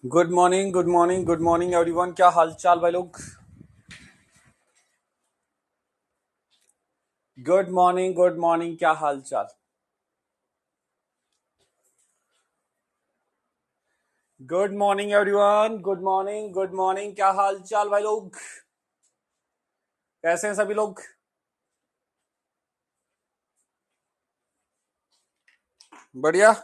Good morning good morning good morning everyone. क्या हाल चाल भाई लोग। गुड मॉर्निंग क्या हाल चाल। Good morning everyone, good morning क्या हाल चाल भाई लोग। कैसे हैं सभी लोग। बढ़िया।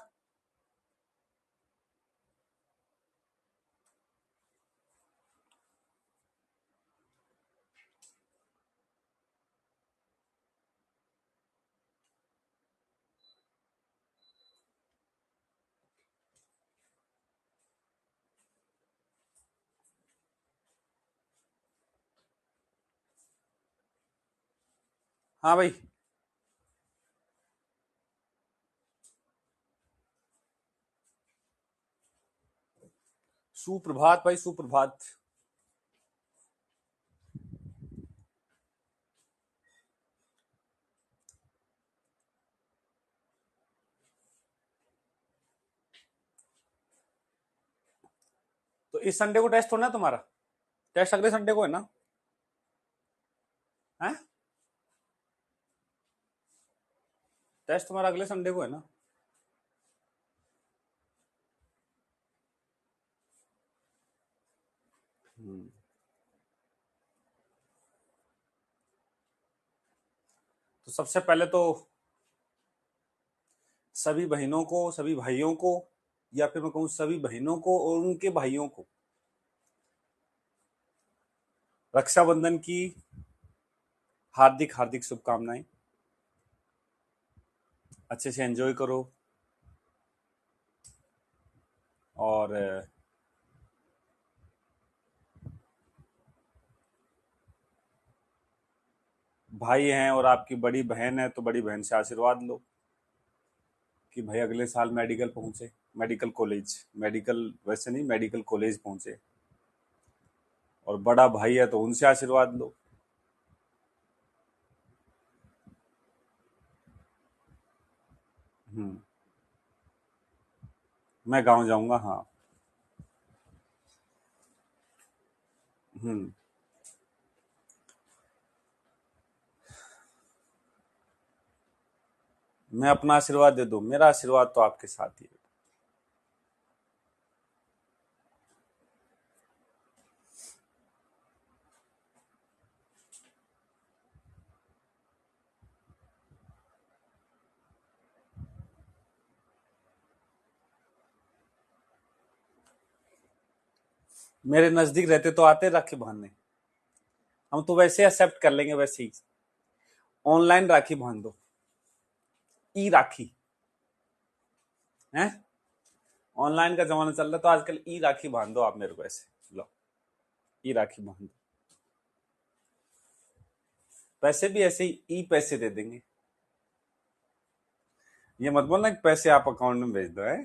हाँ भाई। सुप्रभात भाई सुप्रभात। तो इस संडे को टेस्ट होना है तुम्हारा। टेस्ट अगले संडे को है ना। है। टेस्ट तुम्हारा अगले संडे को है ना। तो सबसे पहले तो सभी बहनों को, सभी भाइयों को, या फिर मैं कहूँ सभी बहनों को और उनके भाइयों को रक्षाबंधन की हार्दिक हार्दिक शुभकामनाएं। अच्छे से एंजॉय करो। और भाई हैं और आपकी बड़ी बहन है तो बड़ी बहन से आशीर्वाद लो कि भाई अगले साल मेडिकल पहुंचे, मेडिकल कॉलेज, मेडिकल वैसे नहीं, मेडिकल कॉलेज पहुंचे। और बड़ा भाई है तो उनसे आशीर्वाद लो। हम्म। मैं गांव जाऊंगा हाँ। हम्म। मैं अपना आशीर्वाद दे दूं, मेरा आशीर्वाद तो आपके साथ ही है। मेरे नजदीक रहते तो आते राखी बांधने। हम तो वैसे एक्सेप्ट कर लेंगे वैसे ही। ऑनलाइन राखी बांध दो। ई राखी है। ऑनलाइन का जमाना चल रहा है तो आजकल ई राखी बांध दो आप मेरे को ऐसे। लो, ई राखी बांध दो। पैसे भी ऐसे ही ई पैसे दे देंगे। ये मत बोलना कि पैसे आप अकाउंट में भेज दो है।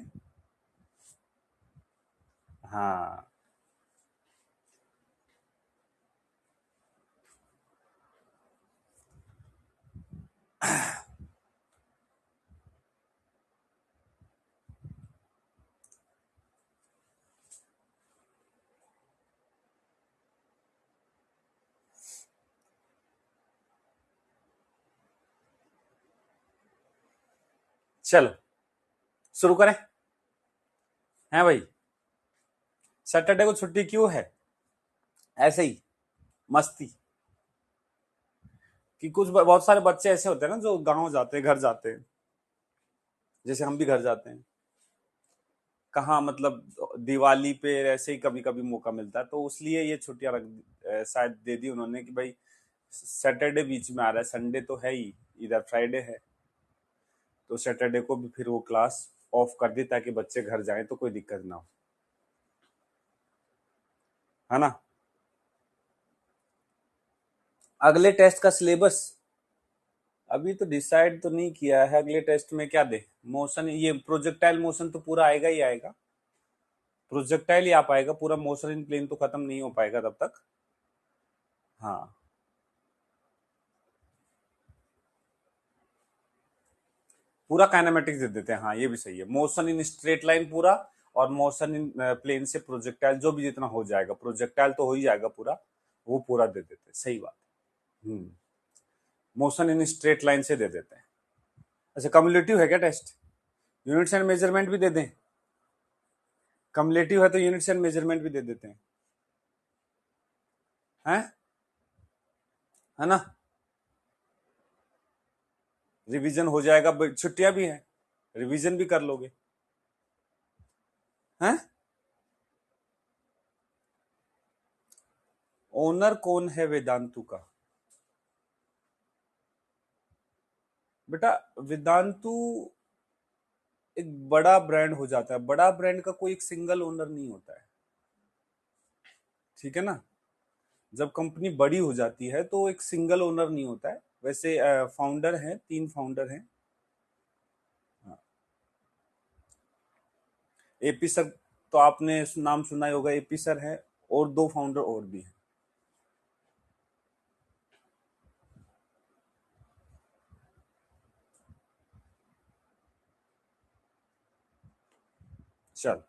हाँ। चलो शुरू करें। हैं भाई। सैटरडे को छुट्टी क्यों है। ऐसे ही मस्ती। कि कुछ बहुत सारे बच्चे ऐसे होते हैं ना जो गांव जाते हैं, घर जाते हैं। जैसे हम भी घर जाते हैं। कहाँ मतलब दिवाली पे ऐसे ही कभी कभी मौका मिलता है तो इसलिए ये छुट्टियां शायद दे दी उन्होंने कि भाई सैटरडे बीच में आ रहा है, संडे तो है ही, इधर फ्राइडे है। तो सैटरडे को भी फिर वो क्लास ऑफ कर दी ताकि बच्चे घर जाएं तो कोई दिक्कत ना हो। है ना। अगले टेस्ट का सिलेबस अभी तो डिसाइड तो नहीं किया है। अगले टेस्ट में क्या दे। मोशन, ये प्रोजेक्टाइल मोशन तो पूरा आएगा ही आएगा। प्रोजेक्टाइल ही आ पाएगा, पूरा मोशन इन प्लेन तो खत्म नहीं हो पाएगा तब तक। हाँ। पूरा काइनेमेटिक्स दे देते हैं, हाँ ये भी सही है। मोशन इन स्ट्रेट लाइन पूरा। और मोशन इन प्लेन से प्रोजेक्टाइल जो भी जितना हो जाएगा, प्रोजेक्टाइल तो हो ही जाएगा पूरा, वो पूरा दे देते हैं। सही बात। मोशन इन स्ट्रेट लाइन से दे देते हैं। अच्छा, कम्युलेटिव है क्या टेस्ट? यूनिट्स एंड मेजरमेंट भी दे दें? कम्युलेटिव है तो यूनिट्स एंड मेजरमेंट भी दे देते हैं, है ना? रिवीजन हो जाएगा, छुट्टियां भी हैं, रिवीजन भी कर लोगे, हैं? ओनर कौन है वेदांतु का? बेटा वेदांतु एक बड़ा ब्रांड हो जाता है, बड़ा ब्रांड का कोई एक सिंगल ओनर नहीं होता है, ठीक है ना? जब कंपनी बड़ी हो जाती है तो एक सिंगल ओनर नहीं होता है। वैसे फाउंडर हैं, 3 फाउंडर हैं। एपी सर तो आपने नाम सुना ही होगा, एपी सर है और 2 फाउंडर और भी हैं। चल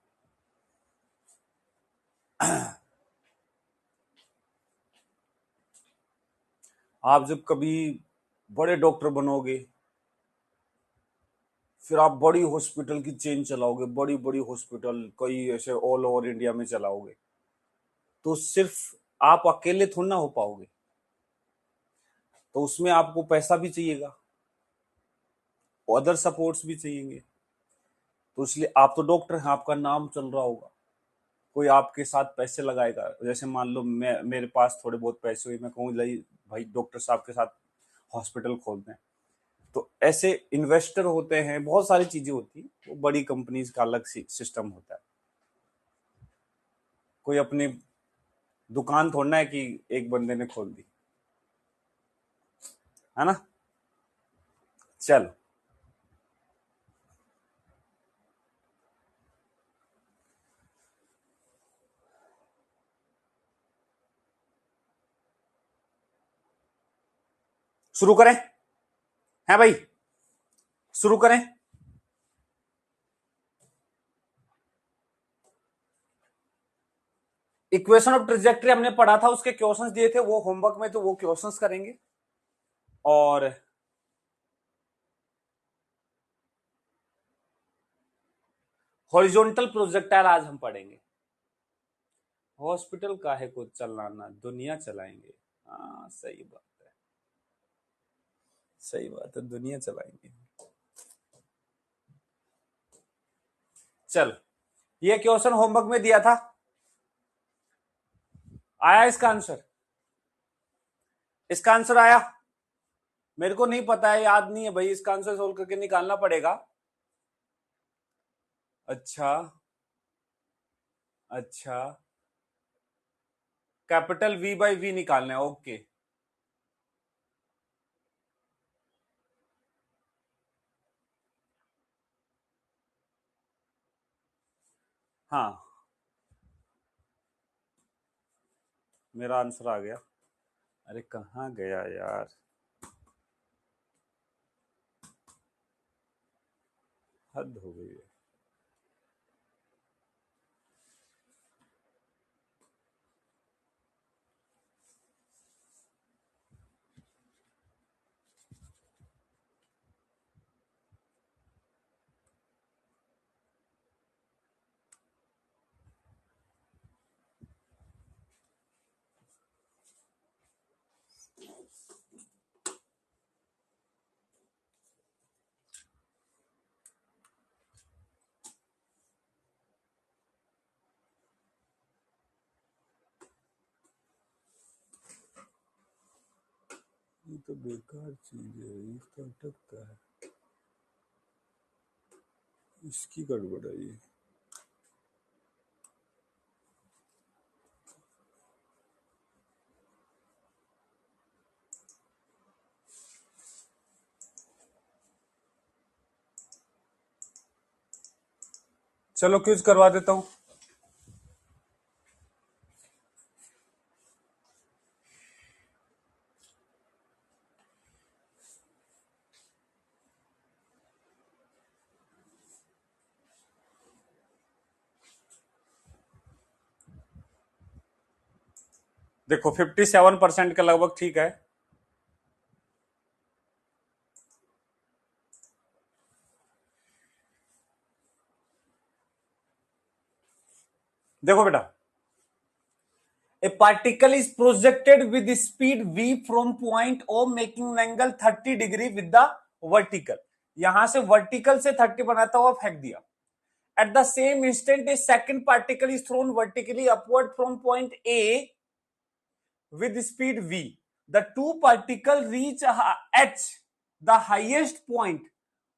आप जब कभी बड़े डॉक्टर बनोगे, फिर आप बड़ी हॉस्पिटल की चेन चलाओगे, बड़ी बड़ी हॉस्पिटल कई ऐसे ऑल ओवर इंडिया में चलाओगे, तो सिर्फ आप अकेले थोड़ा ना हो पाओगे, तो उसमें आपको पैसा भी चाहिएगा, अदर सपोर्ट्स भी चाहिए। तो इसलिए आप तो डॉक्टर हैं, आपका नाम चल रहा होगा, कोई आपके साथ पैसे लगाएगा। जैसे मान लो मैं, मेरे पास थोड़े बहुत पैसे हुए, मैं कहूँ भाई भाई डॉक्टर साहब के साथ हॉस्पिटल खोलते हैं, तो ऐसे इन्वेस्टर होते हैं, बहुत सारी चीजें होती हैं, वो बड़ी कंपनीज का अलग सिस्टम होता है। कोई अपनी दुकान थोड़ा ना है कि एक बंदे ने खोल दी, है ना? चलो शुरू करें, है भाई? शुरू करें। इक्वेशन ऑफ ट्रेजेक्टरी हमने पढ़ा था, उसके क्वेश्चंस दिए थे वो होमवर्क में, तो वो क्वेश्चंस करेंगे। और हॉरिजॉन्टल प्रोजेक्टाइल आज हम पढ़ेंगे। हॉस्पिटल काहे को चलाना, दुनिया चलाएंगे। हाँ सही बात है, सही बात है, दुनिया चलाएंगे। चल, ये क्वेश्चन होमवर्क में दिया था, आया इसका आंसर? इसका आंसर आया? मेरे को नहीं पता है, याद नहीं है भाई, इसका आंसर सोल्व करके निकालना पड़ेगा। अच्छा अच्छा, कैपिटल वी बाई वी निकालना है, ओके। हाँ, मेरा आंसर आ गया। अरे कहाँ गया यार, हद हो गई है। ये तो बेकार चीज है, ये तो अटकता है, इसकी गड़बड़ है ये। चलो क्विज करवा देता हूं। देखो 57% के लगभग ठीक है। देखो बेटा, a particle is projected with speed v from point O making an angle 30 degree with the vertical। यहां से वर्टिकल से 30 बनाता हुआ फेंक दिया। At the same instant, a second particle is thrown vertically upward from point A with speed v. The two particles reach h, the highest point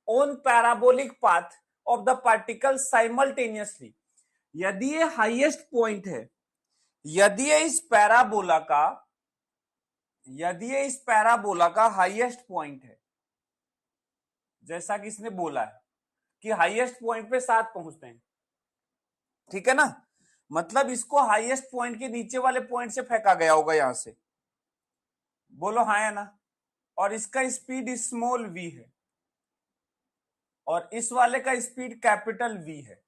on parabolic path of the particle simultaneously। यदि ये highest point है, यदि ये इस parabola का highest point है, जैसा कि इसने बोला है कि हाईएस्ट पॉइंट पे 7 पहुंचते हैं, ठीक है ना, मतलब इसको हाईएस्ट पॉइंट के नीचे वाले पॉइंट से फेंका गया होगा यहां से, बोलो हाँ या ना। और इसका स्पीड स्मॉल v है और इस वाले का स्पीड कैपिटल V है।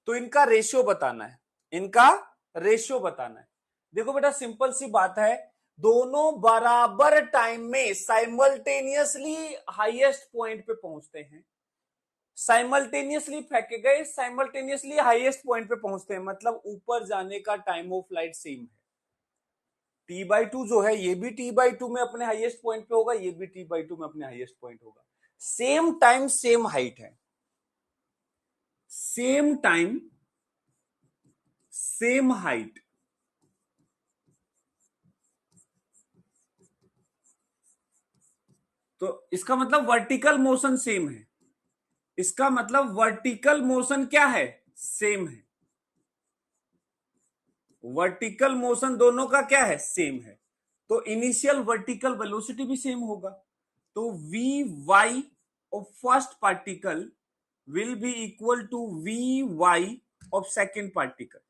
तो इनका रेशियो बताना है, देखो बेटा सिंपल सी बात है, दोनों बराबर टाइम में साइमल्टेनियसली हाईएस्ट पॉइंट पे पहुंचते हैं, साइमल्टेनियसली फेंके गए, साइमल्टेनियसली हाईएस्ट पॉइंट पे पहुंचते हैं, मतलब ऊपर जाने का टाइम ऑफ फ्लाइट सेम है। t/2 जो है ये भी t/2 में अपने हाईएस्ट पॉइंट पे होगा, ये भी t/2 में अपने हाईएस्ट पॉइंट होगा। सेम टाइम सेम हाइट है, सेम टाइम सेम हाइट, तो इसका मतलब वर्टिकल मोशन सेम है, इसका मतलब वर्टिकल मोशन क्या है, सेम है, वर्टिकल मोशन दोनों का क्या है, सेम है। तो इनिशियल वर्टिकल वेलोसिटी भी सेम होगा, तो V Y of first particle will be equal to V Y of second particle.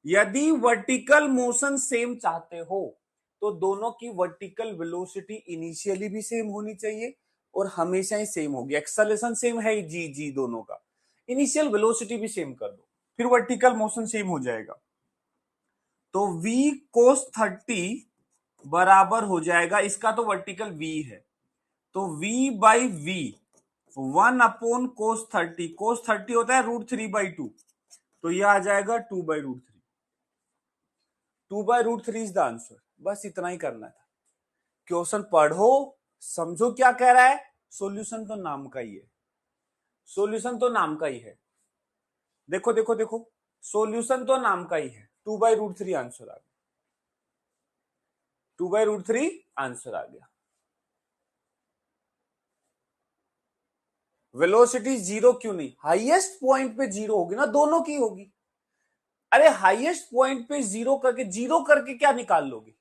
यदि वर्टिकल मोशन सेम चाहते हो तो दोनों की वर्टिकल वेलोसिटी इनिशियली भी सेम होनी चाहिए और हमेशा ही सेम होगी। एक्सेलरेशन सेम है जी जी दोनों का, इनिशियल वेलोसिटी भी सेम कर दो, फिर वर्टिकल मोशन सेम हो जाएगा। तो v cos 30 बराबर हो जाएगा, इसका तो वर्टिकल v है, तो v by v 1/cos 30, cos 30 होता है √3/2, तो यह आ जाएगा 2/√3, 2/√3 इज द आंसर। बस इतना ही करना था। क्वेश्चन पढ़ो, समझो क्या कह रहा है, सॉल्यूशन तो नाम का ही है, सॉल्यूशन तो नाम का ही है। देखो देखो देखो, सॉल्यूशन तो नाम का ही है, 2/√3 आंसर आ गया, 2/√3 आंसर आ गया। वेलोसिटी जीरो क्यों नहीं, हाईएस्ट पॉइंट पे जीरो होगी ना, दोनों की होगी। अरे हाईएस्ट पॉइंट पे जीरो करके क्या निकाल लोगे,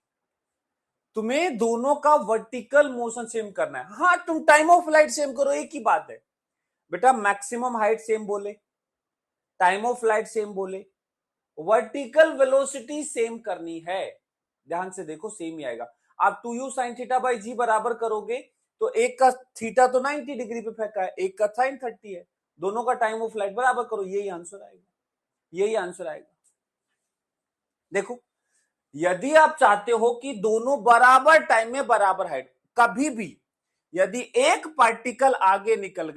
तुम्हें दोनों का वर्टिकल मोशन सेम करना है। हाँ तुम टाइम ऑफ फ्लाइट सेम करो, एक ही बात है बेटा, मैक्सिमम हाइट सेम बोले, टाइम ऑफ फ्लाइट सेम बोले, वर्टिकल वेलोसिटी सेम करनी है, ध्यान से देखो सेम ही आएगा। आप 2u sin θ/g बराबर करोगे तो एक का थीटा तो 90 डिग्री पे फेंका है, एक का sin 30 है, दोनों का टाइम ऑफ फ्लाइट बराबर करो, यही आंसर आएगा, यही आंसर आएगा। देखो यदि आप चाहते हो कि दोनों बराबर टाइम में बराबर हाइट, कभी भी यदि एक पार्टिकल आगे निकल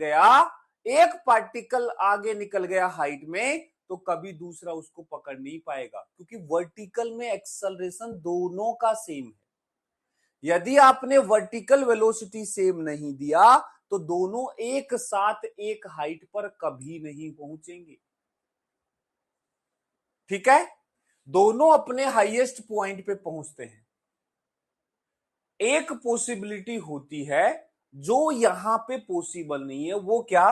गया हाइट में, तो कभी दूसरा उसको पकड़ नहीं पाएगा, क्योंकि वर्टिकल में एक्सेलरेशन दोनों का सेम है। यदि आपने वर्टिकल वेलोसिटी सेम नहीं दिया तो दोनों एक साथ एक हाइट पर कभी नहीं पहुंचेंगे, ठीक है, दोनों अपने हाईएस्ट पॉइंट पे पहुंचते हैं। एक पॉसिबिलिटी होती है जो यहां पे पॉसिबल नहीं है, वो क्या,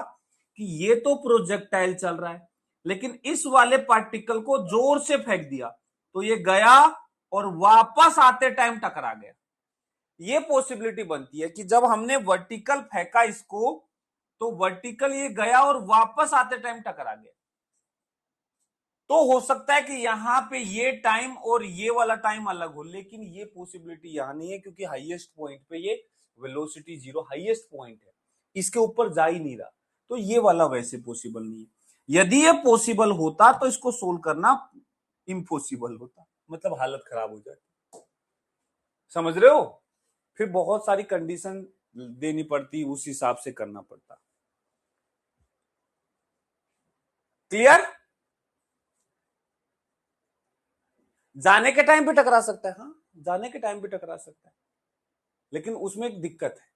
कि ये तो प्रोजेक्टाइल चल रहा है लेकिन इस वाले पार्टिकल को जोर से फेंक दिया तो ये गया और वापस आते टाइम टकरा गया। ये पॉसिबिलिटी बनती है कि जब हमने वर्टिकल फेंका इसको तो वर्टिकल ये गया और वापस आते टाइम टकरा गया। तो हो सकता है कि यहां पे ये टाइम और ये वाला टाइम अलग हो, लेकिन ये पॉसिबिलिटी यहां नहीं है क्योंकि हाईएस्ट पॉइंट पे ये वेलोसिटी जीरो हाईएस्ट पॉइंट है, इसके ऊपर जा ही नहीं रहा, तो ये वाला वैसे पॉसिबल नहीं है। यदि ये पॉसिबल होता तो इसको सोल्व करना इम्पॉसिबल होता। मतलब हालत खराब हो जाती। समझ रहे हो? फिर बहुत सारी कंडीशन देनी पड़ती, उस हिसाब से करना पड़ता। क्लियर? जाने के टाइम पे टकरा सकता है, हाँ जाने के टाइम पे टकरा सकता है, लेकिन उसमें एक दिक्कत है।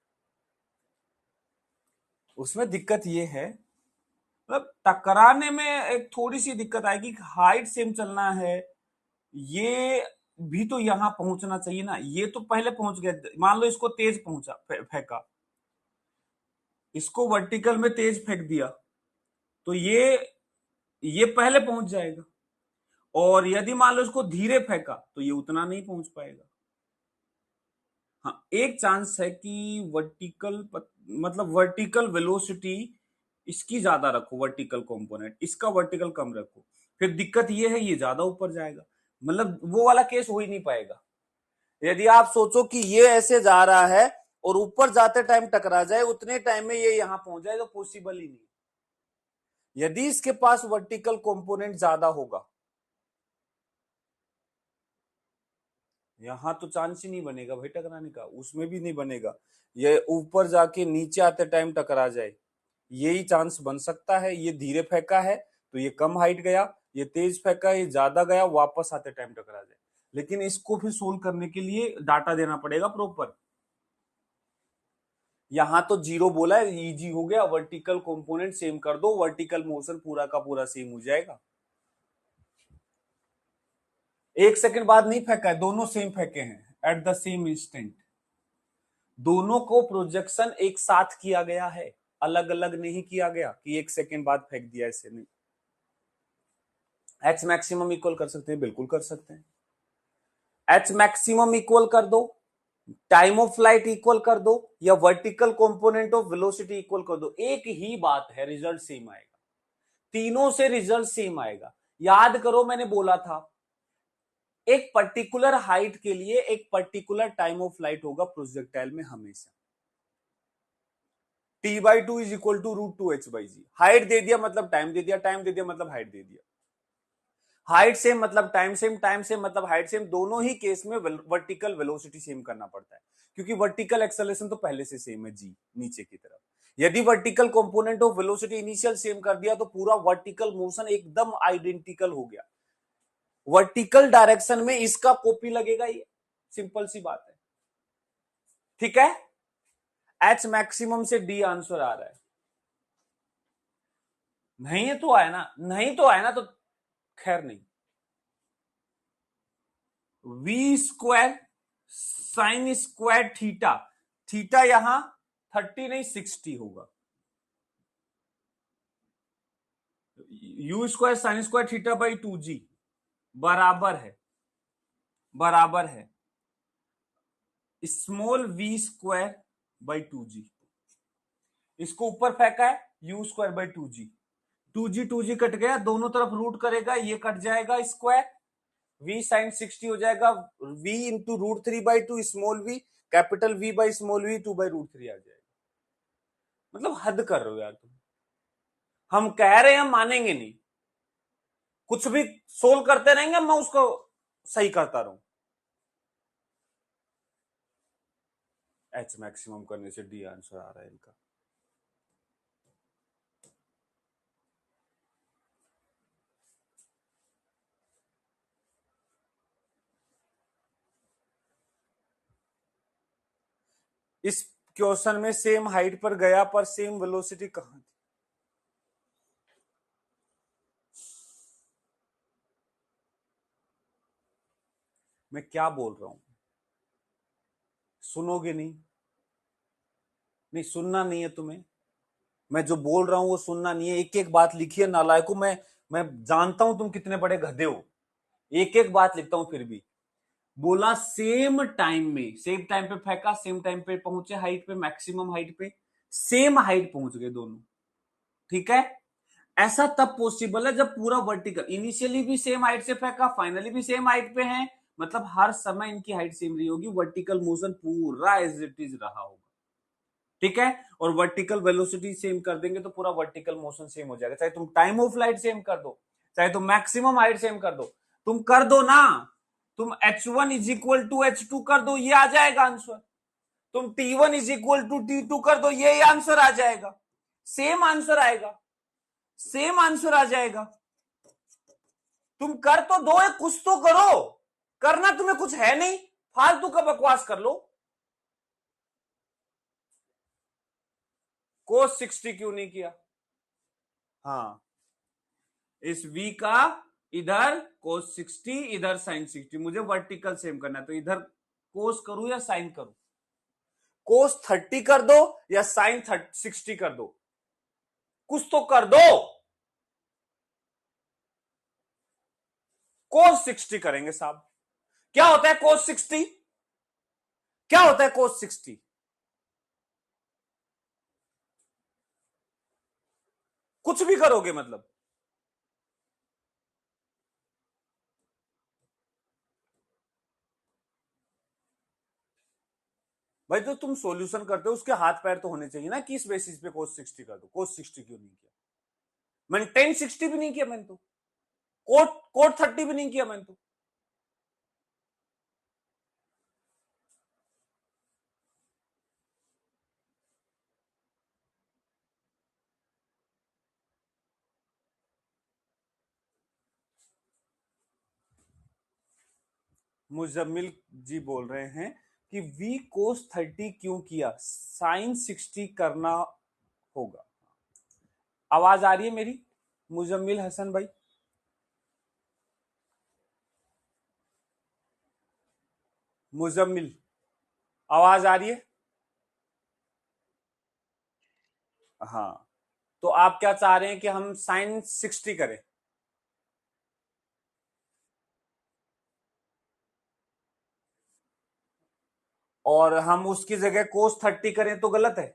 उसमें दिक्कत ये है, मतलब टकराने में एक थोड़ी सी दिक्कत आएगी, हाइट सेम चलना है, ये भी तो यहां पहुंचना चाहिए ना। ये तो पहले पहुंच गया, मान लो इसको तेज पहुंचा फेंका, इसको वर्टिकल में तेज फेंक दिया, तो ये पहले पहुंच जाएगा। और यदि मान लो इसको धीरे फेंका तो ये उतना नहीं पहुंच पाएगा। हाँ, एक चांस है कि मतलब वर्टिकल वेलोसिटी इसकी ज्यादा रखो, वर्टिकल कंपोनेंट इसका वर्टिकल कम रखो, फिर दिक्कत ये है ये ज्यादा ऊपर जाएगा, मतलब वो वाला केस हो ही नहीं पाएगा। यदि आप सोचो कि ये ऐसे जा रहा है और ऊपर जाते टाइम टकरा जाए, उतने टाइम में ये यहां पहुंच जाए, तो पॉसिबल ही नहीं। यदि इसके पास वर्टिकल कंपोनेंट ज्यादा होगा, यहां तो चांस ही नहीं बनेगा भाई टकराने का, उसमें भी नहीं बनेगा। ये ऊपर जाके नीचे आते टाइम टकरा जाए, यही चांस बन सकता है। ये धीरे फेंका है तो ये कम हाइट गया, ये तेज फेंका ये ज्यादा गया, वापस आते टाइम टकरा जाए। लेकिन इसको फिर सोल्व करने के लिए डाटा देना पड़ेगा प्रॉपर। यहां तो जीरो बोला है, इजी हो गया, वर्टिकल कंपोनेंट सेम कर दो, वर्टिकल मोशन पूरा का पूरा सेम हो जाएगा। एक सेकंड बाद नहीं फेंका है, दोनों सेम फेंके हैं एट द सेम इंस्टेंट। दोनों को प्रोजेक्शन एक साथ किया गया है, अलग अलग नहीं किया गया कि एक सेकंड बाद फेंक दिया, ऐसे नहीं। एच मैक्सिमम इक्वल कर सकते हैं, बिल्कुल कर सकते हैं। एच मैक्सिमम इक्वल कर दो, टाइम ऑफ फ्लाइट इक्वल कर दो, या vertical component of velocity equal कर दो, एक ही बात है, रिजल्ट सेम आएगा। तीनों से रिजल्ट सेम आएगा। याद करो मैंने बोला था, एक पर्टिकुलर हाइट के लिए एक पर्टिकुलर टाइम ऑफ फ्लाइट होगा प्रोजेक्टाइल में हमेशा। t/2 is equal to √2h/g। Height दे दिया मतलब टाइम दे दिया, टाइम दे दिया मतलब हाइट दे दिया। हाइट सेम मतलब टाइम सेम, टाइम सेम मतलब हाइट सेम। दोनों ही केस में वर्टिकल वेलोसिटी सेम करना पड़ता है, क्योंकि वर्टिकल एक्सेलरेशन तो पहले से सेम है जी, नीचे की तरफ। यदि vertical component of velocity initial same कर दिया तो पूरा वर्टिकल मोशन एकदम आइडेंटिकल हो गया। वर्टिकल डायरेक्शन में इसका कॉपी लगेगा, ये सिंपल सी बात है। ठीक है, एच मैक्सिमम से डी आंसर आ रहा है। नहीं तो आया ना, नहीं तो आया ना तो खैर नहीं। V square sine square theta, theta यहां 30 नहीं 60 होगा। U square sine square theta by 2g बराबर है, बराबर है small we square by 2g। इसको ऊपर फेंका है, you square by 2g, 2g cut गया, दोनों तरफ रूट करेगा, ये कट जाएगा स्क्वायर, v साइन 60 हो जाएगा, v into √3/2 small v, capital V by small v 2/√3 आ जाएगा। मतलब हद कर रहे हो यार तुम। हम कह रहे हैं, हम मानेंगे नहीं, कुछ भी सोल्व करते रहेंगे, मैं उसको सही करता रहूं। एच मैक्सिमम करने से डी आंसर आ रहा है इनका। इस क्वेश्चन में सेम हाइट पर गया पर सेम वेलोसिटी कहां थी? मैं क्या बोल रहा हूं, सुनोगे नहीं? नहीं सुनना नहीं है तुम्हें, मैं जो बोल रहा हूं वो सुनना नहीं है। एक एक बात लिखिए नालायकों, मैं जानता हूं तुम कितने बड़े गधे हो, एक एक बात लिखता हूं फिर भी। बोला सेम टाइम में, सेम टाइम पे फेंका, सेम टाइम पे पहुंचे हाइट पे, मैक्सिमम हाइट पे, सेम हाइट पहुंच गए दोनों। ठीक है, ऐसा तब पॉसिबल है जब पूरा वर्टिकल, इनिशियली भी सेम हाइट से फेंका, फाइनली भी सेम हाइट पे है, मतलब हर समय इनकी हाइट सेम रही होगी, वर्टिकल मोशन पूरा एज इट इज रहा होगा। ठीक है, और वर्टिकल वेलोसिटी सेम कर देंगे तो पूरा वर्टिकल मोशन सेम हो जाएगा, चाहे तुम टाइम ऑफ फ्लाइट सेम कर दो, चाहे तुम मैक्सिमम हाइट सेम कर दो, तुम कर दो ना, तुम H1 is equal to H2 कर दो, ये आ जाएगा आंसर। तुम T1 is equal to T2 कर दो, ये आंसर आ जाएगा। सेम आंसर आएगा, सेम आंसर आ जाएगा। तुम कर तो दो, कुछ तो करो। करना तुम्हें कुछ है नहीं, फालतू का बकवास कर लो। cos 60 क्यों नहीं किया? हाँ, इस v का इधर cos 60, इधर sin 60। मुझे वर्टिकल सेम करना है, तो इधर cos करूं या sin करूं? cos 30 कर दो या sin 60 कर दो, कुछ तो कर दो। cos 60 करेंगे साहब। क्या होता है cos 60? क्या होता है cos 60? कुछ भी करोगे मतलब। भाई तो तुम सॉल्यूशन करते हो, उसके हाथ पैर तो होने चाहिए ना कि इस बेसिस पे cos 60 कर दो। cos 60 क्यों नहीं किया? मैंने tan 60 भी नहीं किया, मैंने तो cot 30 भी नहीं किया मैंने तो। मुजम्मिल जी बोल रहे हैं कि v cos 30 क्यों किया, sin 60 करना होगा। आवाज आ रही है मेरी मुजम्मिल हसन भाई? मुजम्मिल, आवाज आ रही है? हाँ, तो आप क्या चाह रहे हैं कि हम sin 60 करें? और हम उसकी जगह cos 30 करें तो गलत है?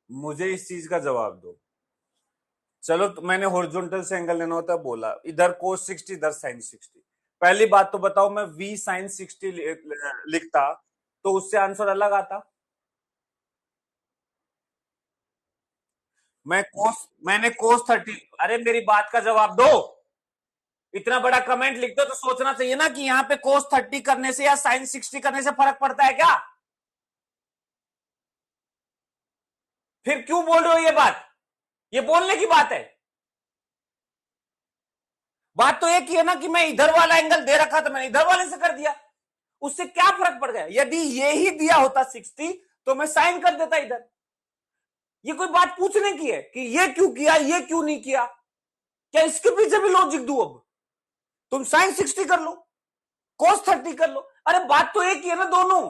मुझे इस चीज का जवाब दो। चलो, तो मैंने हॉरिजॉन्टल से एंगल लेना होता है बोला, इधर cos 60 इधर sin 60। पहली बात तो बताओ, मैं v sin 60 लिखता तो उससे आंसर अलग आता। मैंने cos 30, अरे मेरी बात का जवाब दो। इतना बड़ा कमेंट लिख दो तो सोचना चाहिए ना कि यहाँ पे cos 30 करने से या sin 60 करने से फर्क पड़ता है क्या? फिर क्यों बोल रहे हो ये बात? ये बोलने की बात है। बात तो एक ही है ना कि मैं इधर वाला एंगल दे रखा था, मैंने इधर वाले से कर दिया। उससे क्या फर्क पड़ गया? यदि ये ही दिया होता 60 तो मैं साइन कर देता इधर। ये कोई बात पूछने की है कि ये क्यों किया, ये क्यों नहीं किया? क्या इसके पीछे भी लॉजिक दूं अब? तुम साइन 60 कर लो, cos 30 कर लो, अरे बात तो एक ही है ना दोनों।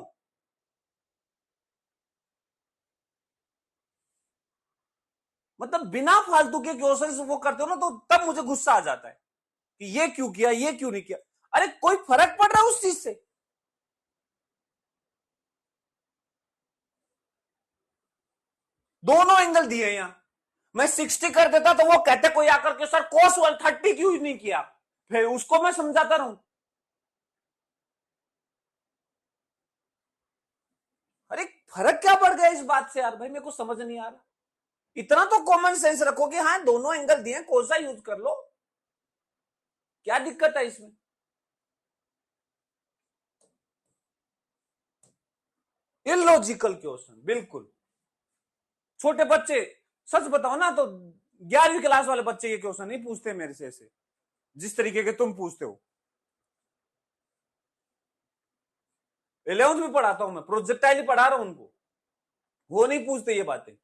मतलब बिना फालतू के क्वेश्चन वो करते हो ना, तो तब मुझे गुस्सा आ जाता है कि ये क्यों किया, ये क्यों नहीं किया। अरे कोई फर्क पड़ रहा है उस चीज से? दोनों एंगल दिए यहां। मैं 60 कर देता तो वो कहते कोई आकर के, सर cos 30 क्यों नहीं किया? फिर उसको मैं समझाता रहूं। अरे फर्क क्या पड़ गया इस बात से यार? भाई मेरे को समझ नहीं आ रहा। इतना तो कॉमन सेंस रखो कि हाँ दोनों एंगल दिए, कौन सा यूज कर लो, क्या दिक्कत है इसमें? इलॉजिकल क्वेश्चन बिल्कुल। छोटे बच्चे, सच बताओ ना तो 11वीं क्लास वाले बच्चे ये क्वेश्चन नहीं पूछते मेरे से ऐसे, जिस तरीके के तुम पूछते हो। 11th में पढ़ाता हूं मैं, प्रोजेक्टाइल ही पढ़ा रहा हूं उनको, वो नहीं पूछते ये बातें।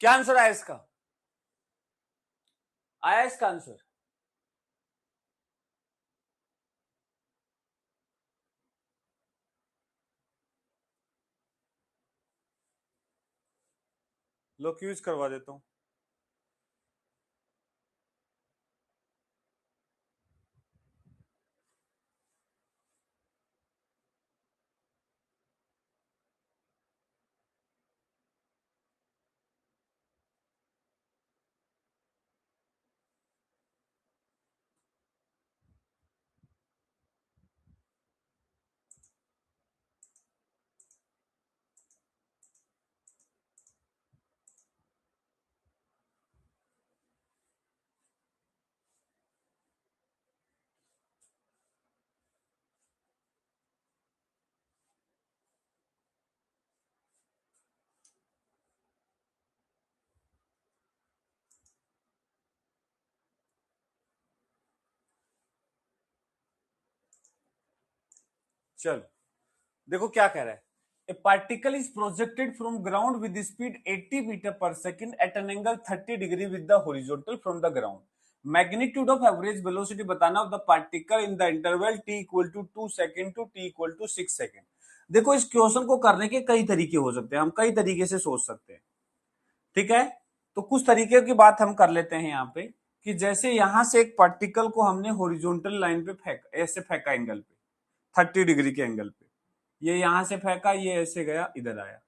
क्या आंसर आया इसका? आया इसका आंसर? लो क्यूज करवा देता हूं। चलो देखो क्या कह रहा है, a particle is projected from ground with speed 80 metre पर second at an angle 30 degree with the horizontal from the ground. Magnitude of average velocity बताना of the particle in the interval t equal to 2 second to t equal to 6 second. देखो इस question को करने के कई तरीके हो सकते हैं, हम कई तरीके से सोच सकते हैं, ठीक है। तो कुछ तरीके की बात हम कर लेते हैं यहाँ पे, कि जैसे यहां से एक पार्टिकल को हमने हॉरिजॉन्टल लाइन पे फेंका, ऐसे फेंका एंगल पे 30 डिग्री के एंगल पे, ये यहां से फेंका, ये ऐसे गया इधर आया,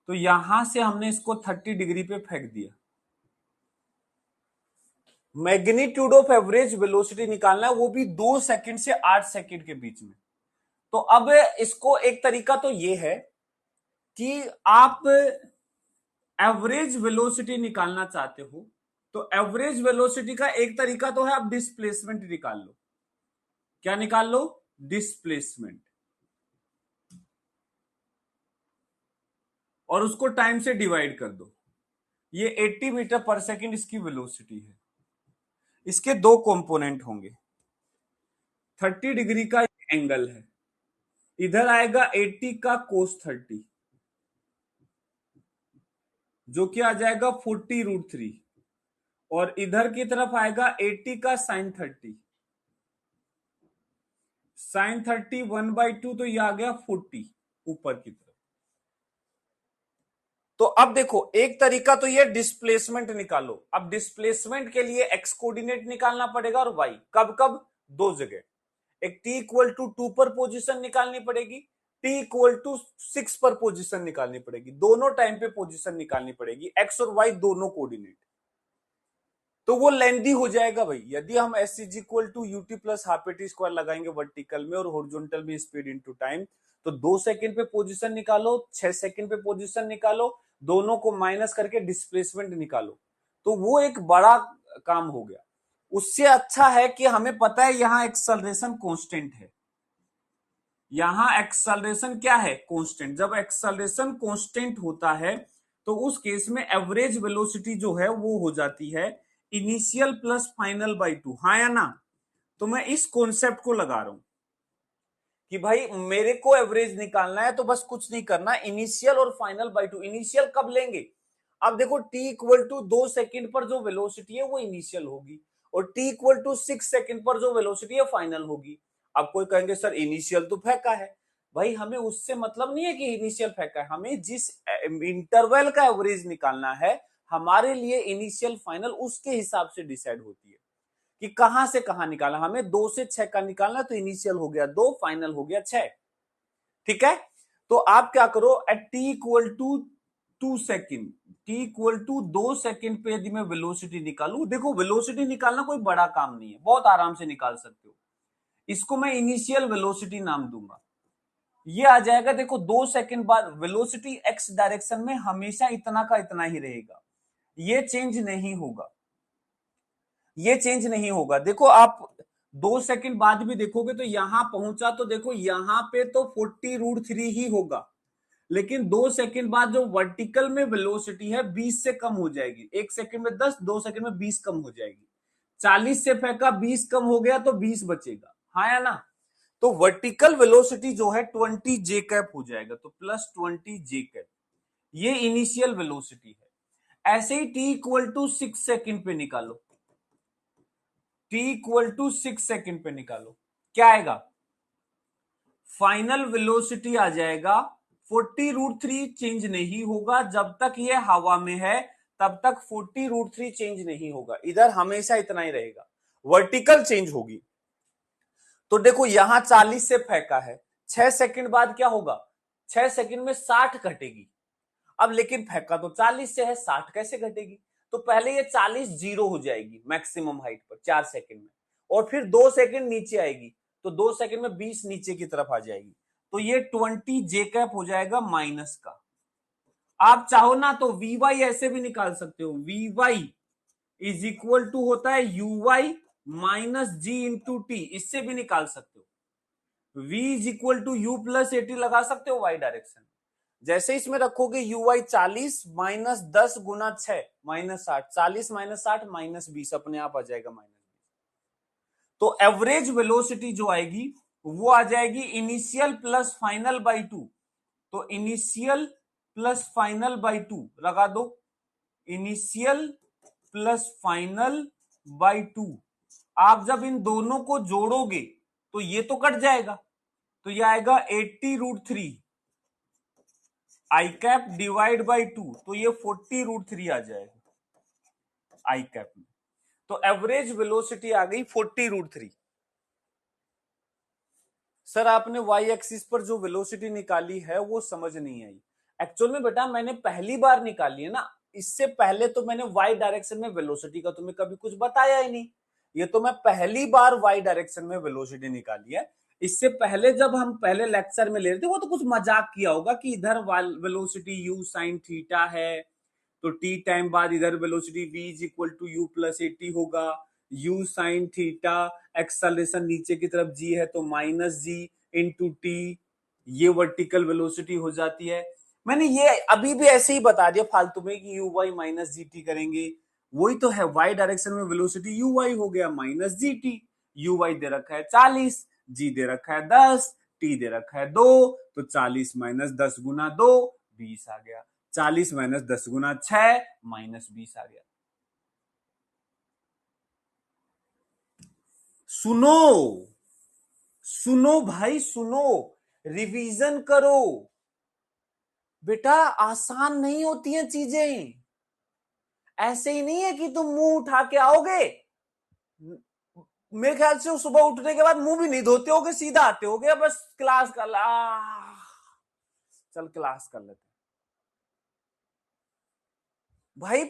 तो यहां से हमने इसको 30 डिग्री पे फेंक दिया। मैग्नीट्यूड ऑफ एवरेज वेलोसिटी निकालना है, वो भी 2 सेकंड से 8 सेकंड के बीच में। तो अब इसको एक तरीका तो ये है कि आप एवरेज वेलोसिटी निकालना चाहते हो, तो एवरेज वेलोसिटी का एक तरीका तो है, आप डिस्प्लेसमेंट निकाल लो। क्या निकाल लो? डिस्प्लेसमेंट, और उसको टाइम से डिवाइड कर दो। ये 80 मीटर पर सेकंड इसकी वेलोसिटी है। इसके दो कंपोनेंट होंगे, 30 डिग्री का एंगल है, इधर आएगा 80 का कोस 30, जो कि आ जाएगा 40√3, और इधर की तरफ आएगा 80 का साइन 30, साइन 30 1/2, तो ये आ गया 40 ऊपर की तरफ। तो अब देखो एक तरीका तो ये डिस्प्लेसमेंट निकालो। अब डिस्प्लेसमेंट के लिए एक्स कोऑर्डिनेट निकालना पड़ेगा और वाई, कब कब? दो जगह, एक t इक्वल टू 2 पर पोजीशन निकालनी पड़ेगी, t इक्वल टू 6 पर पोजीशन निकालनी पड़ेगी, दोनों टाइम पे पोजीशन निकालनी पड़ेगी, x और y दोनों कोऑर्डिनेट। तो वो लेंदी हो जाएगा भाई। यदि हम s is equal to ut plus half T square लगाएंगे वर्टिकल में और हॉरिजॉन्टल में स्पीड इनटू टाइम, तो 2 सेकंड पे पोजीशन निकालो, 6 सेकंड पे पोजीशन निकालो, दोनों को माइनस करके डिस्प्लेसमेंट निकालो, तो वो एक बड़ा काम हो गया। उससे अच्छा है कि हमें पता है यहां एक्सेलरेशन कांस्टेंट है, यहां एक्सेलरेशन क्या है? कांस्टेंट। जब एक्सेलरेशन कांस्टेंट होता है तो उस केस में एवरेज वेलोसिटी जो है वो हो जाती है इनिशियल प्लस फाइनल बाई 2, हाँ या ना? तो मैं इस कॉन्सेप्ट को लगा रहा हूं कि भाई मेरे को एवरेज निकालना है, तो बस कुछ नहीं करना, इनिशियल और फाइनल बाई 2। इनिशियल कब लेंगे? अब देखो t इक्वल टू 2 सेकंड पर जो वेलोसिटी है वो इनिशियल होगी, और t इक्वल टू 6 सेकंड पर जो वेलोसिटी है फाइनल होगी। अब कोई कहेंगे सर इनिशियल तो फेंका है, भाई हमें उससे मतलब नहीं है कि इनिशियल फेंका है, हमें जिस इंटरवल का एवरेज निकालना है, हमारे लिए इनिशियल फाइनल उसके हिसाब से डिसाइड होती है कि कहां से कहां निकालना। हमें 2 से 6 का निकालना, तो इनिशियल हो गया 2, फाइनल हो गया 6, ठीक है। तो आप क्या करो, at t equal to 2 second, t equal to 2 second पे यदि मैं वेलोसिटी निकालू, देखो वेलोसिटी निकालना कोई बड़ा काम नहीं है, बहुत आराम से निकाल सकते हो। इसको मैं इनिशियल वेलोसिटी नाम दूंगा, ये आ जाएगा। देखो 2 सेकेंड बाद वेलोसिटी एक्स डायरेक्शन में हमेशा इतना का इतना ही रहेगा, ये चेंज नहीं होगा, ये चेंज नहीं होगा। देखो आप 2 सेकंड बाद भी देखोगे तो यहां पहुंचा, तो देखो यहां पे तो 40√3 ही होगा, लेकिन 2 सेकंड बाद जो वर्टिकल में वेलोसिटी है 20 से कम हो जाएगी। 1 सेकंड में 10, 2 सेकंड में 20 कम हो जाएगी। 40 से फेंका, 20 कम हो गया तो 20 बचेगा, हाँ या ना? तो वर्टिकल वेलोसिटी जो है 20 जे कैप हो जाएगा, तो प्लस 20 जे कैप, ये इनिशियल वेलोसिटी है। ऐसे ही t इक्वल टू 6 सेकंड पे निकालो, t इक्वल टू 6 सेकंड पे निकालो, क्या आएगा? फाइनल वेलोसिटी आ जाएगा 40√3, चेंज नहीं होगा जब तक ये हवा में है, तब तक 40√3 चेंज नहीं होगा, इधर हमेशा इतना ही रहेगा, वर्टिकल चेंज होगी। तो देखो यहां 40 से फेंका है, 6 सेकंड बाद क्या होगा? 6 सेकंड में 60 घटेगी। अब लेकिन फेंका तो 40 से है, 60 कैसे घटेगी? तो पहले ये 40 जीरो हो जाएगी मैक्सिमम हाइट पर 4 सेकंड में, और फिर 2 सेकंड नीचे आएगी, तो 2 सेकंड में 20 नीचे की तरफ आ जाएगी, तो ये 20 जे कैप हो जाएगा माइनस का। आप चाहो ना तो वी वाई ऐसे भी निकाल सकते हो, V Y is equal to होता है U Y minus G into T, इससे भी निकाल सकते हो। v is equal to U plus AT लगा सकते हो वाई डायरेक्शन। जैसे इसमें रखोगे यू वाई 40 माइनस 10 गुना 6 माइनस 60, 40 माइनस 60 माइनस 20, अपने आप आ जाएगा माइनस 20। तो एवरेज वेलोसिटी जो आएगी वो आ जाएगी initial plus final by two. तो initial plus final by two लगा दो, initial plus final by two. आप जब इन दोनों को जोड़ोगे तो ये तो कट जाएगा, तो ये आएगा 80√3 आई कैप डिवाइड बाई टू, तो ये 40√3 आ जाएगा आई कैप में। तो एवरेज वेलोसिटी आ गई 40√3। सर आपने वाई एक्सिस पर जो वेलोसिटी निकाली है वो समझ नहीं आई। एक्चुअल में बेटा मैंने पहली बार निकाली है ना, इससे पहले तो मैंने वाई डायरेक्शन में वेलोसिटी का तुम्हें कभी कुछ बताया ही नहीं। ये तो मैं पहली बार वाई डायरेक्शन में वेलोसिटी निकाली है। इससे पहले जब हम पहले लेक्चर में ले रहे थे वो तो कुछ मजाक किया होगा कि इधर वेलोसिटी यू साइन थीटा है, तो टी टाइम बाद इधर velocity v is equal to U plus 80 होगा, u साइन थीटा, एक्सेलरेशन नीचे की तरफ g है तो माइनस जी इंटू टी, ये वर्टिकल वेलोसिटी हो जाती है। मैंने ये अभी भी ऐसे ही बता दिया फालतू में कि U Y minus G T करेंगे, वही तो है। वाई डायरेक्शन में वेलोसिटी यू वाई हो गया minus G T. U Y दे रखा है 40, जी दे रखा है 10, टी दे रखा है 2, तो 40 माइनस 10 गुना 2 20 आ गया। 40 माइनस 10 गुना 6 माइनस 20 आ गया। सुनो सुनो भाई सुनो, रिवीजन करो बेटा, आसान नहीं होती हैं चीजें। ऐसे ही नहीं है कि तुम मुंह उठा के आओगे, मेरे ख्याल से सुबह उठने के बाद मुंह भी नहीं धोते होगे, सीधा आते होगे बस क्लास कर चल क्लास कर लेते भाई।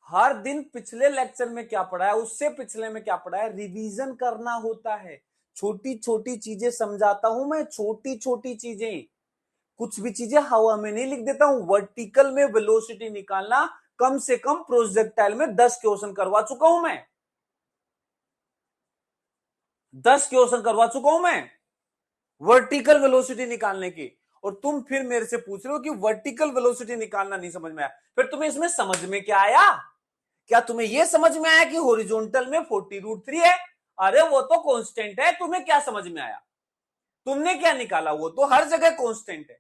हर दिन पिछले लेक्चर में क्या पढ़ा है, उससे पिछले में क्या पढ़ा है, रिवीजन करना होता है। छोटी छोटी चीजें समझाता हूं मैं, छोटी छोटी चीजें, कुछ भी चीजें हवा में नहीं लिख देता हूं। वर्टिकल में वेलोसिटी निकालना कम से कम प्रोजेक्टाइल में 10 क्वेश्चन करवा चुका हूं मैं, 10 क्वेश्चन करवा चुका हूं मैं वर्टिकल वेलोसिटी निकालने की। और तुम फिर मेरे से पूछ रहे हो कि वर्टिकल वेलोसिटी निकालना नहीं समझ में आया। फिर तुम्हें इसमें समझ में क्या आया? क्या तुम्हें यह समझ में आया कि हॉरिजॉन्टल में 40√3 है? अरे वो तो कांस्टेंट है, तुम्हें क्या समझ में आया? तुमने क्या निकाला? वो तो हर जगह कांस्टेंट है।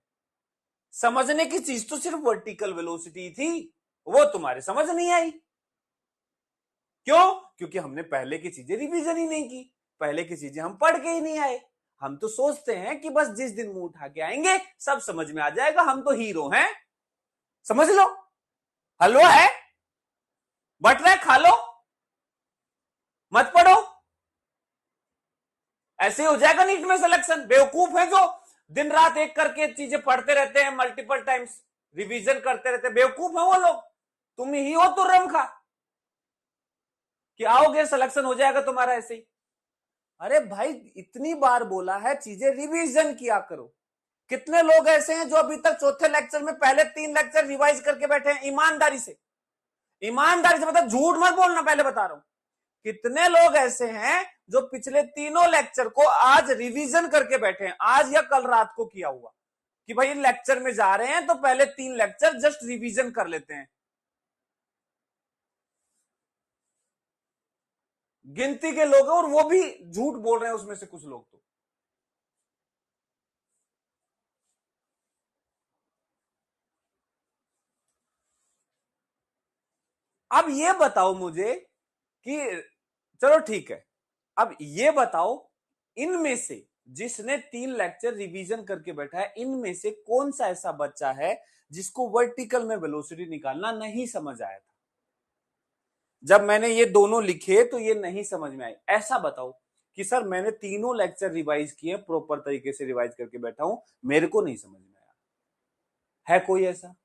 समझने की चीज तो सिर्फ वर्टिकल वेलोसिटी थी, वो तुम्हारे समझ नहीं आई। क्यों? क्योंकि हमने पहले की चीजें रिवीजन ही नहीं की, पहले की चीजें हम पढ़ के ही नहीं आए। हम तो सोचते हैं कि बस जिस दिन मुंह उठा के आएंगे सब समझ में आ जाएगा, हम तो हीरो हैं, समझ लो, हलवा है, बट रहे खा लो, मत पढ़ो, ऐसे हो जाएगा नीट में सिलेक्शन। बेवकूफ है जो दिन रात एक करके चीजें पढ़ते रहते हैं, मल्टीपल टाइम्स रिवीजन करते रहते हैं, बेवकूफ है वो लोग। तुम ही हो तुर्रम खा कि आओगे सिलेक्शन हो जाएगा तुम्हारा ऐसे ही। अरे भाई इतनी बार बोला है चीजें रिवीजन किया करो। कितने लोग ऐसे हैं जो अभी तक चौथे लेक्चर में पहले 3 लेक्चर रिवाइज करके बैठे हैं? ईमानदारी से, ईमानदारी से मतलब झूठ मत बोलना, पहले बता रहा हूं। कितने लोग ऐसे हैं जो पिछले तीनों लेक्चर को आज रिवीजन करके बैठे हैं, आज या कल रात को किया हुआ, कि भाई लेक्चर में जा रहे हैं तो पहले 3 लेक्चर जस्ट रिवीजन कर लेते हैं। गिनती के लोग हैं और वो भी झूठ बोल रहे हैं उसमें से कुछ लोग तो। अब ये बताओ मुझे कि चलो ठीक है, अब ये बताओ इनमें से जिसने 3 लेक्चर रिवीजन करके बैठा है, इनमें से कौन सा ऐसा बच्चा है जिसको वर्टिकल में वेलोसिटी निकालना नहीं समझ आया था? जब मैंने ये दोनों लिखे तो ये नहीं समझ में आई, ऐसा बताओ कि सर मैंने तीनों लेक्चर रिवाइज किए, प्रॉपर तरीके से रिवाइज करके बैठा हूं, मेरे को नहीं समझ में आया। है कोई ऐसा?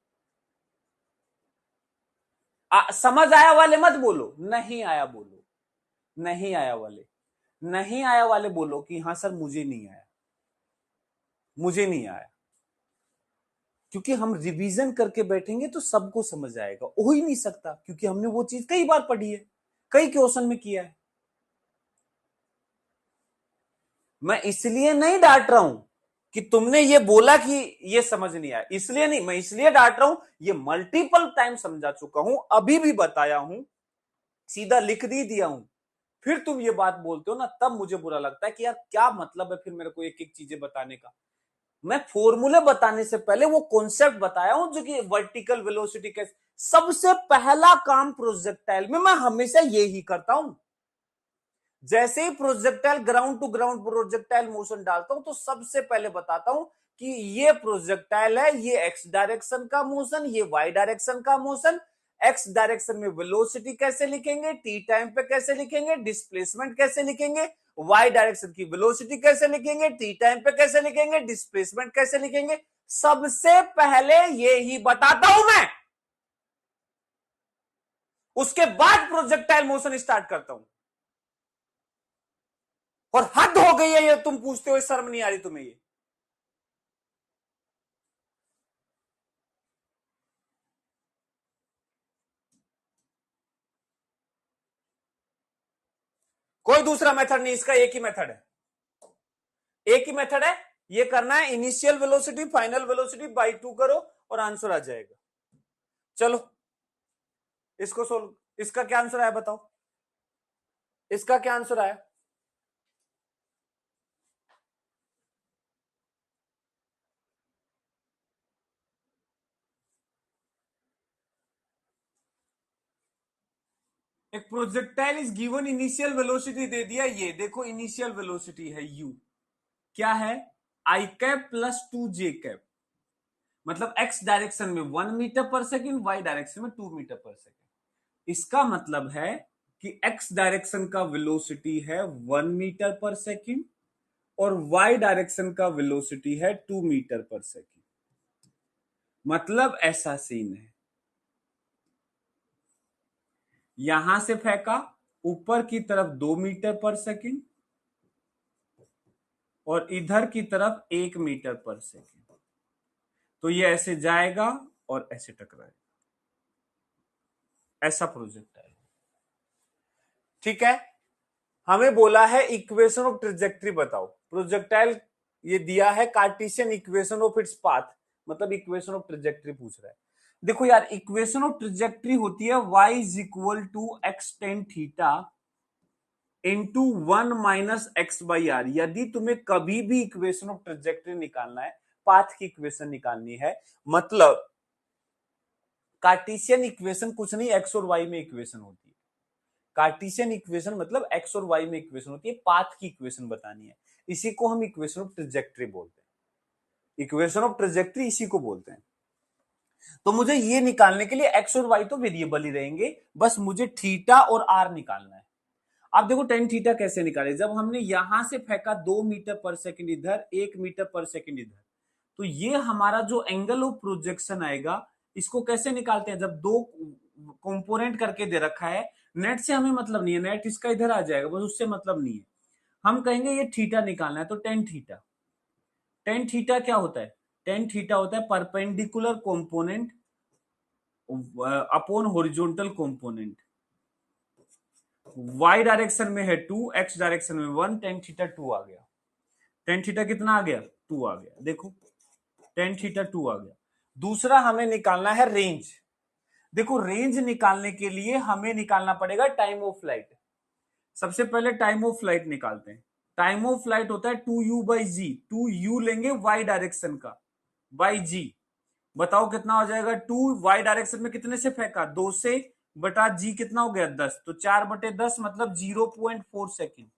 समझ आया वाले मत बोलो, नहीं आया बोलो, नहीं आया वाले, नहीं आया वाले बोलो कि हाँ सर मुझे नहीं आया, मुझे नहीं आया। क्योंकि हम रिवीजन करके बैठेंगे तो सबको समझ आएगा, हो ही नहीं सकता, क्योंकि हमने वो चीज कई बार पढ़ी है, कई क्वेश्चन में किया है। मैं इसलिए नहीं डांट रहा हूं कि तुमने ये बोला कि ये समझ नहीं आया, इसलिए नहीं, मैं इसलिए डांट रहा हूं, ये मल्टीपल टाइम समझा चुका हूं, अभी भी बताया हूं, सीधा लिख दिया हूं, फिर तुम ये बात बोलते हो ना, तब मुझे बुरा लगता है कि यार क्या मतलब है फिर मेरे को एक एक चीजें बताने का। मैं फॉर्मूले बताने से पहले वो कॉन्सेप्ट बताया हूं, जो कि वर्टिकल वेलोसिटी कैसे, सबसे पहला काम प्रोजेक्टाइल में मैं हमेशा ये ही करता हूं। जैसे ही projectile ground to ground projectile motion डालता हूं तो सबसे पहले बताता हूं कि ये प्रोजेक्टाइल है, ये एक्स डायरेक्शन का मोशन, ये वाई डायरेक्शन का मोशन। एक्स डायरेक्शन में वेलोसिटी कैसे लिखेंगे, टी टाइम पे कैसे लिखेंगे, डिस्प्लेसमेंट कैसे लिखेंगे, वाई डायरेक्शन की वेलोसिटी कैसे लिखेंगे, टी टाइम पे कैसे लिखेंगे, डिस्प्लेसमेंट कैसे लिखेंगे, सबसे पहले ये ही बताता हूं मैं। उसके बाद प्रोजेक्टाइल मोशन स्टार्ट करता हूं। और हद हो गई है ये, तुम पूछते हो शर्म नहीं आ रही तुम्हें ये? कोई दूसरा मेथड नहीं, इसका एक ही मेथड है, एक ही मेथड है। ये करना है, initial velocity final velocity by 2 करो और आंसर आ जाएगा। चलो इसको सोल्व, इसका क्या आंसर आया बताओ, इसका क्या आंसर आया? एक projectile is given initial velocity दे दिया, ये देखो इनिशियल वेलोसिटी है u, क्या है I cap plus 2 j cap, मतलब एक्स डायरेक्शन में 1 मीटर पर सेकेंड, वाई डायरेक्शन में 2 मीटर पर सेकेंड। इसका मतलब है कि एक्स डायरेक्शन का वेलोसिटी है 1 मीटर पर सेकेंड और वाई डायरेक्शन का वेलोसिटी है 2 मीटर पर सेकेंड। मतलब ऐसा सीन है, यहां से फेंका ऊपर की तरफ 2 मीटर पर सेकेंड और इधर की तरफ 1 मीटर पर सेकेंड, तो ये ऐसे जाएगा और ऐसे टकराएगा, ऐसा प्रोजेक्ट है। ठीक है, हमें बोला है इक्वेशन ऑफ ट्रेजेक्ट्री बताओ, प्रोजेक्टाइल ये दिया है Cartesian equation of its path, मतलब इक्वेशन ऑफ ट्रेजेक्ट्री पूछ रहा है। देखो यार, इक्वेशन ऑफ ट्रेजेक्ट्री होती है y is equal to X tan theta into 1 minus X by R. यदि तुम्हें कभी भी इक्वेशन ऑफ ट्रेजेक्ट्री निकालना है, पाथ की इक्वेशन निकालनी है, मतलब कार्टेशियन इक्वेशन कुछ नहीं, एक्स और वाई में इक्वेशन होती है। कार्टेशियन इक्वेशन मतलब एक्स और वाई में इक्वेशन होती है, पाथ की इक्वेशन बतानी है, इसी को हम इक्वेशन ऑफ ट्रेजेक्ट्री बोलते हैं। इक्वेशन ऑफ ट्रेजेक्ट्री इसी को बोलते हैं। तो मुझे ये निकालने के लिए एक्स और वाई तो वेरिएबल ही रहेंगे, बस मुझे थीटा और आर निकालना है। अब देखो टेन थीटा कैसे निकाले, जब हमने यहां से फेंका 2 मीटर पर सेकंड इधर, 1 मीटर पर सेकंड इधर, तो ये हमारा जो एंगल ऑफ प्रोजेक्शन आएगा, इसको कैसे निकालते हैं, जब दो कंपोनेंट करके दे रखा है, नेट से हमें मतलब नहीं है, नेट इसका इधर आ जाएगा, बस उससे मतलब नहीं है। हम कहेंगे ये थीटा निकालना है, तो टेन थीटा, टेन थीटा क्या होता है, टेन थीटा होता है perpendicular component upon horizontal component. y direction में है 2, x डायरेक्शन में 1, टेन थीटा 2 आ गया। टेन थीटा कितना आ गया, 2 आ गया, देखो टेन थीटा 2 आ गया। दूसरा हमें निकालना है रेंज। देखो रेंज निकालने के लिए हमें निकालना पड़ेगा टाइम ऑफ फ्लाइट। सबसे पहले टाइम ऑफ फ्लाइट निकालते हैं। टाइम ऑफ फ्लाइट होता है 2u बाई जी, 2u लेंगे y डायरेक्शन का बाई जी, बताओ कितना हो जाएगा, 2 y डायरेक्शन में कितने से फेंका, 2 से, बटा जी कितना हो गया 10, तो 4/10 मतलब 0.4 सेकेंड।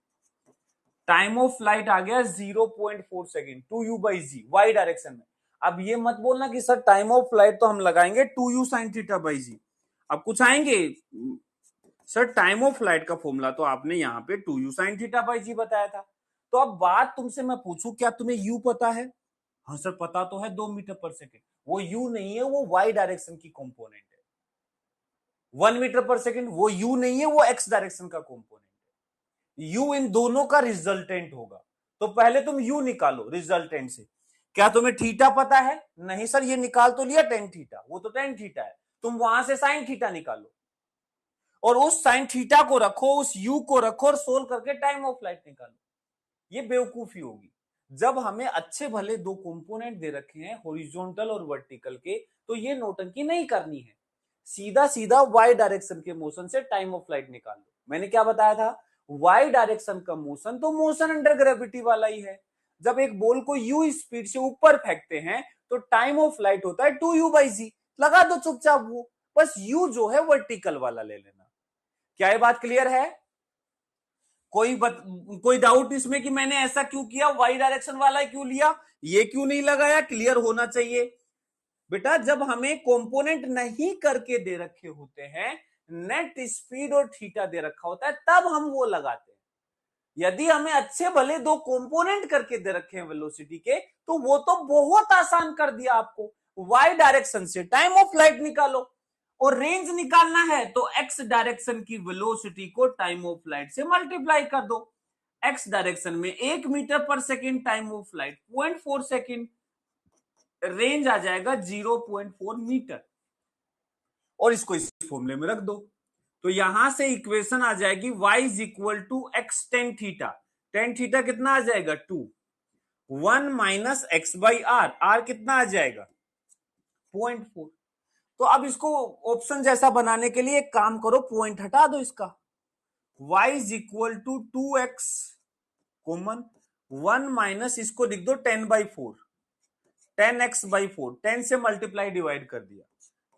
टाइम ऑफ फ्लाइट आ गया 0.4 second, 2u by G Y direction में। अब ये मत बोलना कि सर टाइम ऑफ फ्लाइट तो हम लगाएंगे 2u साइन थीटा बाई जी, अब कुछ आएंगे सर टाइम ऑफ फ्लाइट का फॉर्मूला तो आपने यहाँ पे 2u साइन थीटा बाई जी बताया था। तो अब बात तुमसे मैं पूछूं, क्या तुम्हें u पता है? हाँ सर पता तो है, 2 मीटर पर सेकेंड, वो u नहीं है, वो y डायरेक्शन की कंपोनेंट है। 1 मीटर पर सेकेंड वो u नहीं है, वो x डायरेक्शन का कंपोनेंट है। u इन दोनों का रिजल्टेंट होगा, तो पहले तुम u निकालो रिजल्टेंट से। क्या तुम्हें थीटा पता है? नहीं सर, ये निकाल तो लिया टेन थीटा, वो तो टेन थीटा है, तुम वहां से साइन थीटा निकालो और उस साइन थीटा को रखो, उस u को रखो और सोल्व करके टाइम ऑफ फ्लाइट निकालो। ये बेवकूफी होगी। जब हमें अच्छे भले दो कंपोनेंट दे रखे हैं हॉरिजॉन्टल और वर्टिकल के, तो ये नौटंकी नहीं करनी है, सीधा सीधा वाई डायरेक्शन के मोशन से टाइम ऑफ फ्लाइट निकाल लो। मैंने क्या बताया था, वाई डायरेक्शन का मोशन तो मोशन अंडर ग्रेविटी वाला ही है। जब एक बॉल को यू स्पीड से ऊपर फेंकते हैं तो टाइम ऑफ फ्लाइट होता है 2u/g। लगा दो चुपचाप वो, बस u जो है वर्टिकल वाला ले लेना। क्या ये बात क्लियर है? कोई डाउट इसमें कि मैंने ऐसा क्यों किया, वाई डायरेक्शन वाला क्यों लिया, ये क्यों नहीं लगाया? क्लियर होना चाहिए बेटा। जब हमें कंपोनेंट नहीं करके दे रखे होते हैं, नेट स्पीड और थीटा दे रखा होता है, तब हम वो लगाते हैं। यदि हमें अच्छे भले दो कंपोनेंट करके दे रखे हैं वेलोसिटी के, तो वो तो बहुत आसान कर दिया आपको। वाई डायरेक्शन से टाइम ऑफ फ्लाइट निकालो, और रेंज निकालना है तो एक्स डायरेक्शन की वेलोसिटी को टाइम ऑफ फ्लाइट से मल्टीप्लाई कर दो। एक्स डायरेक्शन में 1 मीटर पर second, time of flight 0.4 second, range आ जाएगा 0.4 मीटर, और इसको इस फॉर्मूले में रख दो। तो यहां से इक्वेशन आ जाएगी y is equal to X tan theta. Tan theta कितना आ जाएगा 2, 1 minus X by R, R कितना आ जाएगा 0.4। तो अब इसको ऑप्शन जैसा बनाने के लिए एक काम करो, पॉइंट हटा दो इसका। y is equal to 2x common, 1 minus इसको लिख दो 10/4, 10x/4, 10 से मल्टीप्लाई डिवाइड कर दिया,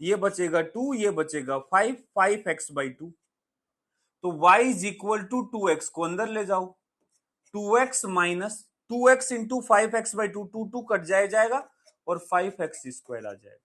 ये बचेगा 2, ये बचेगा 5, 5x/2। तो y is equal to 2x को अंदर ले जाओ, 2x minus 2x into 5x/2, 2 cut जाएगा और 5x स्क्वायर आ जाएगा।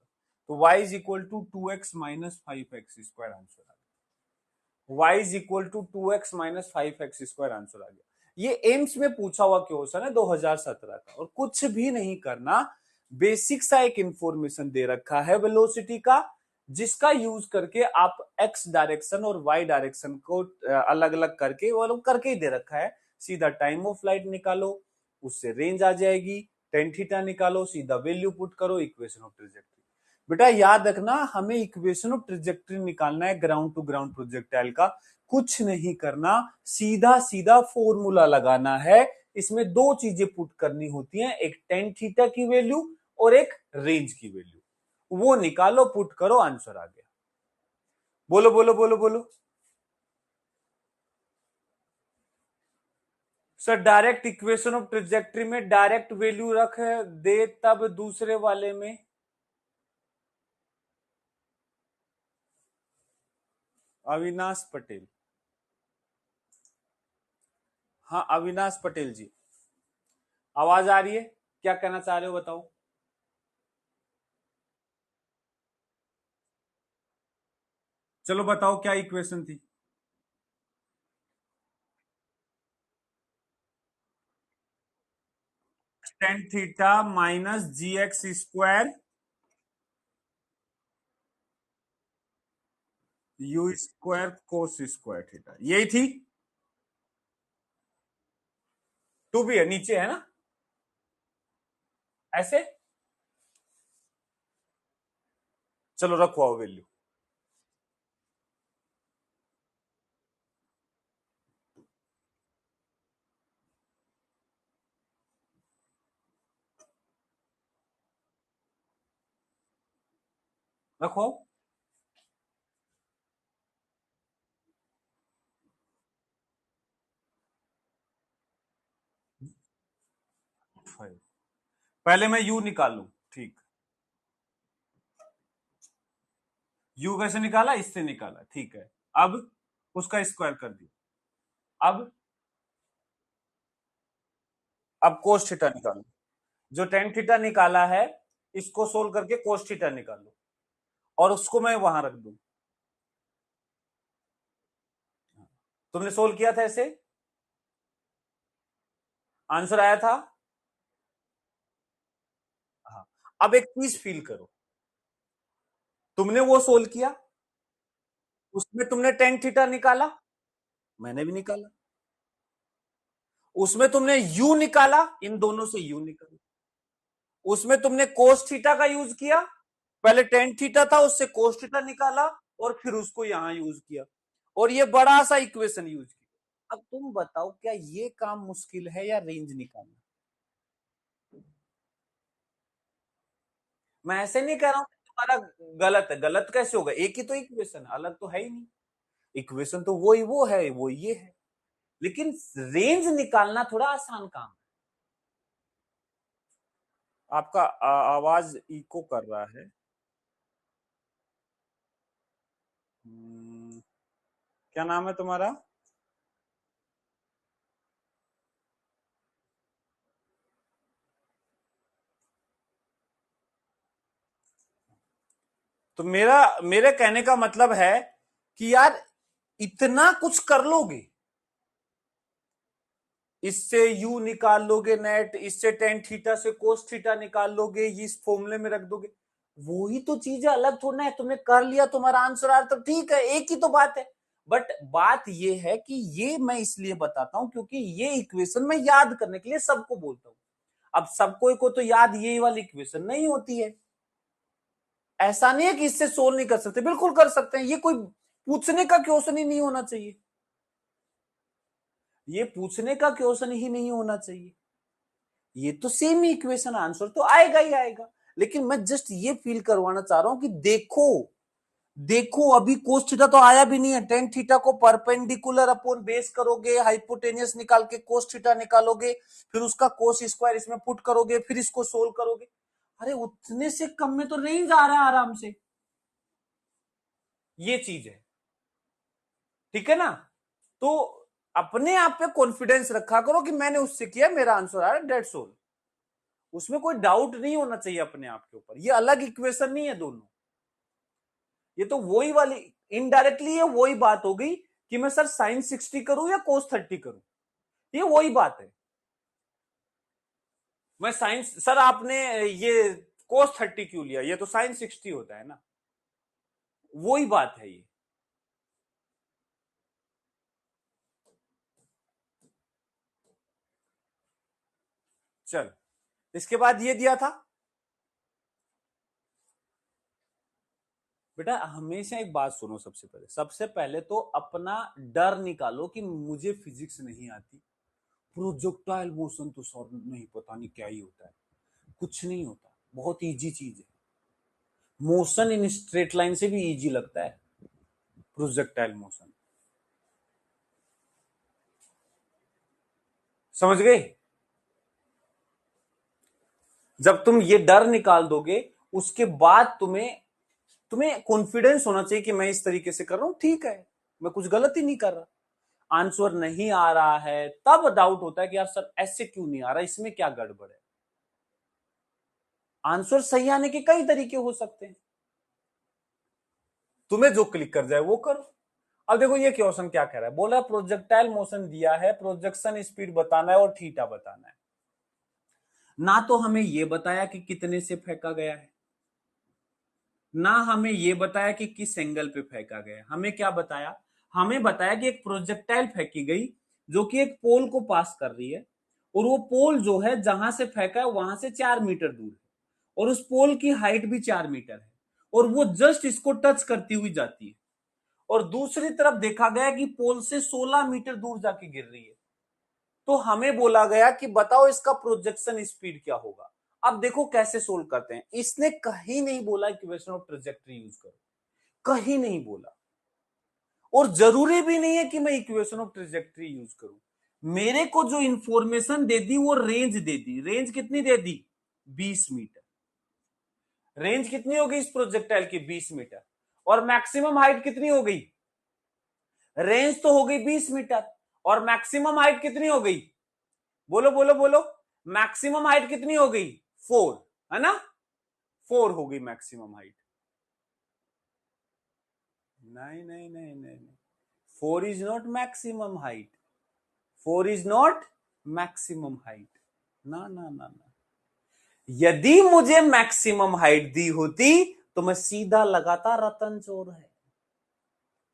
तो y is equal to 2x minus 5x square answer आ गया। y is equal to 2x minus 5x square answer आ गया। ये एम्स में पूछा हुआ क्वेश्चन है 2017 का, और कुछ भी नहीं करना, बेसिक सा एक इंफॉर्मेशन दे रखा है वेलोसिटी का, जिसका यूज करके आप एक्स डायरेक्शन और वाई डायरेक्शन को अलग अलग करके, वो करके ही दे रखा है। सीधा टाइम ऑफ फ्लाइट निकालो, उससे रेंज आ जाएगी, टेन थीटा निकालो, सीधा वैल्यू पुट करो, इक्वेशन ऑफ ट्रेजेक्टरी। बेटा याद रखना, हमें इक्वेशन ऑफ ट्रेजेक्टरी निकालना है ग्राउंड टू ग्राउंड प्रोजेक्टाइल का, कुछ नहीं करना, सीधा सीधा फॉर्मूला लगाना है। इसमें दो चीजें पुट करनी होती हैं, एक टेन थीटा की वैल्यू और एक रेंज की वैल्यू, वो निकालो, पुट करो, आंसर आ गया। बोलो बोलो बोलो बोलो sir. Direct equation of trajectory में डायरेक्ट वैल्यू रख दे, तब दूसरे वाले में अविनाश पटेल, हाँ अविनाश पटेल जी, आवाज आ रही है? क्या कहना चाह रहे हो बताओ। चलो बताओ क्या इक्वेशन थी। Tan theta minus G X square U square cos square theta, यही थी। टू भी है, नीचे है ना, ऐसे। चलो रखो आओ वैल्यू। रखो। 5, पहले मैं यू निकालू, ठीक। यू कैसे निकाला, इससे निकाला, ठीक है। अब उसका स्क्वायर कर दिया। अब कोस थीटा निकालो, जो टेन थीटा निकाला है इसको सोल्व करके कोस थीटा निकालो, और उसको मैं वहां रख दूं। तुमने सोल्व किया था ऐसे, आंसर आया था। हाँ। अब एक चीज फील करो, तुमने वो सोल्व किया, उसमें तुमने टेन थीटा निकाला, मैंने भी निकाला, उसमें तुमने यू निकाला, इन दोनों से यू निकाला, उसमें तुमने कोस थीटा का यूज किया, पहले टेन थीटा था उससे कोस थीटा निकाला, और फिर उसको यहां यूज किया, और ये बड़ा सा इक्वेशन यूज किया। अब तुम बताओ क्या ये काम मुश्किल है या रेंज निकालना? मैं ऐसे नहीं कह रहा हूं कि तुम्हारा गलत है, गलत कैसे होगा, एक ही तो इक्वेशन, अलग तो है ही नहीं। इक्वेशन तो वो ही वो है, वो ये है। लेकिन रेंज निकालना थोड़ा आसान काम है। आपका आवाज इको कर रहा है। क्या नाम है तुम्हारा? तो मेरे कहने का मतलब है कि यार इतना कुछ कर लोगे, इससे यू निकाल लोगे नेट, इससे टेन थीटा से कोस थीटा निकाल लोगे, ये इस फॉर्मूले में रख दोगे, वही तो चीजें अलग थोड़ा है। तुमने कर लिया, तुम्हारा आंसर आ तो ठीक है, एक ही तो बात है। बट बात ये है कि ये मैं इसलिए बताता हूं क्योंकि ये इक्वेशन मैं याद करने के लिए सबको बोलता हूं। अब सबको को तो याद ये वाली इक्वेशन नहीं होती है। ऐसा नहीं है कि इससे सोल्व नहीं कर सकते, बिल्कुल कर सकते हैं। ये कोई पूछने का क्वेश्चन ही नहीं होना चाहिए, ये पूछने का क्वेश्चन ही नहीं होना चाहिए। ये तो सेम ही इक्वेशन, आंसर तो आएगा ही आएगा। लेकिन मैं जस्ट ये फील करवाना चाह रहा हूं कि देखो देखो, अभी कोस थीटा तो आया भी नहीं है। टेन थीटा को परपेंडिकुलर अपॉन बेस करोगे, हाइपोटेनियस निकाल के कोस थीटा निकालोगे, फिर उसका कोस स्क्वायर इसमें पुट करोगे, फिर इसको सोल्व करोगे। अरे उतने से कम में तो रेंज आ रहा है आराम से। ये चीज है, ठीक है ना? तो अपने आप पे कॉन्फिडेंस रखा करो कि मैंने उससे किया, मेरा आंसर आ रहा है, डेट्स ऑल। उसमें कोई डाउट नहीं होना चाहिए अपने आप के ऊपर। ये अलग इक्वेशन नहीं है दोनों। ये तो वही वाली, इनडायरेक्टली ये वही बात हो गई कि मैं सर साइन 60 करूं या कोस 30 करूं, ये वही बात है। मैं साइंस सर, आपने ये कोस 30 क्यों लिया, ये तो साइन 60 होता है ना, वही बात है ये। चल, इसके बाद ये दिया था बेटा। हमेशा एक बात सुनो, सबसे पहले तो अपना डर निकालो कि मुझे फिजिक्स नहीं आती, प्रोजेक्टाइल मोशन तो सर नहीं, पता नहीं क्या ही होता है। कुछ नहीं होता, बहुत इजी चीज है। मोशन इन स्ट्रेट लाइन से भी इजी लगता है प्रोजेक्टाइल मोशन। समझ गए? जब तुम ये डर निकाल दोगे, उसके बाद तुम्हें तुम्हें कॉन्फिडेंस होना चाहिए कि मैं इस तरीके से कर रहा हूं, ठीक है, मैं कुछ गलत ही नहीं कर रहा। आंसर नहीं आ रहा है तब डाउट होता है कि यार सर ऐसे क्यों नहीं आ रहा, इसमें क्या गड़बड़ है। आंसर सही आने के कई तरीके हो सकते हैं, तुम्हें जो क्लिक कर जाए वो करो। अब देखो ये क्वेश्चन क्या कह रहा है, बोला प्रोजेक्टाइल मोशन दिया है, प्रोजेक्शन स्पीड बताना है और थीटा बताना है। ना तो हमें यह बताया कि कितने से फेंका गया है, ना हमें यह बताया कि किस एंगल पे फेंका गया। हमें क्या बताया? हमें बताया कि एक प्रोजेक्टाइल फेंकी गई जो कि एक पोल को पास कर रही है, और वो पोल जो है जहां से फेंका है वहां से 4 मीटर दूर है, और उस पोल की हाइट भी 4 मीटर है, और वो जस्ट इसको टच करती हुई जाती है। और दूसरी तरफ देखा गया कि पोल से 16 मीटर दूर जाके गिर रही है। तो हमें बोला गया कि बताओ इसका प्रोजेक्शन स्पीड क्या होगा। अब देखो कैसे सोल्व करते हैं। इसने कहीं नहीं बोला इक्वेशन ऑफ ट्रेजेक्टरी यूज करो, कहीं नहीं बोला, और जरूरी भी नहीं है कि मैं इक्वेशन ऑफ ट्रेजेक्टरी यूज करूं। मेरे को जो इंफॉर्मेशन दे दी वो रेंज दे दी। रेंज कितनी दे दी? 20 मीटर। रेंज कितनी हो गई इस प्रोजेक्टाइल की? 20 मीटर। और मैक्सिमम हाइट कितनी हो गई? रेंज तो हो गई 20 मीटर, और मैक्सिमम हाइट कितनी हो गई? बोलो बोलो बोलो, मैक्सिमम हाइट कितनी हो गई? 4, है ना? 4 हो गई मैक्सिमम हाइट। नहीं नहीं नहीं नहीं, 4 is not maximum height. 4 is not maximum height. ना ना ना ना, यदि मुझे मैक्सिमम हाइट दी होती तो मैं सीधा लगाता रतन चोर है,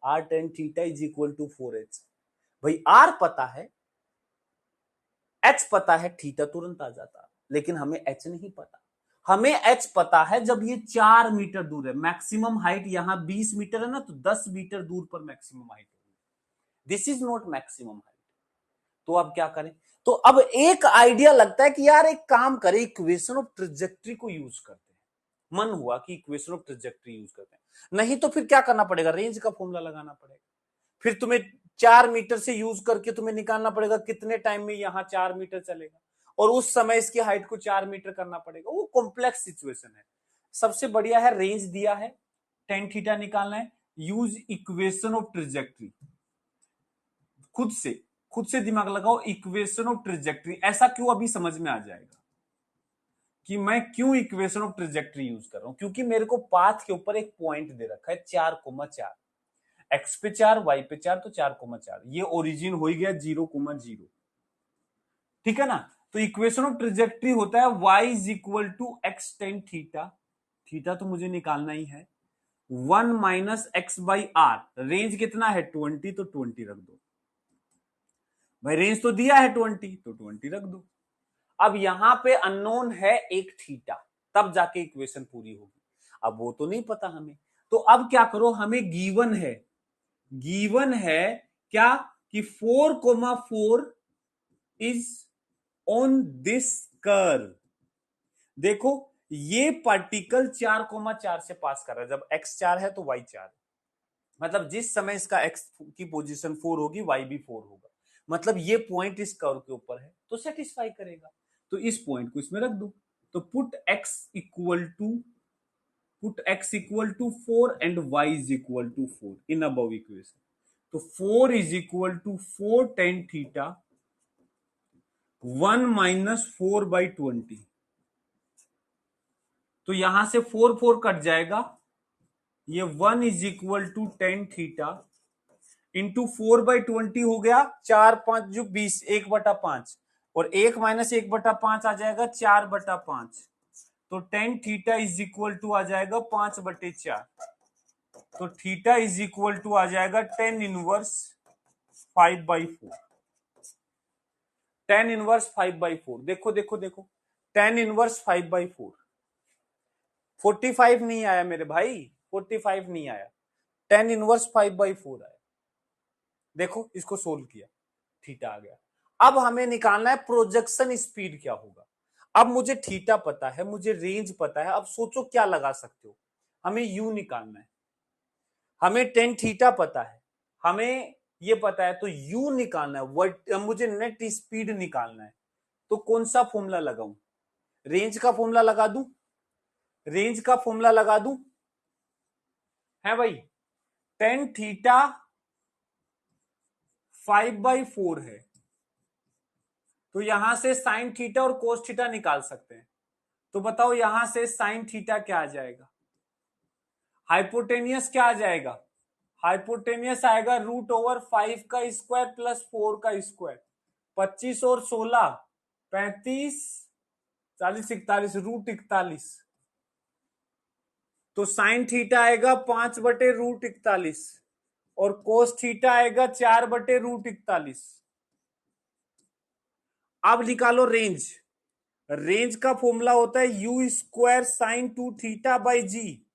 R tan theta is equal to 4h। भाई आर पता है, एच पता है, थीटा तुरंत आ जाता, लेकिन हमें एच नहीं पता। हमें एच पता है जब ये 4 मीटर दूर है। मैक्सिमम हाइट यहां 20 मीटर है ना, तो 10 मीटर दूर पर मैक्सिमम हाइट होगी। This is not maximum height. तो अब क्या करें? तो अब एक आइडिया लगता है कि यार एक काम करें, इक्वेशन ऑफ ट्रेजेक्टरी को यूज करते हैं। मन हुआ कि इक्वेशन ऑफ ट्रेजेक्टरी यूज करते हैं। नहीं तो फिर क्या करना पड़ेगा? रेंज का फॉर्मूला लगाना पड़ेगा। फिर तुम्हें 4 मीटर से यूज करके तुम्हें निकालना पड़ेगा कितने टाइम में यहां 4 मीटर चलेगा, और उस समय इसकी हाइट को 4 मीटर करना पड़ेगा। वो कॉम्प्लेक्स सिचुएशन है। सबसे बढ़िया है, रेंज दिया है, टेन थीटा निकालना है, यूज इक्वेशन ऑफ ट्रेजेक्ट्री। खुद से दिमाग लगाओ, इक्वेशन ऑफ ट्रेजेक्ट्री। ऐसा क्यों, अभी समझ में आ जाएगा कि मैं क्यों इक्वेशन ऑफ ट्रेजेक्ट्री यूज कर रहा हूं। क्योंकि मेरे को पाथ के ऊपर एक पॉइंट दे रखा है 4,4, एक्स पे 4, वाई पे 4, तो 4,4। ये ओरिजिन हो ही गया 0,0। ठीक है ना। तो इक्वेशन ऑफ ट्रेजेक्ट्री होता है y is equal to X tan theta, theta तो मुझे निकालना ही है, 1 minus X by R. Range कितना है 20, तो 20 रख दो भाई, रेंज तो दिया है 20, तो 20 रख दो। अब यहां पे अननोन है एक थीटा, तब जाके इक्वेशन पूरी होगी। अब वो तो नहीं पता हमें, तो अब क्या करो, हमें गिवन है क्या कि 4,4 इज ऑन दिस कर्व। देखो ये पार्टिकल 4,4 से पास कर रहा है, जब x 4 है तो y 4, मतलब जिस समय इसका x की पोजीशन 4 होगी y भी 4 होगा, मतलब ये पॉइंट इस कर्व के ऊपर है, तो सेटिस्फाई करेगा। तो इस पॉइंट को इसमें रख दो, तो put x equal to 4 and y is equal to 4 in above equation. तो 4 is equal to 4 tan theta 1 minus 4/20। तो यहां से 4 4 कट जाएगा, ये 1 is equal to tan theta into 4/20 हो गया, 4 5 जो 20, 1/5, और 1 माइनस 1/5 आ जाएगा 4/5। तो tan theta is equal to आ जाएगा 5/4। तो थीटा इज इक्वल टू आ जाएगा टेन इनवर्स 5/4। टेन इनवर्स 5/4, देखो देखो देखो, टेन इनवर्स 5/4। 45 नहीं आया मेरे भाई, 45 नहीं आया, टेन इनवर्स 5/4 आया। देखो इसको सोल्व किया, थीटा आ गया। अब हमें निकालना है प्रोजेक्शन स्पीड क्या होगा। अब मुझे थीटा पता है, मुझे रेंज पता है, अब सोचो क्या लगा सकते हो। हमें यू निकालना है, हमें टेन थीटा पता है, हमें ये पता है, तो यू निकालना है, मुझे नेट स्पीड निकालना है। तो कौन सा फॉर्मूला लगाऊं, रेंज का फॉर्मूला लगा दूं, रेंज का फॉर्मूला लगा दूं, है भाई। टेन थीटा 5/4 है, तो यहां से साइन थीटा और कोस थीटा निकाल सकते हैं। तो बताओ यहां से साइन थीटा क्या आ जाएगा, हाइपोटेनियस क्या आ जाएगा, हाइपोटेनियस आएगा √5 का स्क्वायर प्लस 4 का स्क्वायर, 25 और 16 35, 40 41, √41। तो साइन थीटा आएगा 5/√41 और कोस थीटा आएगा 4/√41। अब निकालो रेंज, रेंज का फॉर्मूला होता है you square sine 2 theta by G.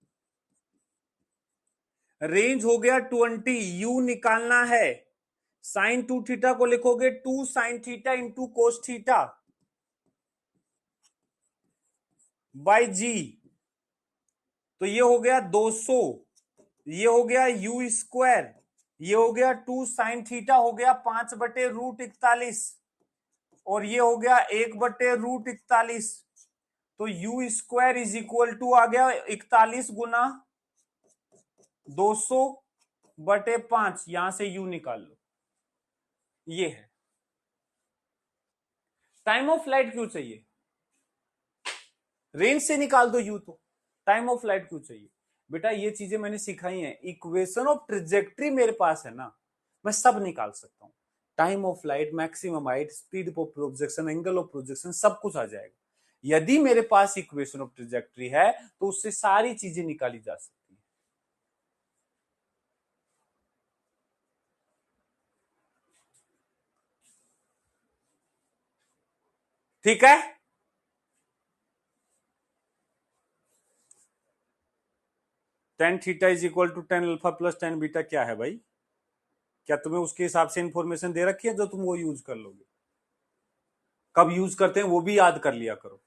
Range हो गया 20, यू निकालना है, साइन 2 थीटा को लिखोगे 2 sine theta into cos theta by g. तो ये हो गया 200, ये हो गया यू स्क्वायर, ये हो गया 2 साइन थीटा हो गया 5/√41, और ये हो गया 1/√41। तो u square is equal to आ गया 41 गुना 200/5। यहां से यू निकाल लो, ये है। टाइम ऑफ फ्लाइट क्यों चाहिए, रेंज से निकाल दो यू, तो टाइम ऑफ फ्लाइट क्यों चाहिए बेटा, ये चीजें मैंने सिखाई हैं। इक्वेशन ऑफ ट्रेजेक्ट्री मेरे पास है ना, मैं सब निकाल सकता हूं, time of flight, maximum height, speed of projection, angle of projection, सब कुछ आ जाएगा। यदि मेरे पास इक्वेशन ऑफ ट्रेजेक्ट्री है तो उससे सारी चीजें निकाली जा सकती है। ठीक है, tan theta is equal to tan alpha plus tan beta क्या है भाई, क्या तुम्हें उसके हिसाब से इंफॉर्मेशन दे रखी है जो तुम वो यूज कर लोगे, कब यूज करते हैं वो भी याद कर लिया करो।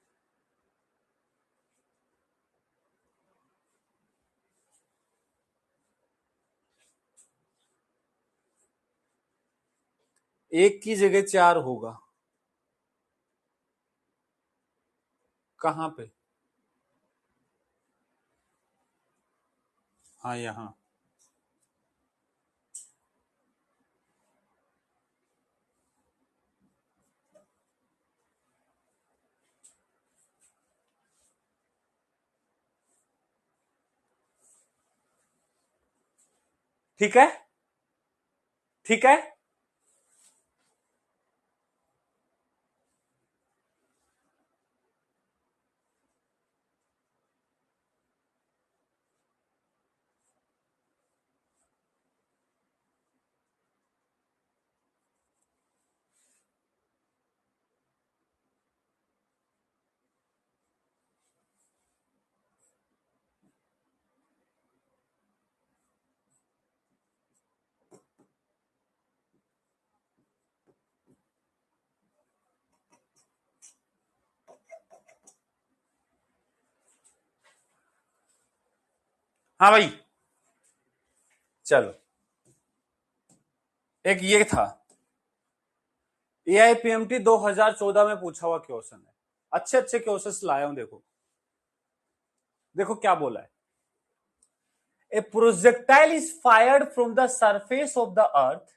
एक की जगह 4 होगा, कहाँ पे? हाँ यहाँ। ठीक है, ठीक है। हाँ भाई, चलो, एक ये था, AIPMT 2014 में पूछा हुआ क्वेश्चन है। अच्छे अच्छे क्वेश्चंस लाया हूं, देखो देखो क्या बोला है। A projectile is fired from the surface of the earth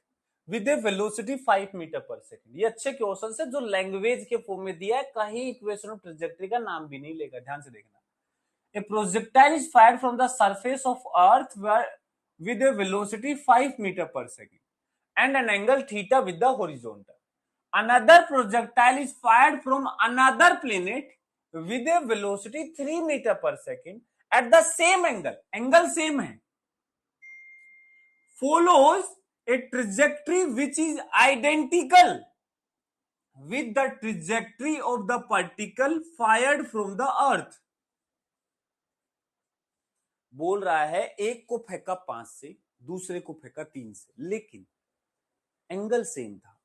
with a velocity 5 metre पर सेकंड। ये अच्छे क्वेश्चन है जो लैंग्वेज के फॉर्म में दिया है, कहीं इक्वेशन ऑफ ट्रेजेक्टरी का नाम भी नहीं लेगा, ध्यान से देखना। A projectile is fired from the surface of earth with a velocity 5 meter per second and an angle theta with the horizontal. Another projectile is fired from another planet with a velocity 3 meter per second at the same angle, angle same है, follows a trajectory which is identical with the trajectory of the particle fired from the earth. बोल रहा है एक को फेंका 5 से, दूसरे को फेंका 3 से, लेकिन एंगल सेम था।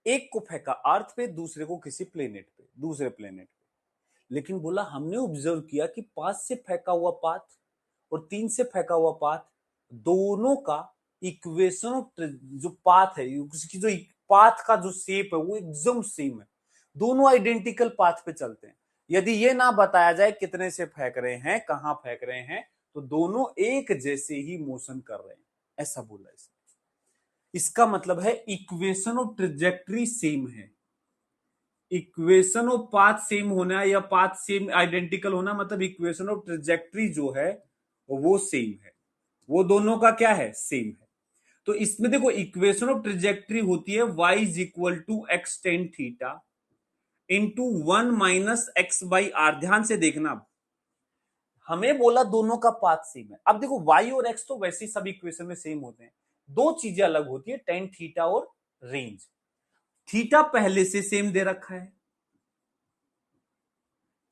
एक को फेंका अर्थ पे, दूसरे को किसी प्लेनेट पे, दूसरे प्लेनेट पे। लेकिन बोला हमने ऑब्जर्व किया कि 5 से फेंका हुआ पाथ और 3 से फेंका हुआ पाथ, दोनों का इक्वेशन ऑफ जो पाथ है, उसकी जो पाथ का जो शेप है वो एकदम सेम है, दोनों आइडेंटिकल पाथ पे चलते हैं। यदि ये ना बताया जाए कितने से फेंक रहे हैं, कहां फेंक रहे हैं, तो दोनों एक जैसे ही मोशन कर रहे हैं, ऐसा बोला इसने। इसका मतलब है इक्वेशन ऑफ ट्रेजेक्टरी सेम है। इक्वेशन ऑफ पाथ सेम होना या पाथ सेम आइडेंटिकल होना मतलब इक्वेशन ऑफ ट्रेजेक्टरी जो है वो सेम है, वो दोनों का क्या है, सेम है। तो इसमें देखो इक्वेशन ऑफ ट्रेजेक्टरी होती है y is equal to X tan theta into 1 minus X by R. ध्यान से देखना, अब हमें बोला दोनों का पाथ सेम है। अब देखो y और x तो वैसे ही सब इक्वेशन में सेम होते हैं, दो चीजें अलग होती है, टेन थीटा और रेंज। थीटा पहले से सेम दे रखा है,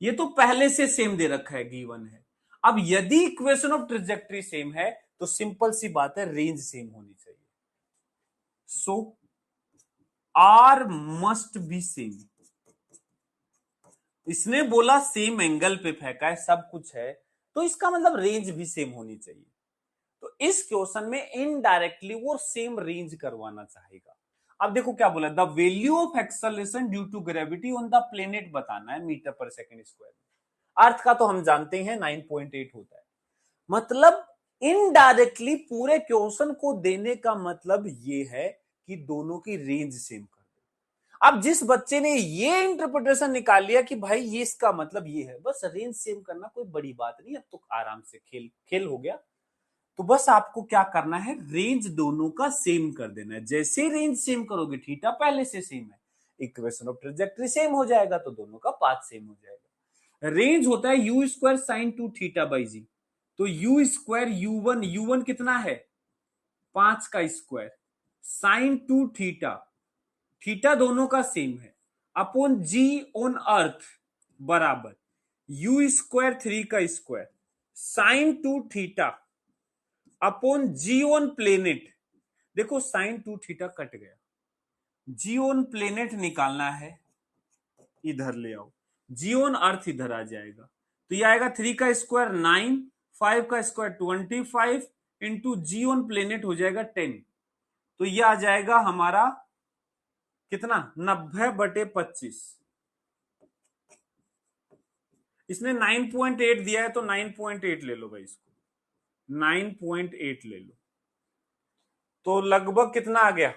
ये तो पहले से सेम दे रखा है, गिवन है। अब यदि इक्वेशन ऑफ ट्रेजेक्टरी सेम है तो सिंपल सी बात है, रेंज सेम होनी चाहिए। सो आर मस्ट बी सेम। इसने बोला सेम एंगल पे फेंका है, सब कुछ है, तो इसका मतलब रेंज भी सेम होनी चाहिए। तो इस क्वेश्चन में इनडायरेक्टली वो सेम रेंज करवाना चाहेगा। अब देखो क्या बोला, the value of acceleration due to gravity on the planet बताना है मीटर पर सेकंड स्क्वायर। अर्थ का तो हम जानते हैं 9.8 होता है। मतलब इनडायरेक्टली पूरे क्वेश्चन को देने का मतलब ये है कि दोनों की रेंज सेम कर दो। अब जिस बच्चे ने ये इंटरप्रिटेशन निकाल लिया कि भाई ये इसका मतलब ये है, बस रेंज सेम करना कोई बड़ी बात नहीं, अब तो आराम से खेल खेल हो गया। तो बस आपको क्या करना है, रेंज दोनों का सेम कर देना है। जैसे रेंज सेम करोगे, थीटा पहले से सेम है, इक्वेशन ऑफ ट्रेजेक्टरी सेम हो जाएगा, तो दोनों का पाथ सेम हो जाएगा। रेंज होता है you square sine two theta by g. तो यू स्क्वायर यू वन कितना है, 5 का square, sine two theta, theta दोनों का सेम है, अपॉन जी ऑन अर्थ बराबर यू स्क्वायर 3 का square sine two theta upon G on planet. देखो साइन टू थीटा कट गया, जी ऑन प्लेनेट निकालना है, इधर ले आओ, जी ऑन अर्थ इधर आ जाएगा, तो ये आएगा 3 का स्क्वायर 9, 5 का square 25 into G on planet हो जाएगा 10। तो ये आ जाएगा हमारा कितना 90/25। इसने 9.8 दिया है तो 9.8 ले लो भाई, इसको 9.8 ले लो, तो लगभग कितना आ गया,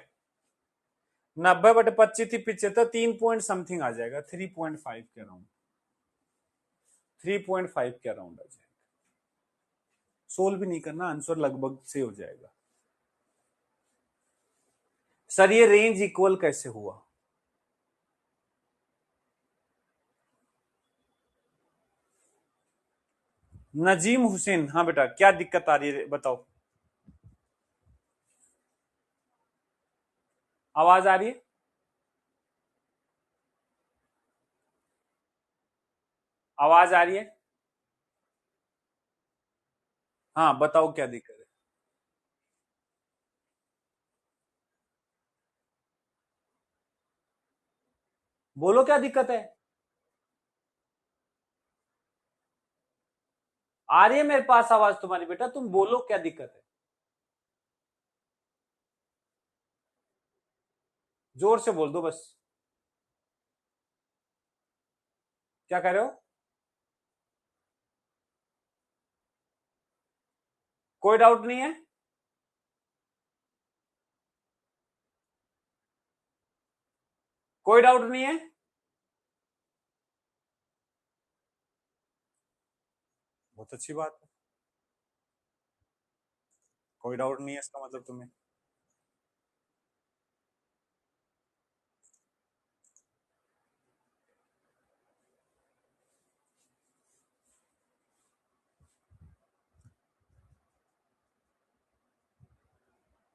90/25 थी 75, 3 पॉइंट समथिंग आ जाएगा, 3.5 के अराउंड, 3.5 के अराउंड आ जाएगा। सोल्व भी नहीं करना, आंसर लगभग से हो जाएगा। सर ये रेंज इक्वल कैसे हुआ? नजीम हुसैन, हाँ बेटा क्या दिक्कत आ रही है बताओ, आवाज आ रही है? आवाज आ रही है? हाँ बताओ क्या दिक्कत है? बोलो क्या दिक्कत है? आ रही है मेरे पास आवाज तुम्हारी बेटा, तुम बोलो क्या दिक्कत है, जोर से बोल दो बस। क्या कह रहे हो? कोई डाउट नहीं है? कोई डाउट नहीं है? बहुत अच्छी बात है, कोई डाउट नहीं है इसका मतलब तुम्हें।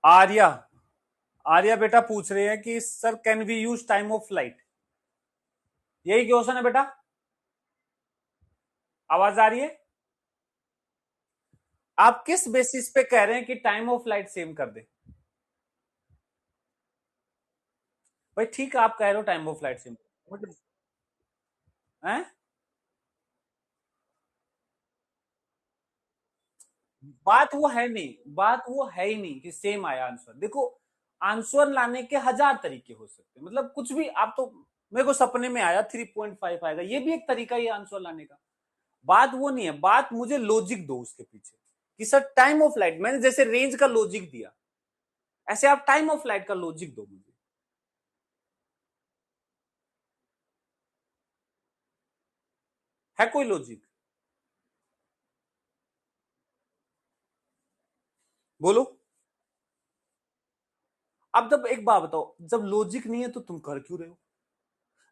आर्या, आर्या बेटा पूछ रहे हैं कि sir can we use time of flight, यही क्वेश्चन है बेटा? आवाज आ रही है? आप किस बेसिस पे कह रहे हैं कि टाइम ऑफ फ्लाइट सेम कर दे? भाई ठीक है, आप कह रहे हो टाइम ऑफ फ्लाइट सेम मतलब है, बात वो है नहीं, बात वो है ही नहीं कि सेम आया आंसर। देखो आंसर लाने के हजार तरीके हो सकते हैं, मतलब कुछ भी आप तो, मेरे को सपने में आया 3.5 आएगा, ये भी एक तरीका ही आंसर लाने का। बात वो नहीं है, बात मुझे लॉजिक दो उसके पीछे कि सर टाइम ऑफ फ्लाइट, मैंने जैसे रेंज का लॉजिक दिया, ऐसे आप टाइम ऑफ फ्लाइट का लॉजिक दो मुझे। है कोई लॉजिक? बोलो। अब जब एक बात बताओ, जब लॉजिक नहीं है तो तुम कर क्यों रहे हो?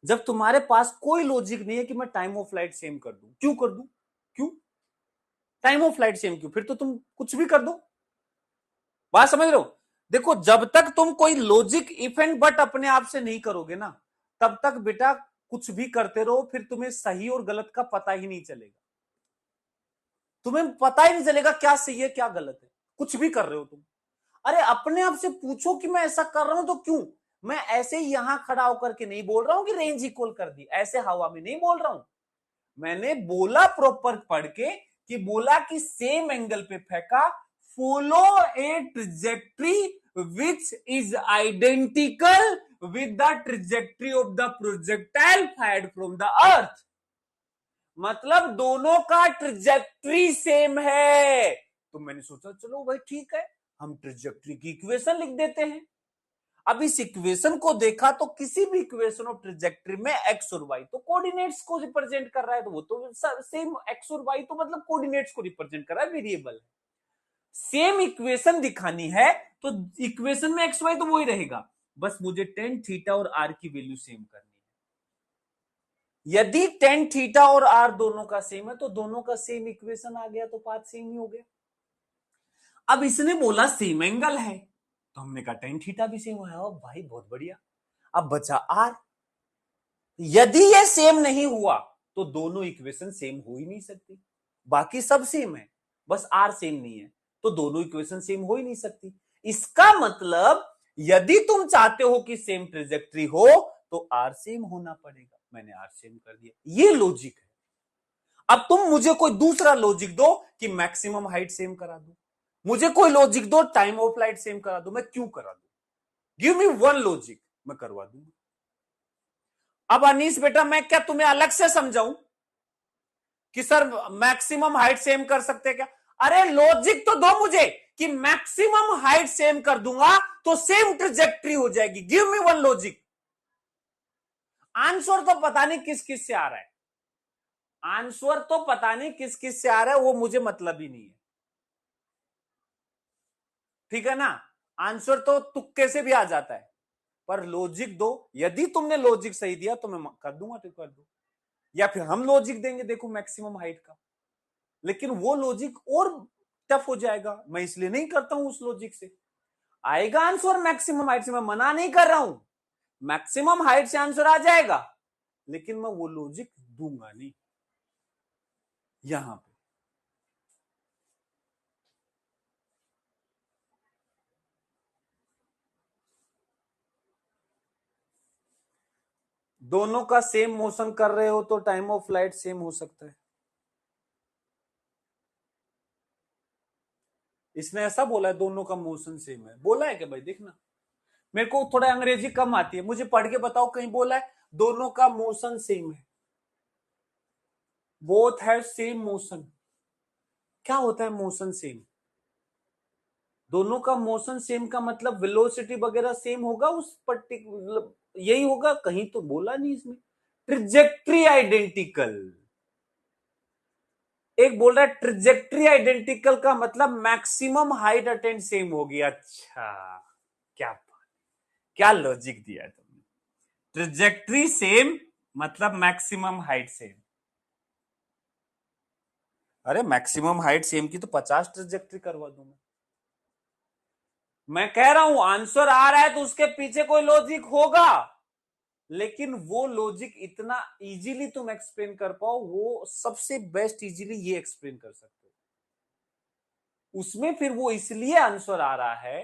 जब तुम्हारे पास कोई लॉजिक नहीं है कि मैं टाइम ऑफ फ्लाइट सेम कर दूं, क्यों कर दूं? क्यों टाइम ऑफ फ्लाइट सेम क्यों? फिर तो तुम कुछ भी कर दो। बात समझ रहे हो? देखो जब तक तुम कोई लॉजिक इफ एंड बट अपने आप से नहीं करोगे ना, तब तक बेटा कुछ भी करते रहो, फिर तुम्हें सही और गलत का पता ही नहीं चलेगा। तुम्हें पता ही नहीं चलेगा क्या सही है क्या गलत है, कुछ भी कर रहे हो तुम। अरे अपने आप से पूछो कि मैं ऐसा कर रहा हूं तो क्यों? मैं ऐसे ही यहां खड़ा होकर के नहीं बोल रहा हूं कि रेंज इक्वल कर दी, ऐसे हवा में नहीं बोल रहा हूं। मैंने बोला प्रॉपर पढ़ के, कि बोला कि सेम एंगल पे फेंका, follow A trajectory which is identical with the trajectory of the projectile fired from the earth. मतलब दोनों का ट्रिजेक्ट्री सेम है। तो मैंने सोचा चलो भाई ठीक है, हम ट्रिजेक्ट्री की इक्वेशन लिख देते हैं। अब इस इक्वेशन को देखा तो किसी भी इक्वेशन ऑफ ट्रिजेक्ट्री में एक्स और वाई तो कोऑर्डिनेट्स को रिप्रेजेंट कर रहा है, तो वो तो सेम एक्स और वाई तो मतलब कोऑर्डिनेट्स को रिप्रेजेंट कर रहा है, वेरिएबल है। सेम इक्वेशन दिखानी है तो इक्वेशन में एक्स वाई तो वही रहेगा, बस मुझे टेन थीटा और आर की वैल्यू सेम करनी है। यदि टेन थीटा और आर दोनों का सेम है तो दोनों का सेम इक्वेशन आ गया, तो पाथ सेम ही हो गया। अब इसने बोला सेम एंगल है, तो हमने कहा टेन थीटा भी सेम है, भाई बहुत बढ़िया। अब बचा आर, यदि ये सेम नहीं हुआ तो दोनों इक्वेशन सेम हो ही नहीं सकती। बाकी सब सेम है, बस आर सेम नहीं है, तो दोनों इक्वेशन सेम हो ही नहीं सकती। इसका मतलब यदि तुम चाहते हो कि सेम ट्रेजेक्ट्री हो तो आर सेम होना पड़ेगा, मैंने आर सेम कर दिया, ये लॉजिक है। अब तुम मुझे कोई दूसरा लॉजिक दो कि मैक्सिमम हाइट सेम करा दो, मुझे कोई लॉजिक दो टाइम ऑफ फ्लाइट सेम करा दो, मैं क्यों करा दू? गिव मी वन लॉजिक, मैं करवा दूंगा। अब अनीस बेटा मैं क्या तुम्हें अलग से समझाऊं कि सर मैक्सिमम हाइट सेम कर सकते हैं क्या? अरे लॉजिक तो दो मुझे कि मैक्सिमम हाइट सेम कर दूंगा तो सेम ट्रेजेक्टरी हो जाएगी। Give me one logic. Answer तो पता नहीं किस किस से आ रहा है, आंसर तो पता नहीं किस किस से आ रहा है, वो मुझे मतलब ही नहीं है। ठीक है ना, आंसर तो तुक्के से भी आ जाता है, पर लॉजिक दो। यदि तुमने लॉजिक सही दिया तो मैं कर दूंगा तो कर दो, या फिर हम लॉजिक देंगे देखो मैक्सिमम हाइट का, लेकिन वो लॉजिक और टफ हो जाएगा, मैं इसलिए नहीं करता हूं उस लॉजिक से। आएगा आंसर मैक्सिमम हाइट से, मैं मना नहीं कर रहा हूं, मैक्सिमम हाइट से आंसर आ जाएगा, लेकिन मैं वो लॉजिक दूंगा नहीं यहां पे। दोनों का सेम मोशन कर रहे हो तो टाइम ऑफ फ्लाइट सेम हो सकता है। इसने ऐसा बोला है दोनों का मोशन सेम है, बोला है कि भाई देखना, मेरे को थोड़ा अंग्रेजी कम आती है, मुझे पढ़ के बताओ कहीं बोला है दोनों का मोशन सेम है, बोथ हैव सेम मोशन। क्या होता है मोशन सेम? दोनों का मोशन सेम का मतलब वेलोसिटी वगैरह सेम होगा उस पर्टिकुलर, यही होगा, कहीं तो बोला नहीं इसमें। ट्रिजेक्ट्री आइडेंटिकल, एक बोल रहा है ट्रिजेक्ट्री आइडेंटिकल का मतलब मैक्सिमम हाइट अटेंड सेम होगी। अच्छा, क्या क्या लॉजिक दिया है तुमने, ट्रिजेक्ट्री सेम मतलब मैक्सिमम हाइट सेम। अरे मैक्सिमम हाइट सेम की तो 50 ट्रिजेक्ट्री करवा दूंगा। मैं कह रहा हूं आंसर आ रहा है तो उसके पीछे कोई लॉजिक होगा, लेकिन वो लॉजिक इतना इजीली तुम एक्सप्लेन कर पाओ, वो सबसे बेस्ट इजीली ये एक्सप्लेन कर सकते हो उसमें। फिर वो इसलिए आंसर आ रहा है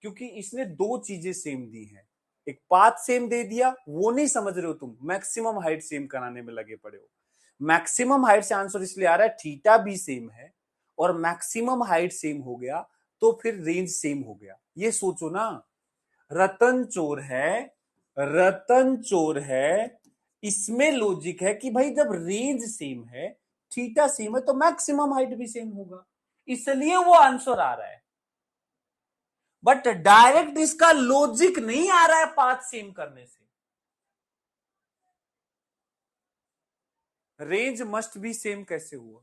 क्योंकि इसने दो चीजें सेम दी हैं, एक पाथ सेम दे दिया, वो नहीं समझ रहे हो तुम, मैक्सिमम हाइट सेम कराने में लगे पड़े हो। मैक्सिमम हाइट से आंसर इसलिए आ रहा है थीटा भी सेम है, और मैक्सिमम हाइट सेम हो गया तो फिर रेंज सेम हो गया। ये सोचो ना, रतन चोर है, रतन चोर है, इसमें लॉजिक है कि भाई जब रेंज सेम है, थीटा सेम है, तो मैक्सिमम हाइट भी सेम होगा, इसलिए वो आंसर आ रहा है। बट डायरेक्ट इसका लॉजिक नहीं आ रहा है पाथ सेम करने से। रेंज मस्ट बी सेम कैसे हुआ?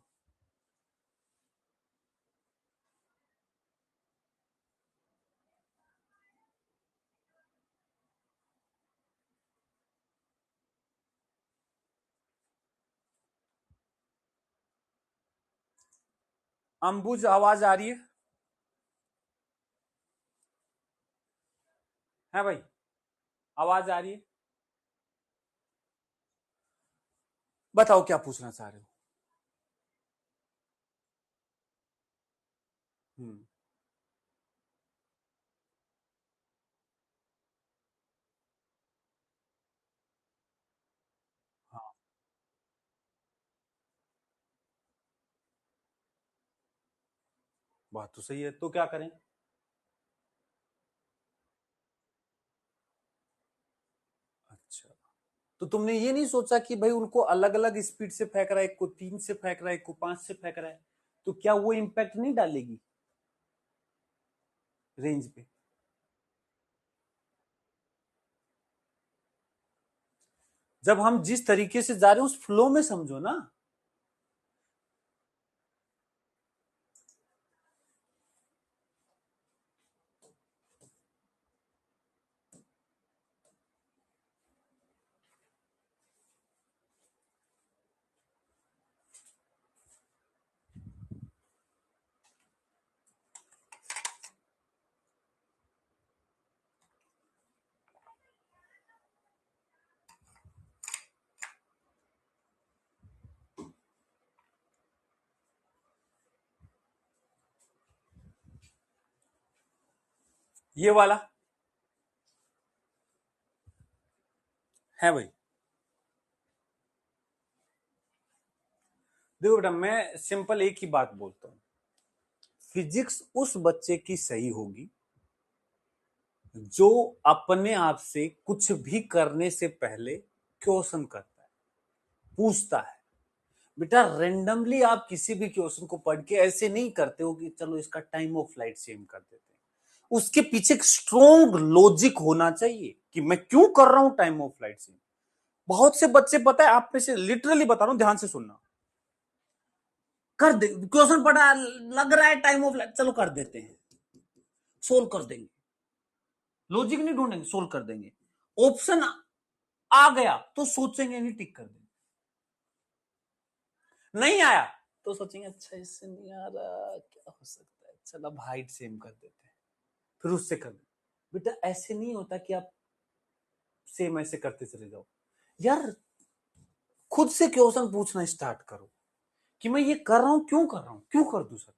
अंबुज आवाज आ रही है भाई? आवाज आ रही है? बताओ क्या पूछना चाह रहे हो। हम्म। हाँ, बात तो सही है, तो क्या करें? अच्छा, तो तुमने ये नहीं सोचा कि भाई उनको अलग अलग स्पीड से फेंक रहा है, एक को 3 से फेंक रहा है, एक को 5 से फेंक रहा है, तो क्या वो इंपैक्ट नहीं डालेगी रेंज पे? जब हम जिस तरीके से जा रहे हैं उस फ्लो में समझो ना। ये वाला है भाई। देखो बेटा, मैं सिंपल एक ही बात बोलता हूं, फिजिक्स उस बच्चे की सही होगी जो अपने आप से कुछ भी करने से पहले क्वेश्चन करता है, पूछता है। बेटा रेंडमली आप किसी भी क्वेश्चन को पढ़ के ऐसे नहीं करते हो कि चलो इसका टाइम ऑफ फ्लाइट सेम कर देते हैं। उसके पीछे एक स्ट्रॉन्ग लॉजिक होना चाहिए कि मैं क्यों कर रहा हूं टाइम ऑफ फ्लाइट सेम। बहुत से बच्चे, पता है आप में से, लिटरली बता रहा हूं, ध्यान से सुनना, कर दे क्वेश्चन पढ़ा, लग रहा है टाइम ऑफ फ्लाइट, चलो कर देते हैं, सोल्व कर देंगे, लॉजिक नहीं ढूंढेंगे, सोल्व कर देंगे। ऑप्शन आ गया तो सोचेंगे नहीं, टिक कर देंगे। नहीं आया तो सोचेंगे अच्छा इससे नहीं आ रहा, क्या हो सकता है, चल अब हाइट सेम कर देते हैं, फिर उससे कर देते। बेटा ऐसे नहीं होता कि आप सेम ऐसे करते चले जाओ यार, खुद से क्वेश्चन पूछना स्टार्ट करो कि मैं ये कर रहा हूं, क्यों कर रहा हूं, क्यों कर दूं सर।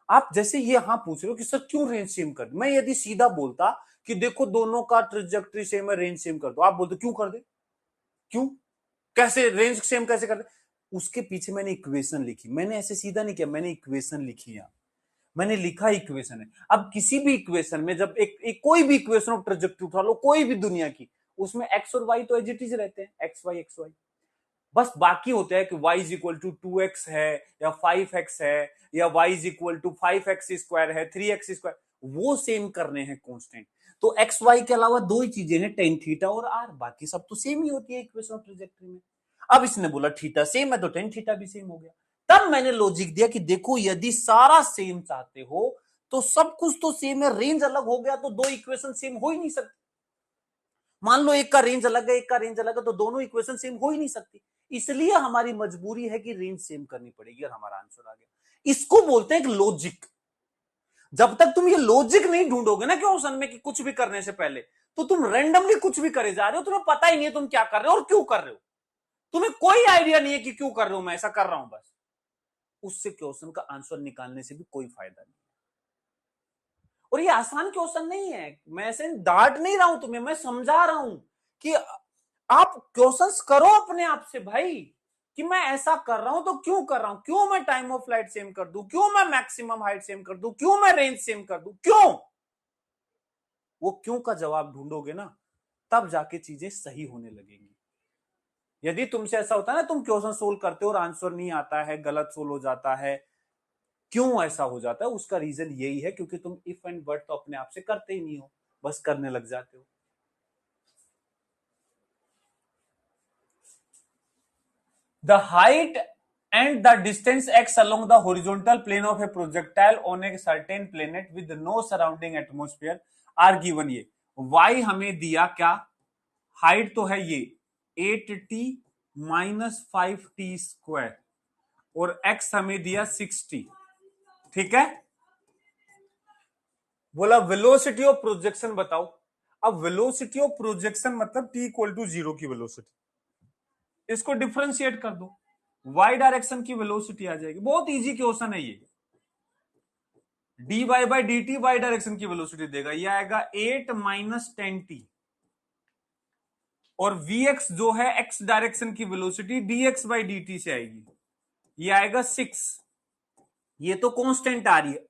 आप जैसे ये हाँ पूछ रहे हो कि सर क्यों रेंज सेम कर, मैं यदि सीधा बोलता कि देखो दोनों का ट्रेजेक्टरी सेम है, रेंज सेम कर दो, आप बोलते क्यों कर दे, क्यों, कैसे रेंज सेम कैसे कर दे। उसके पीछे मैंने इक्वेशन लिखी, मैंने ऐसे सीधा नहीं किया, मैंने इक्वेशन लिखी है, मैंने लिखा इक्वेशन है। अब किसी भी इक्वेशन में जब एक कोई भी इक्वेशन ऑफ ट्रेजेक्टरी उठा लो, कोई भी दुनिया की, उसमें एक्स और वाई तो एज इट इज रहते हैं, एक्स वाई, बस बाकी होता है कि y is equal to 2x है या 5x है या y is equal to 5x square है, 3x स्क्वायर, वो सेम करने हैं कांस्टेंट। तो एक्स वाई के अलावा दो ही चीजें हैं, टेन थीटा और आर, बाकी सब तो सेम ही होती है इक्वेशन ऑफ ट्रेजेक्टरी में। अब इसने बोला थीटा सेम है तो टेन थीटा भी सेम हो गया। तब मैंने लॉजिक दिया कि देखो यदि सारा सेम चाहते हो तो सब कुछ तो सेम है, रेंज अलग हो गया तो दो इक्वेशन सेम हो ही नहीं सकती। मान लो एक का रेंज अलग है, एक का रेंज अलग है, तो दोनों इक्वेशन सेम हो ही नहीं सकती, इसलिए हमारी मजबूरी है कि रेंज सेम करनी पड़ेगी और हमारा आंसर आ गया। इसको बोलते हैं एक लॉजिक। जब तक तुम ये लॉजिक नहीं ढूंढोगे ना क्वेश्चन में कि कुछ भी करने से पहले, तो तुम रैंडमली कुछ भी करे जा रहे हो, तुम्हें पता ही नहीं है तुम क्या कर रहे हो और क्यों कर रहे हो, तुम्हें कोई आइडिया नहीं है कि क्यों कर रहे हो, मैं ऐसा कर रहा हूं बस, उससे क्वेश्चन का आंसर निकालने से भी कोई फायदा नहीं। और ये आसान क्वेश्चन नहीं है, मैं ऐसे डांट नहीं रहा हूं तुम्हें, मैं समझा रहा हूं कि आप क्वेश्चंस करो अपने आप से भाई, कि मैं ऐसा कर रहा हूं तो क्यों कर रहा हूं, क्यों मैं टाइम ऑफ फ्लाइट सेम कर दूं, क्यों मैं मैक्सिमम हाइट सेम कर दूं, क्यों मैं रेंज सेम कर दूं, क्यों। वो क्यों का जवाब ढूंढोगे ना, तब जाके चीजें सही होने लगेंगी। यदि तुमसे ऐसा होता है ना, तुम क्वेश्चन सोल्व करते हो और आंसर नहीं आता है, गलत सोल्व हो जाता है, क्यों ऐसा हो जाता है, उसका रीजन यही है क्योंकि तुम इफ एंड बट तो अपने आप से करते ही नहीं हो, बस करने लग जाते हो। The height and the distance x along the horizontal plane of a projectile on a certain planet with no surrounding atmosphere are given। ये y हमें दिया क्या, हाइट तो है ये 8t माइनस 5t स्क्वायर, और x हमें दिया 60, ठीक है। बोला वेलोसिटी ऑफ प्रोजेक्शन बताओ। अब वेलोसिटी ऑफ प्रोजेक्शन मतलब t इक्वल टू 0 की वेलोसिटी, इसको डिफरेंशिएट कर दो, y डायरेक्शन की वेलोसिटी आ जाएगी। बहुत इजी क्वेश्चन है ये। dy by D T Y direction की वेलोसिटी देगा, ये आएगा 8 माइनस 10t, और vx जो है x डायरेक्शन की velocity dx by D T से आएगी, ये आएगा 6। ये तो कांस्टेंट आ रही है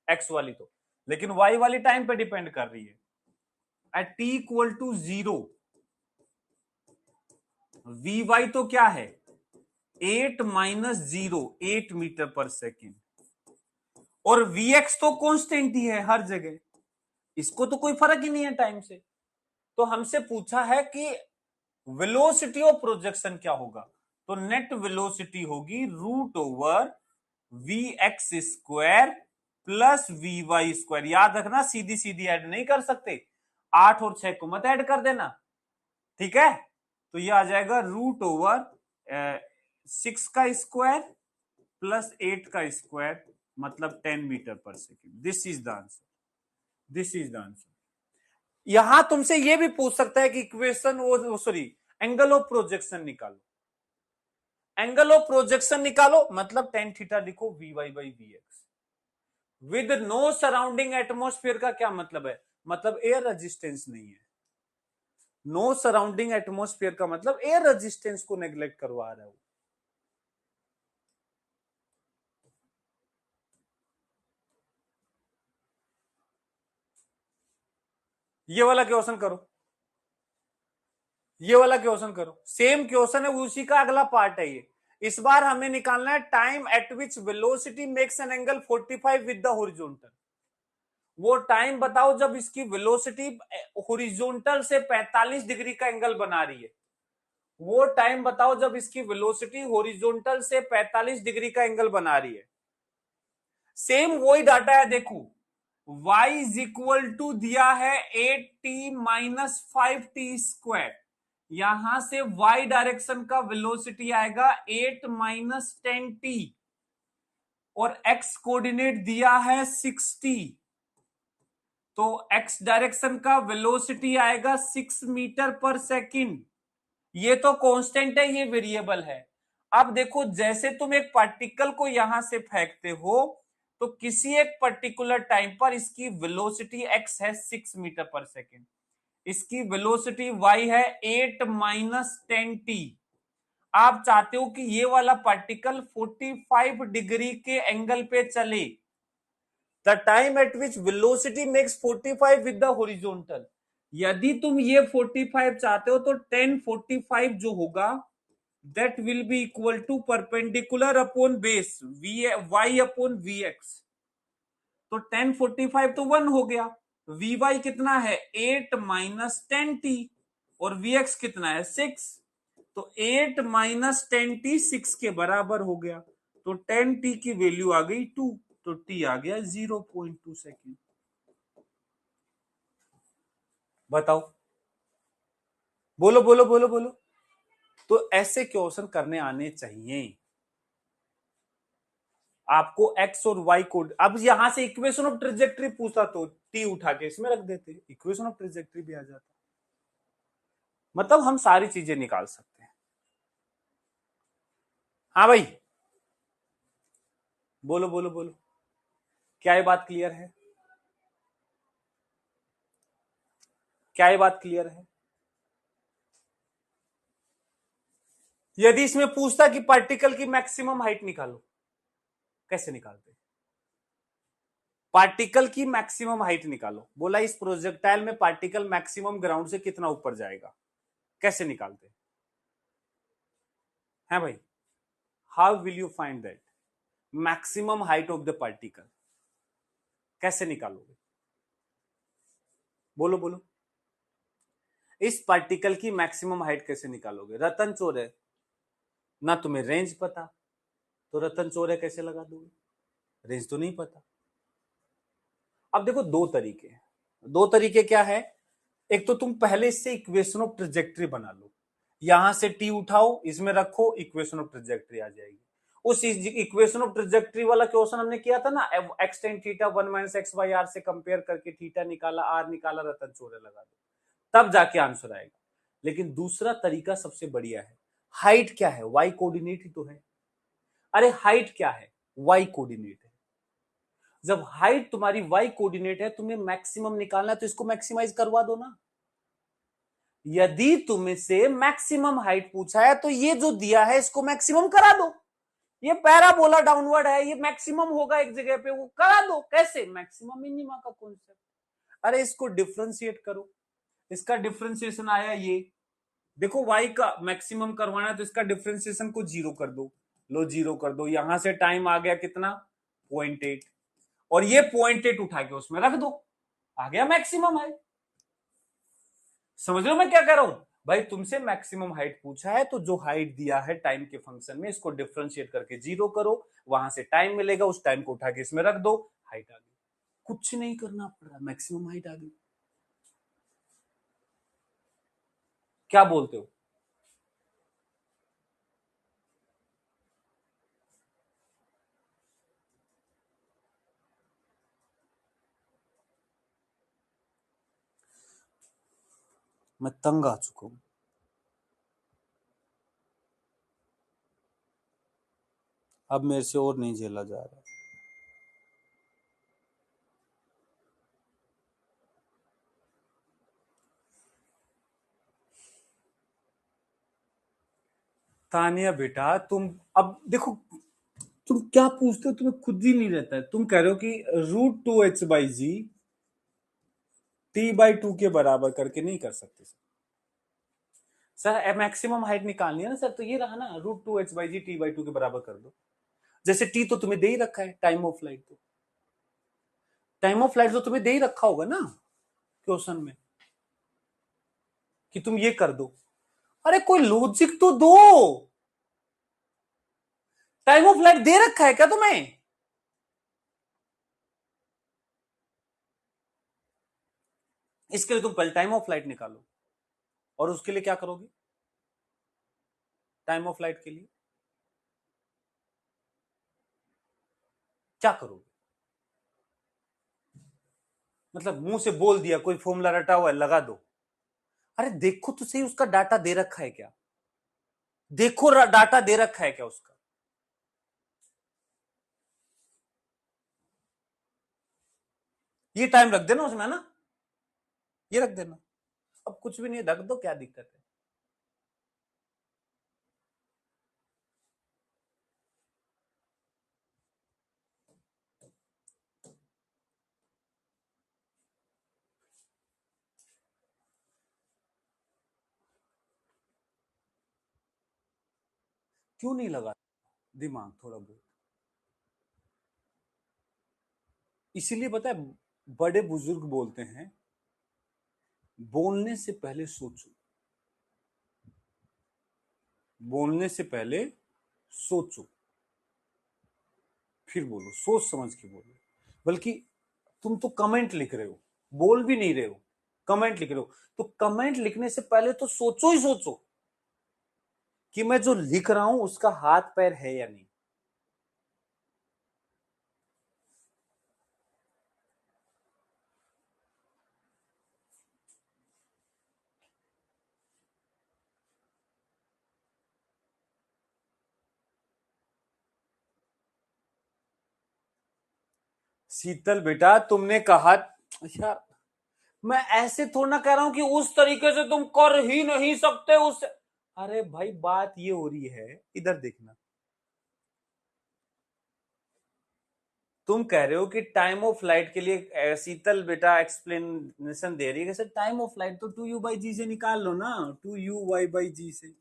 x वाली तो, लेकिन y वाली टाइम पे डिपेंड कर रही है। At t equal to 0 vy तो क्या है 8 माइनस 0, 8 मीटर पर सेकेंड, और vx तो कांस्टेंट ही है हर जगह, इसको तो कोई फर्क ही नहीं है टाइम से। तो हमसे पूछा है कि वेलोसिटी ऑफ प्रोजेक्शन क्या होगा, तो नेट वेलोसिटी होगी root over V X square plus V Y square. याद रखना सीधी सीधी ऐड नहीं कर सकते, 8 और 6 को मत ऐड कर देना, ठीक है। तो ये आ जाएगा रूट ओवर 6 का स्क्वायर प्लस 8 का स्क्वायर, मतलब 10 मीटर पर second. This is the answer, this is the answer. यहां तुमसे यह भी पूछ सकता है कि इक्वेशन वो सॉरी एंगल ऑफ प्रोजेक्शन निकालो, एंगल ऑफ प्रोजेक्शन निकालो मतलब टेन थीटा लिखो V Y by V X. With no surrounding atmosphere का क्या मतलब है, मतलब एयर रेजिस्टेंस नहीं है। नो सराउंडिंग एटमोस्फेयर का मतलब एयर रेजिस्टेंस को नेग्लेक्ट करवा रहा है। ये वाला क्वेश्चन करो, ये वाला क्वेश्चन करो, सेम क्वेश्चन है, उसी का अगला पार्ट है ये। इस बार हमें निकालना है time eight which velocity makes an angle 45 with the horizontal. वो टाइम बताओ जब इसकी वेलोसिटी हॉरिजॉन्टल से 45 डिग्री का एंगल बना रही है। वो टाइम बताओ जब इसकी वेलोसिटी हॉरिजॉन्टल से 45 डिग्री का एंगल बना रही है। सेम वही डाटा है, देखो y इज इक्वल टू दिया है 8t माइनस 5t²। यहां से y डायरेक्शन का वेलोसिटी आएगा 8 माइनस 10t, और x कोऑर्डिनेट दिया है 60, तो x डायरेक्शन का वेलोसिटी आएगा 6 मीटर पर सेकंड। ये तो कांस्टेंट है, ये वेरिएबल है। अब देखो जैसे तुम एक पार्टिकल को यहां से फेंकते हो, तो किसी एक पर्टिकुलर टाइम पर इसकी वेलोसिटी x है 6 मीटर पर सेकंड, इसकी वेलोसिटी y है 8 माइनस 10t। आप चाहते हो कि ये वाला पार्टिकल 45 डिग्री के एंगल पे चले। The time eight which velocity makes 45 with the horizontal. यदि तुम ये 45 चाहते हो तो 1045 जो होगा that will be equal to perpendicular upon base y upon vx। तो 1045 तो 1 हो गया, vy कितना है 8 माइनस 10t, और vx कितना है 6। तो 8 माइनस 10t 6 के बराबर हो गया, तो 10t की वैल्यू आ गई 2, तो t आ गया 0.2 सेकेंड। बताओ, बोलो बोलो बोलो बोलो। तो ऐसे क्वेश्चन करने आने चाहिए आपको। एक्स और वाई को, अब यहां से इक्वेशन ऑफ ट्रेजेक्टरी पूछता तो टी उठा के इसमें रख देते, इक्वेशन ऑफ ट्रेजेक्टरी भी आ जाता। मतलब हम सारी चीजें निकाल सकते हैं। हाँ भाई, बोलो बोलो बोलो, क्या ये बात क्लियर है? क्या ये बात क्लियर है? यदि इसमें पूछता कि पार्टिकल की मैक्सिमम हाइट निकालो, कैसे निकालते? पार्टिकल की मैक्सिमम हाइट निकालो, बोला इस प्रोजेक्टाइल में पार्टिकल मैक्सिमम ग्राउंड से कितना ऊपर जाएगा, कैसे निकालते हैं भाई? How will you find that maximum height of the particle? कैसे निकालोगे? बोलो बोलो, इस पार्टिकल की मैक्सिमम हाइट कैसे निकालोगे? रतन चोर है ना, तुम्हें रेंज पता, तो रतन चोर है कैसे लगा दोगे? रेंज तो नहीं पता। अब देखो दो तरीके हैं। दो तरीके क्या है? एक तो तुम पहले इससे इक्वेशन ऑफ ट्रेजेक्टरी बना लो, यहां से टी उठाओ इसमें रखो, इक्वेशन ऑफ ट्रेजेक्टरी आ जाएगी। उस इक्वेशन ऑफ ट्रेजेक्टरी वाला क्वेश्चन हमने किया था ना, X tan theta 1 minus X by R से कंपेयर करके थीटा निकाला, आर निकाला, रतन चोर लगा दो, तब जाके आंसर आएगा। लेकिन दूसरा तरीका सबसे बढ़िया है। हाइट क्या है? वाई कोऑर्डिनेट ही तो है। अरे हाइट क्या है? वाई कोऑर्डिनेट है। जब हाइट तुम्हारी वाई कोऑर्डिनेट है, तुम्हें मैक्सिमम निकालना है, तो इसको मैक्सिमाइज करवा दो ना। यदि तुमसे मैक्सिमम हाइट पूछा है तो ये जो दिया है इसको मैक्सिमम करा दो। ये पैराबोला डाउनवर्ड है, ये मैक्सिमम होगा एक जगह पे, वो करा दो। कैसे? मैक्सिमम मिनिमा का कॉन्सेप्ट। अरे इसको डिफरेंशिएट करो, इसका डिफरेंशिएशन आया ये, देखो y का मैक्सिमम करवाना है तो इसका डिफरेंशिएशन को 0 कर दो, लो 0 कर दो, यहां से टाइम आ गया कितना 0.8, और ये 0.8 उठा के उसमें रख दो, आ गया मैक्सिमम हाइट। समझ लो मैं क्या कह रहा हूं भाई? तुमसे मैक्सिमम हाइट पूछा है तो जो हाइट दिया है टाइम के फंक्शन में, इसको डिफरेंशिएट करके 0 करो, वहां से टाइम मिलेगा, उस टाइम को उठा के इसमें रख दो, हाइट आ गई। कुछ नहीं करना पड़ रहा, मैक्सिमम हाइट आ गई। क्या बोलते हो? मैं तंग आ चुका हूं, अब मेरे से और नहीं झेला जा रहा। तानिया बेटा, तुम अब देखो, तुम क्या पूछते हो, तुम्हें खुद ही नहीं रहता है। तुम कह रहे हो कि √2h/g t/2 के बराबर करके नहीं कर सकते। सर मैक्सिमम हाइट निकालनी है ना सर, तो ये रहा ना √2h/g t/2 के बराबर कर दो। जैसे टी तो तुम्हें दे ही रखा है, टाइम ऑफ फ्लाइट तो तुम्हें दे ही रखा होगा ना क्वेश्चन में कि तुम ये कर दो। अरे कोई लॉजिक तो दो, टाइम ऑफ फ्लाइट दे रखा है क्या तुम्हें? इसके लिए तुम पहले टाइम ऑफ फ्लाइट निकालो, और उसके लिए क्या करोगे? टाइम ऑफ फ्लाइट के लिए क्या करोगे? मतलब मुंह से बोल दिया, कोई फॉर्मूला रटा हुआ है लगा दो। अरे देखो तो सही, उसका डाटा दे रखा है क्या? देखो डाटा दे रखा है क्या उसका? ये टाइम रख देना उसमें ना, ये रख देना। अब कुछ भी नहीं, रख दो, क्या दिक्कत है? क्यों नहीं लगा दिमाग थोड़ा बहुत? इसीलिए पता है बड़े बुजुर्ग बोलते हैं, बोलने से पहले सोचो, बोलने से पहले सोचो फिर बोलो, सोच समझ के बोलो। बल्कि तुम तो कमेंट लिख रहे हो, बोल भी नहीं रहे हो, कमेंट लिख रहे हो, तो कमेंट लिखने से पहले तो सोचो ही सोचो कि मैं जो लिख रहा हूं उसका हाथ पैर है या नहीं। शीतल बेटा तुमने कहा यार, मैं ऐसे थोड़ा ना कह रहा हूं कि उस तरीके से तुम कर ही नहीं सकते उस। अरे भाई बात ये हो रही है, इधर देखना, तुम कह रहे हो कि टाइम ऑफ फ्लाइट के लिए शीतल बेटा एक्सप्लेनेशन दे रही है कि सर टाइम ऑफ फ्लाइट तो 2u/g से निकाल लो ना, 2u/g से।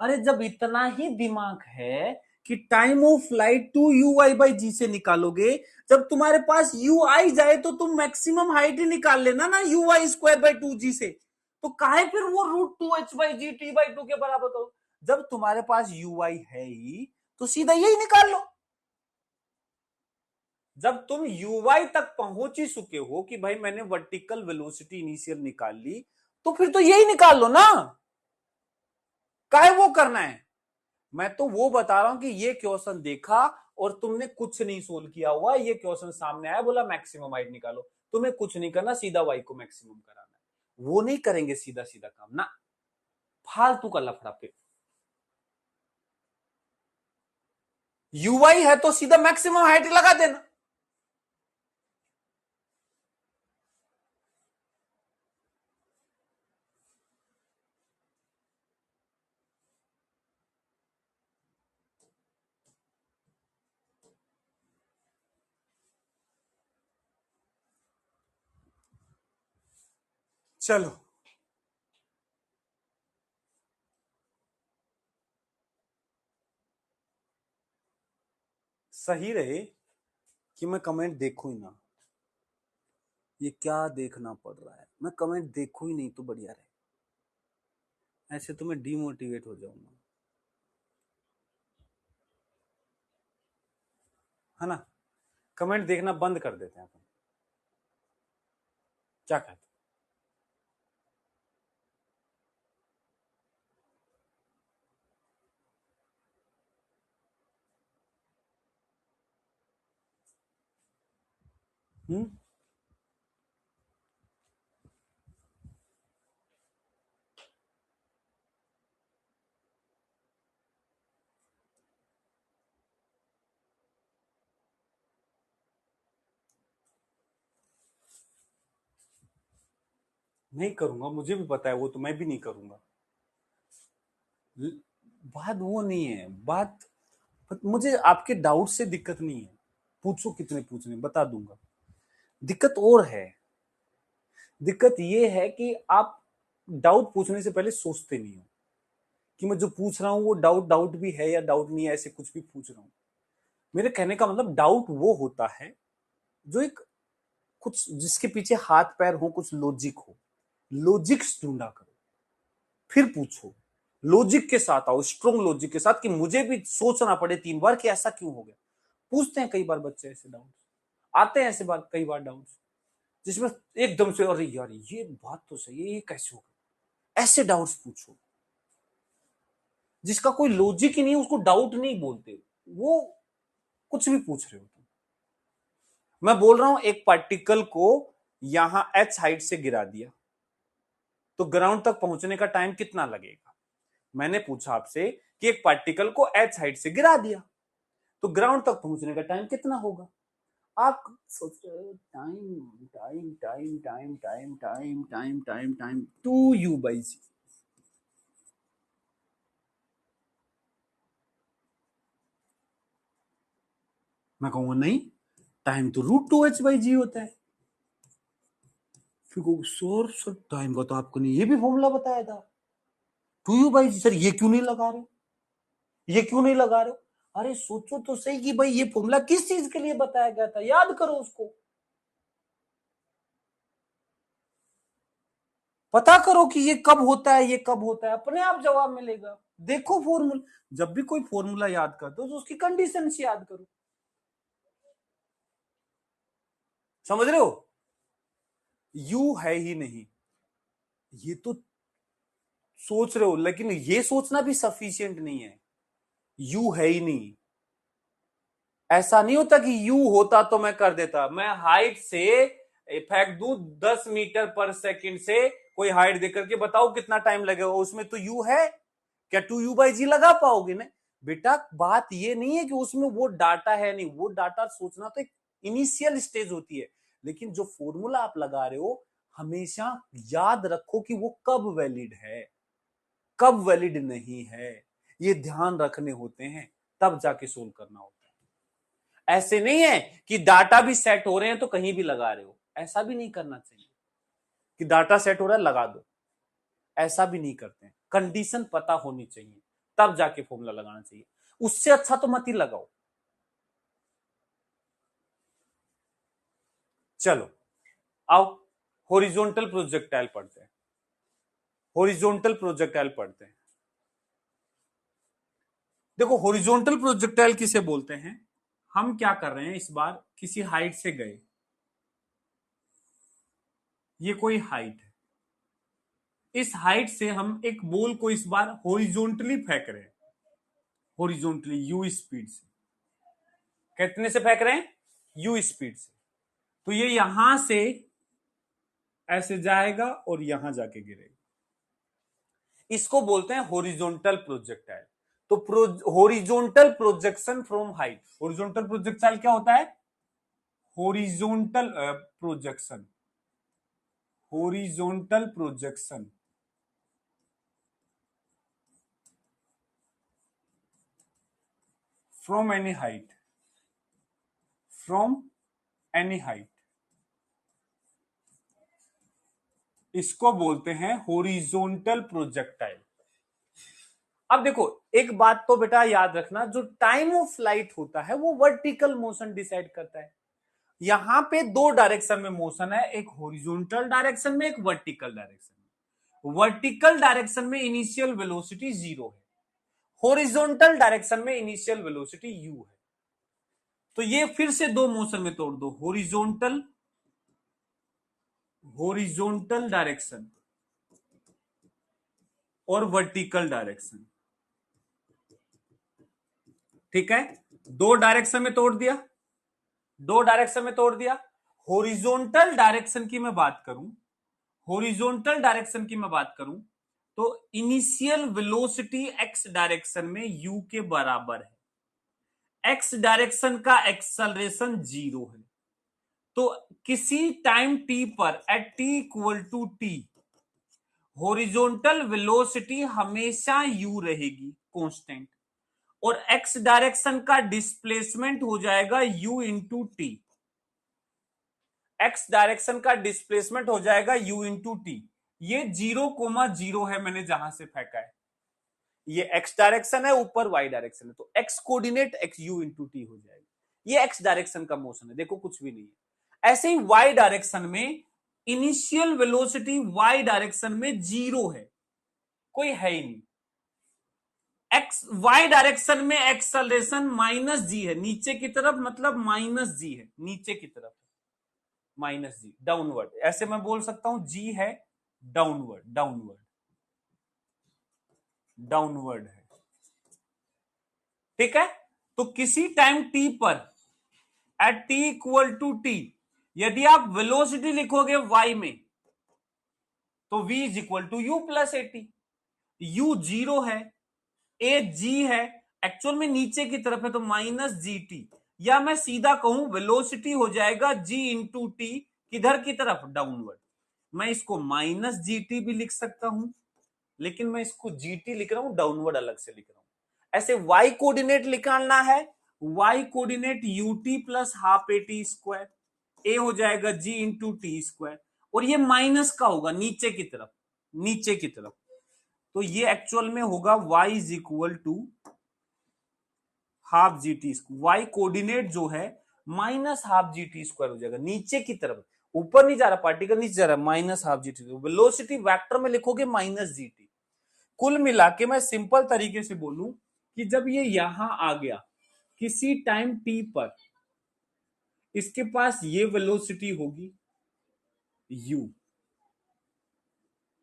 अरे जब इतना ही दिमाग है कि टाइम ऑफ फ्लाइट 2u/g से निकालोगे, जब तुम्हारे पास u आई जाए तो तुम मैक्सिमम हाइट ही निकाल लेना ना uy²/2g से। तो काहे फिर वो √2h/g t/2 के बराबर करो? जब तुम्हारे पास ui है ही तो सीधा यही निकाल लो। जब तुम ui तक पहुंच ही चुके हो कि भाई मैंने वर्टिकल वेलोसिटी इनिशियल निकाल ली, तो फिर तो यही निकाल लो ना, काहे वो करना है? मैं तो वो बता रहा हूं कि ये क्वेश्चन देखा और तुमने कुछ नहीं सोल्व किया हुआ, ये क्वेश्चन सामने आया, बोला मैक्सिमम हाइट निकालो। तुम्हें कुछ नहीं करना, सीधा वाई को मैक्सिमम कराना है। वो नहीं करेंगे सीधा सीधा काम ना, फालतू का लफड़ा पे। यूआई है तो सीधा मैक्सिमम हाइट लगा देना। चलो सही रहे कि मैं कमेंट देखूं ही ना, ये क्या देखना पड़ रहा है, मैं कमेंट देखूं ही नहीं तो बढ़िया रहे, ऐसे तो मैं डिमोटिवेट हो जाऊंगा, है ना? कमेंट देखना बंद कर देते हैं अपन, क्या कहते हैं? नहीं करूंगा, मुझे भी पता है वो, तो मैं भी नहीं करूंगा। बात वो नहीं है, बात मुझे आपके डाउट से दिक्कत नहीं है, पूछो कितने पूछने बता दूंगा। दिक्कत और है, दिक्कत ये है कि आप डाउट पूछने से पहले सोचते नहीं हो कि मैं जो पूछ रहा हूं वो डाउट डाउट भी है या डाउट नहीं है, ऐसे कुछ भी पूछ रहा हूं। मेरे कहने का मतलब डाउट वो होता है जो एक कुछ जिसके पीछे हाथ पैर हो, कुछ लॉजिक हो। लॉजिक्स ढूंढा करो, फिर पूछो। लॉजिक के साथ आओ, स्ट्रॉन्ग लॉजिक के साथ, कि मुझे भी सोचना पड़े 3 बार कि ऐसा क्यों हो गया। पूछते हैं कई बार बच्चे ऐसे डाउट, आते हैं ऐसे बार कई बार डाउट जिसमें एकदम से अरे यार ये बात तो सही है, ये कैसे हो गया। ऐसे डाउट्स पूछो। जिसका कोई लॉजिक ही नहीं उसको डाउट नहीं बोलते, वो कुछ भी पूछ रहे हो तुम। मैं बोल रहा हूं एक पार्टिकल को यहां h हाइट से गिरा दिया तो ग्राउंड तक पहुंचने का टाइम कितना लगेगा। मैंने पूछा आपसे कि एक पार्टिकल को h हाइट से गिरा दिया तो ग्राउंड तक पहुंचने का टाइम कितना होगा। आप सोच रहे हो time time time time time time time time time 2u/g। मैं कहूंगा नहीं, टाइम तो √2h/g होता है। फिर सर सर टाइम का तो आपको नहीं ये भी फॉर्मूला बताया था 2u/g। सर ये क्यों नहीं लगा रहे, ये क्यों नहीं लगा रहे हो। अरे सोचो तो सही कि भाई ये फॉर्मूला किस चीज के लिए बताया गया था, याद करो उसको, पता करो कि ये कब होता है, ये कब होता है, अपने आप जवाब मिलेगा। देखो फॉर्मूला, जब भी कोई फॉर्मूला याद करते हो तो उसकी कंडीशन याद करो। समझ रहे हो, यू है ही नहीं, ये तो सोच रहे हो, लेकिन ये सोचना भी सफिशिएंट नहीं है। यू है ही नहीं। ऐसा नहीं होता कि यू होता तो मैं कर देता। मैं हाइट से फेंक दूं 10 मीटर पर सेकंड से, कोई हाइट देकर के बताओ कितना टाइम लगेगा, उसमें तो यू है, क्या 2u/g लगा पाओगे ना। बेटा बात ये नहीं है कि उसमें वो डाटा है नहीं, वो डाटा सोचना तो एक इनिशियल स्टेज होती है, लेकिन जो फॉर्मूला आप लगा रहे हो हमेशा याद रखो कि वो कब वैलिड है, कब वैलिड नहीं है, ये ध्यान रखने होते हैं, तब जाके सोल्व करना होता है। ऐसे नहीं है कि डाटा भी सेट हो रहे हैं तो कहीं भी लगा रहे हो, ऐसा भी नहीं करना चाहिए कि डाटा सेट हो रहा है लगा दो, ऐसा भी नहीं करते हैं। कंडीशन पता होनी चाहिए तब जाके फॉर्मूला लगाना चाहिए, उससे अच्छा तो मत ही लगाओ। चलो आओ हॉरिजॉन्टल प्रोजेक्टाइल पढ़ते हैं, हॉरिजॉन्टल प्रोजेक्टाइल पढ़ते हैं। देखो हॉरिजॉन्टल प्रोजेक्टाइल किसे बोलते हैं। हम क्या कर रहे हैं, इस बार किसी हाइट से गए, ये कोई हाइट है, इस हाइट से हम एक बॉल को इस बार हॉरिजॉन्टली फेंक रहे हैं, हॉरिजॉन्टली यू स्पीड से। कितने से फेंक रहे हैं, यू स्पीड से। तो ये यहां से ऐसे जाएगा और यहां जाके गिरेगा, इसको बोलते हैं हॉरिजॉन्टल प्रोजेक्टाइल। तो horizontal projection from height, horizontal projectile क्या होता है, horizontal projection, horizontal projection from any height, from any height, इसको बोलते हैं हॉरिजॉन्टल प्रोजेक्टाइल। अब देखो एक बात तो बेटा याद रखना, जो टाइम ऑफ फ्लाइट होता है वो वर्टिकल मोशन डिसाइड करता है। यहां पे 2 डायरेक्शन में मोशन है, एक हॉरिजॉन्टल डायरेक्शन में, एक वर्टिकल डायरेक्शन में। वर्टिकल डायरेक्शन में इनिशियल वेलोसिटी 0 है, हॉरिजॉन्टल डायरेक्शन में इनिशियल वेलोसिटी u है। तो ये फिर से 2 मोशन में तोड़ दो, हॉरिजॉन्टल, हॉरिजॉन्टल डायरेक्शन और वर्टिकल डायरेक्शन। ठीक है, 2 डायरेक्शन में तोड़ दिया, 2 डायरेक्शन में तोड़ दिया। हॉरिजॉन्टल डायरेक्शन की मैं बात करूं, हॉरिजॉन्टल डायरेक्शन की मैं बात करूं तो इनिशियल वेलोसिटी x डायरेक्शन में u के बराबर है, x डायरेक्शन का एक्सेलरेशन 0 है। तो किसी टाइम t पर at t equal to t horizontal velocity हमेशा u रहेगी कांस्टेंट, और x डायरेक्शन का डिस्प्लेसमेंट हो जाएगा u into T, X direction का डिस्प्लेसमेंट हो जाएगा u इंटू टी। ये 0,0 है, मैंने जहां से फेंका है, ये एक्स डायरेक्शन है, ऊपर वाई डायरेक्शन है, तो x coordinate x you into T हो जाएगा। ये एक्स डायरेक्शन का मोशन है, देखो कुछ भी नहीं है। ऐसे ही वाई डायरेक्शन में इनिशियल वेलोसिटी वाई डायरेक्शन में 0 है, कोई है ही नहीं। एक्स वाई डायरेक्शन में एक्सेलरेशन माइनस जी है, नीचे की तरफ, मतलब माइनस जी है, नीचे की तरफ माइनस जी, डाउनवर्ड, ऐसे मैं बोल सकता हूं जी है डाउनवर्ड, डाउनवर्ड, डाउनवर्ड है, ठीक है। तो किसी टाइम टी पर, at T equal to T, यदि आप वेलोसिटी लिखोगे वाई में, तो v is equal to U plus A T. U 0 है, ए जी है, एक्चुअल में नीचे की तरफ है, तो माइनस जी टी, या मैं सीधा कहूं वेलोसिटी हो जाएगा जी इंटू टी, किधर की तरफ, डाउनवर्ड। मैं इसको माइनस जी टी भी लिख सकता हूं, लेकिन मैं इसको जी टी लिख रहा हूं, डाउनवर्ड अलग से लिख रहा हूं। ऐसे वाई कोऑर्डिनेट निकालना है, Y coordinate u t plus half a t square, a हो जाएगा जी इंटू टी स्क्वायर, और ये माइनस का होगा नीचे की तरफ, नीचे की तरफ, तो ये एक्चुअल में होगा y is equal to half G T square. Y coordinate जो है minus half G T square हो जाएगा, नीचे की तरफ, ऊपर नहीं जा रहा पार्टिकल, नीचे जा रहा है, minus half G T. Velocity vector में लिखोगे माइनस जी टी। कुल मिला के मैं सिंपल तरीके से बोलूं कि जब ये यहां आ गया किसी टाइम टी पर, इसके पास ये वेलोसिटी होगी u,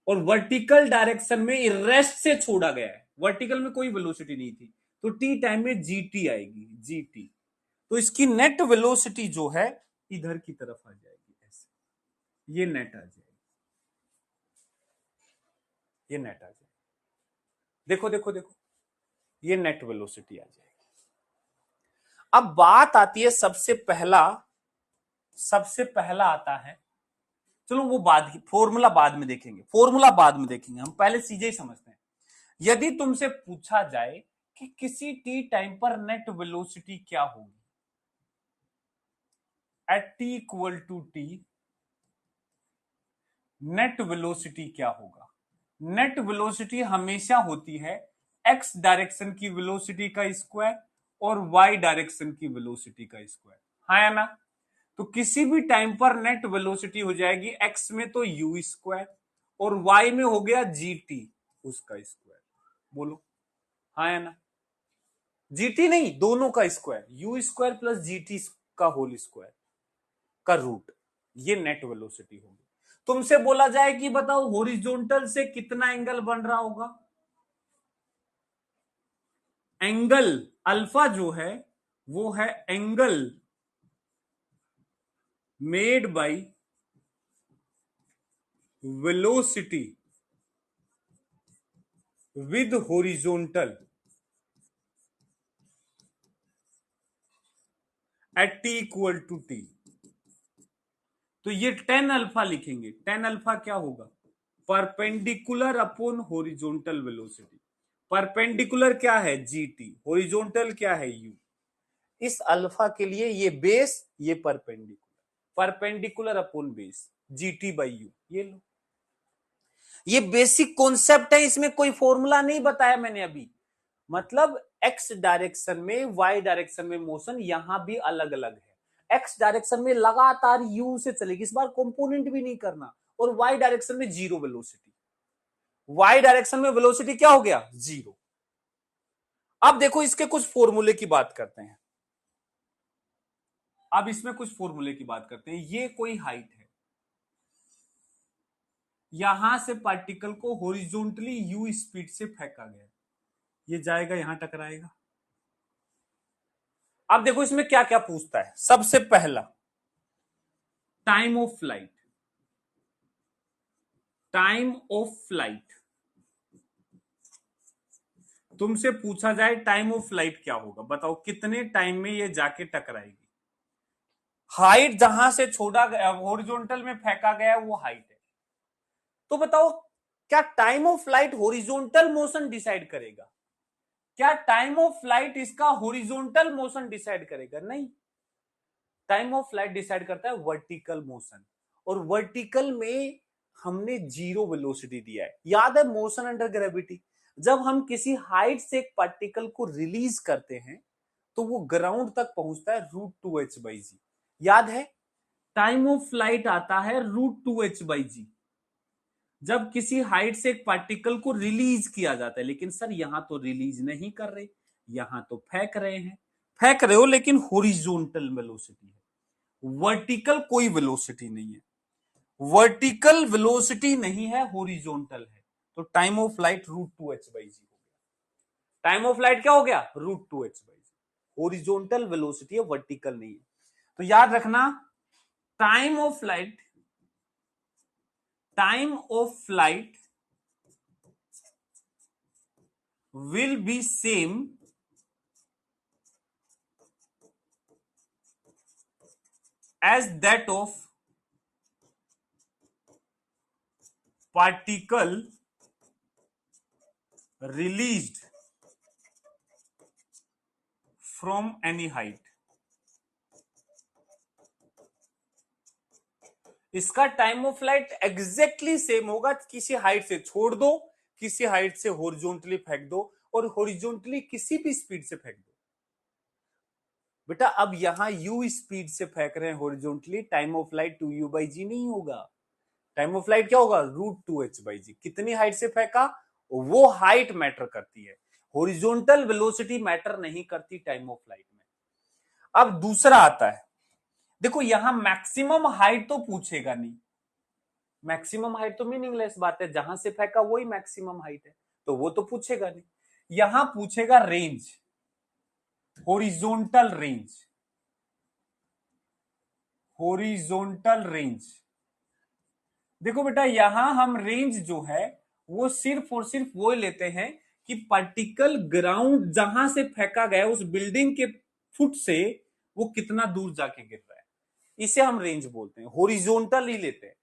और वर्टिकल डायरेक्शन में रेस्ट से छोड़ा गया है, वर्टिकल में कोई वेलोसिटी नहीं थी, तो टी टाइम में जीटी आएगी, जीटी। तो इसकी नेट वेलोसिटी जो है इधर की तरफ आ जाएगी, ऐसे ये नेट आ जाएगी, ये नेट आ जाएगी, देखो देखो देखो, ये नेट वेलोसिटी आ जाएगी। अब बात आती है सबसे पहला आता है, चलो वो बाद की फॉर्मूला बाद में देखेंगे, फॉर्मूला बाद में देखेंगे, हम पहले सीधे ही समझते हैं। यदि तुमसे पूछा जाए कि किसी टी टाइम पर नेट वेलोसिटी क्या होगी at T equal to T, net velocity क्या होगा? नेट वेलोसिटी हमेशा होती है एक्स डायरेक्शन की वेलोसिटी का स्क्वायर और वाई डायरेक्शन की वेलोसिटी का स्क्वायर, हाँ या ना? तो किसी भी टाइम पर नेट वेलोसिटी हो जाएगी एक्स में तो यू स्क्वायर, और वाई में हो गया जी टी उसका स्क्वायर, बोलो हाँ या ना? जीटी नहीं, दोनों का square, U square plus GT का होल स्क्वायर का रूट, ये नेट वेलोसिटी होगी। तुमसे बोला जाए कि बताओ हॉरिजॉन्टल से कितना एंगल बन रहा होगा, एंगल अल्फा जो है वो है angle made by velocity with horizontal at T equal to T. तो ये टेन अल्फा लिखेंगे, टेन अल्फा क्या होगा, perpendicular upon horizontal velocity. Perpendicular क्या है जीटी, हॉरिजॉन्टल क्या है यू। इस अल्फा के लिए ये बेस, ये perpendicular, perpendicular upon base GT by you, ये लो। ये बेसिक कॉन्सेप्ट है, इसमें कोई फॉर्मूला नहीं बताया मैंने अभी। मतलब एक्स डायरेक्शन में वाई डायरेक्शन में मोशन यहां भी अलग अलग है। एक्स डायरेक्शन में लगातार यू से चलेगी, इस बार कंपोनेंट भी नहीं करना, और वाई डायरेक्शन में जीरो वेलोसिटी, वाई डायरेक्शन में वेलोसिटी क्या हो गया, जीरो। अब देखो इसके कुछ फॉर्मूले की बात करते हैं, अब इसमें कुछ फॉर्मूले की बात करते हैं। ये कोई हाइट है, यहां से पार्टिकल को हॉरिजॉन्टली यू स्पीड से फेंका गया, ये जाएगा यहां टकराएगा। अब देखो इसमें क्या क्या पूछता है, सबसे पहला time of flight, time of flight, तुमसे पूछा जाए टाइम ऑफ फ्लाइट क्या होगा, बताओ कितने टाइम में ये जाके टकराएगी। हाइट जहां से छोड़ा गया, हॉरिजॉन्टल में फेंका गया वो हाइट है, तो बताओ क्या time of flight horizontal motion decide करेगा? क्या टाइम ऑफ फ्लाइट इसका हॉरिजॉन्टल मोशन डिसाइड करेगा? नहीं, टाइम ऑफ फ्लाइट डिसाइड करता है वर्टिकल मोशन, और वर्टिकल में हमने जीरो वेलोसिटी दिया है। याद है मोशन अंडर ग्रेविटी, जब हम किसी हाइट से एक पार्टिकल को रिलीज करते हैं तो वो ग्राउंड तक पहुंचता है √2h/g। याद है टाइम ऑफ फ्लाइट आता है √2h/g जब किसी हाइट से एक पार्टिकल को रिलीज किया जाता है। लेकिन सर यहां तो रिलीज नहीं कर रहे, यहां तो फेंक रहे हैं। फेंक रहे हो लेकिन हॉरिजॉन्टल वेलोसिटी है, वर्टिकल कोई वेलोसिटी नहीं है। वर्टिकल वेलोसिटी नहीं है, हॉरिजॉन्टल है। तो टाइम ऑफ फ्लाइट √2h/g हो गया। टाइम ऑफ फ्लाइट क्या हो गया? √2h/g। हॉरिजॉन्टल वेलोसिटी है, वर्टिकल नहीं है। तो याद रखना time of flight will be same as that of particle released from any height। इसका time of flight exactly same होगा, किसी हाइट से छोड़ दो, किसी हाइट से हॉरिजॉन्टली फेंक दो, और हॉरिजॉन्टली किसी भी स्पीड से फेंक दो। बेटा अब यहां u स्पीड से फेंक रहे हैं horizontally, time of flight 2u/g नहीं होगा। टाइम ऑफ फ्लाइट क्या होगा? √2h/g। कितनी हाइट से फेंका, वो हाइट मैटर करती है, हॉरिजॉन्टल वेलोसिटी मैटर नहीं करती टाइम ऑफ फ्लाइट में। अब दूसरा आता है, देखो यहां मैक्सिमम हाइट तो पूछेगा नहीं, मैक्सिमम हाइट तो मीनिंगलेस बात है, जहां से फेंका वही मैक्सिमम हाइट है, तो वो तो पूछेगा नहीं। यहां पूछेगा range, horizontal range, horizontal range. देखो बेटा यहां हम रेंज जो है वो सिर्फ और सिर्फ वो लेते हैं कि पार्टिकल ग्राउंड जहां से फेंका गया उस बिल्डिंग के फुट से वो कितना दूर जाके गिर रहा है, इसे हम रेंज बोलते हैं। हॉरिजॉन्टल ही लेते हैं,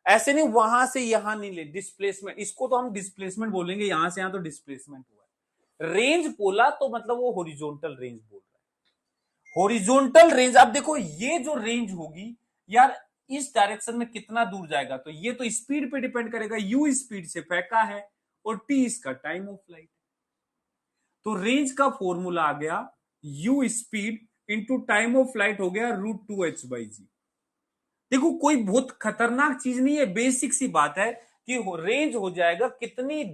ऐसे नहीं वहां से यहां नहीं ले, डिस्प्लेसमेंट, इसको तो हम डिस्प्लेसमेंट बोलेंगे, यहां से यहां तो डिस्प्लेसमेंट हुआ है। रेंज बोला तो मतलब वो हॉरिजॉन्टल रेंज बोल रहा है, हॉरिजॉन्टल रेंज। अब देखो ये जो रेंज होगी यार, इस डायरेक्शन में कितना दूर जाएगा, तो ये तो स्पीड पे डिपेंड करेगा, u स्पीड से फेंका है और t इसका टाइम ऑफ फ्लाइट। तो रेंज का फॉर्मूला आ गया u speed into time of flight हो गया √2h/g। देखो कोई बहुत खतरनाक चीज नहीं है, बेसिक सी बात है कि रेंज हो जाएगा कितनी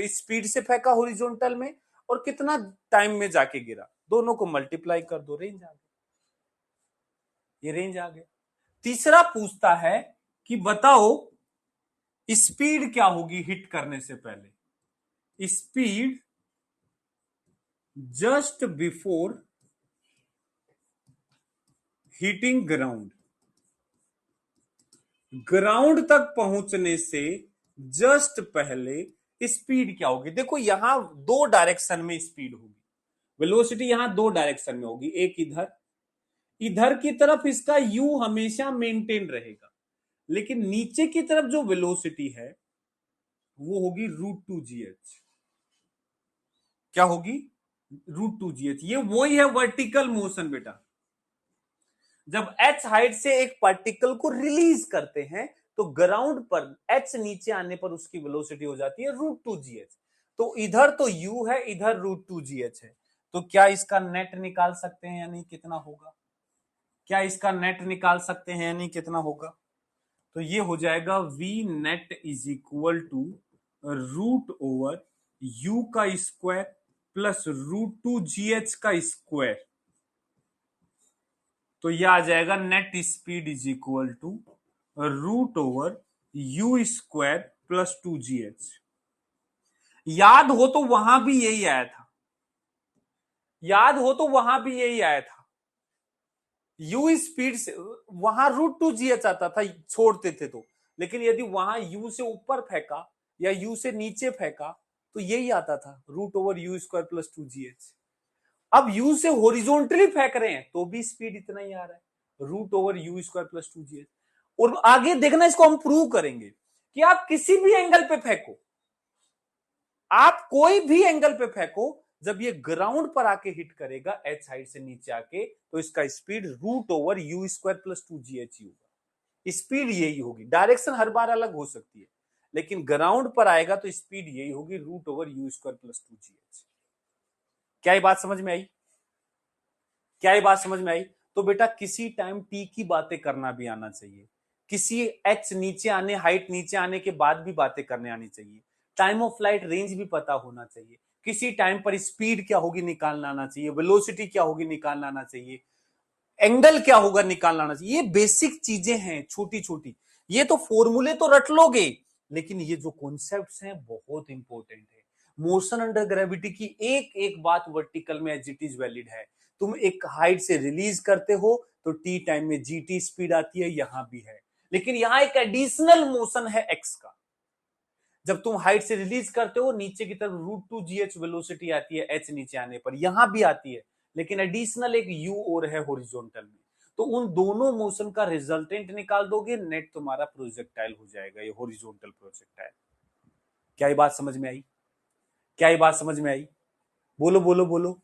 स्पीड से फेंका हॉरिजॉन्टल में और कितना टाइम में जाके गिरा, दोनों को मल्टीप्लाई कर दो, रेंज आ गया, ये रेंज आ गया। तीसरा पूछता है कि बताओ स्पीड क्या होगी हिट करने से पहले, speed just before hitting ground, ground तक पहुंचने से जस्ट पहले स्पीड क्या होगी। देखो यहां दो डायरेक्शन में स्पीड होगी, वेलोसिटी यहां दो डायरेक्शन में होगी, एक इधर, इधर की तरफ इसका u हमेशा मेंटेन रहेगा, लेकिन नीचे की तरफ जो वेलोसिटी है वो होगी √2gh। क्या होगी? √2gh। ये वही है वर्टिकल मोशन बेटा, जब h हाइट से एक पार्टिकल को रिलीज करते हैं तो ग्राउंड पर h नीचे आने पर उसकी वेलोसिटी हो जाती है √2gh। तो इधर तो u है, इधर √2gh है, तो क्या इसका नेट निकाल सकते हैं यानी कितना होगा? क्या इसका नेट निकाल सकते हैं यानी कितना होगा? तो ये हो जाएगा v net is equal to √u का स्क्वायर प्लस √2gh का स्क्वायर। तो यह आ जाएगा net speed is equal to √u square plus 2gh। याद हो तो वहां भी यही आया था, याद हो तो वहां भी यही आया था, u स्पीड से वहां √2gh आता था छोड़ते थे तो, लेकिन यदि वहां u से ऊपर फेंका या u से नीचे फेंका तो यही आता था √u स्क्वायर प्लस 2gh। अब u से हॉरिजॉन्टली फेंक रहे हैं तो भी स्पीड इतना ही आ रहा है √u स्क्वायर प्लस 2gh। और आगे देखना, इसको हम प्रूव करेंगे कि आप किसी भी एंगल पे फेंको, आप कोई भी एंगल पे फेंको, जब ये ग्राउंड पर आके हिट करेगा h हाइट से नीचे आके, तो इसका speed √u square plus 2gh ही होगा। स्पीड यही होगी, डायरेक्शन हर बार अलग हो सकती है, लेकिन ग्राउंड पर आएगा तो स्पीड यही होगी, √u²+2gh। क्या ये बात समझ में आई? क्या ये बात समझ में आई? तो बेटा किसी टाइम टी की बातें करना भी आना चाहिए, किसी एच नीचे आने, हाइट नीचे आने के बाद भी बातें करने आनी चाहिए, टाइम ऑफ फ्लाइट रेंज भी पता होना चाहिए, किसी टाइम पर स्पीड क्या होगी निकालना आना चाहिए, वेलोसिटी क्या होगी निकालना आना चाहिए, एंगल क्या होगा निकालना आना चाहिए। ये बेसिक चीजें हैं छोटी छोटी, ये तो फॉर्मूले तो रट लोगे, लेकिन ये जो कॉन्सेप्ट्स हैं बहुत इंपॉर्टेंट है। मोशन अंडर ग्रेविटी की एक एक बात वर्टिकल में एज इट इज वैलिड है। तुम एक हाइट से रिलीज करते हो तो टी टाइम में जीटी स्पीड आती है, यहां भी है, लेकिन यहां एक एडिशनल मोशन है एक्स का। जब तुम हाइट से रिलीज करते हो नीचे की तरफ √2gh वेलोसिटी आती है एच नीचे आने पर, यहां भी आती है, लेकिन एडिशनल एक यू और है हॉरिजॉन्टल में। तो उन दोनों मोशन का रिजल्टेंट निकाल दोगे, नेट तुम्हारा प्रोजेक्टाइल हो जाएगा, ये हॉरिजॉन्टल प्रोजेक्टाइल। क्या ये बात समझ में आई? क्या ये बात समझ में आई? बोलो बोलो बोलो।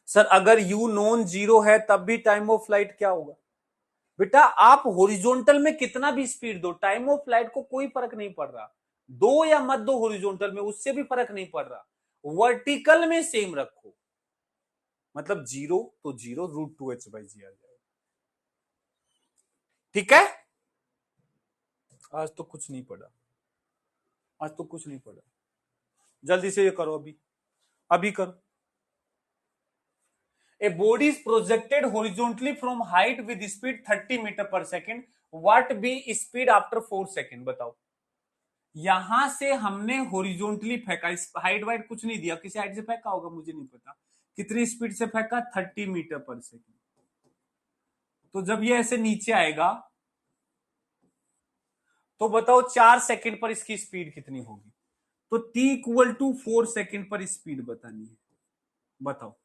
सर अगर यू नॉन जीरो है तब भी टाइम ऑफ फ्लाइट क्या होगा? बेटा आप हॉरिजॉन्टल में कितना भी स्पीड दो, टाइम ऑफ फ्लाइट को कोई फर्क नहीं पड़ रहा, दो या मत दो हॉरिजॉन्टल में, उससे भी फर्क नहीं पड़ रहा, वर्टिकल में सेम रखो, मतलब जीरो तो जीरो, √2h/g आ जाएगा। ठीक है? आज तो कुछ नहीं पड़ा, आज तो कुछ नहीं पड़ा, जल्दी से ये करो, अभी अभी करो। A body is projected horizontally from height with speed 30 metre पर second, what be speed after 4 second? बताओ। यहां से हमने हॉरिजॉन्टली फेंका, हाइट वाइट कुछ नहीं दिया, किसी हाइट से फेंका होगा मुझे नहीं पता, कितनी स्पीड से फेंका, 30 मीटर पर सेकेंड। तो जब ये ऐसे नीचे आएगा तो बताओ 4 सेकेंड पर इसकी स्पीड कितनी होगी? तो t = 4 सेकेंड पर स्पीड बतानी है, बताओ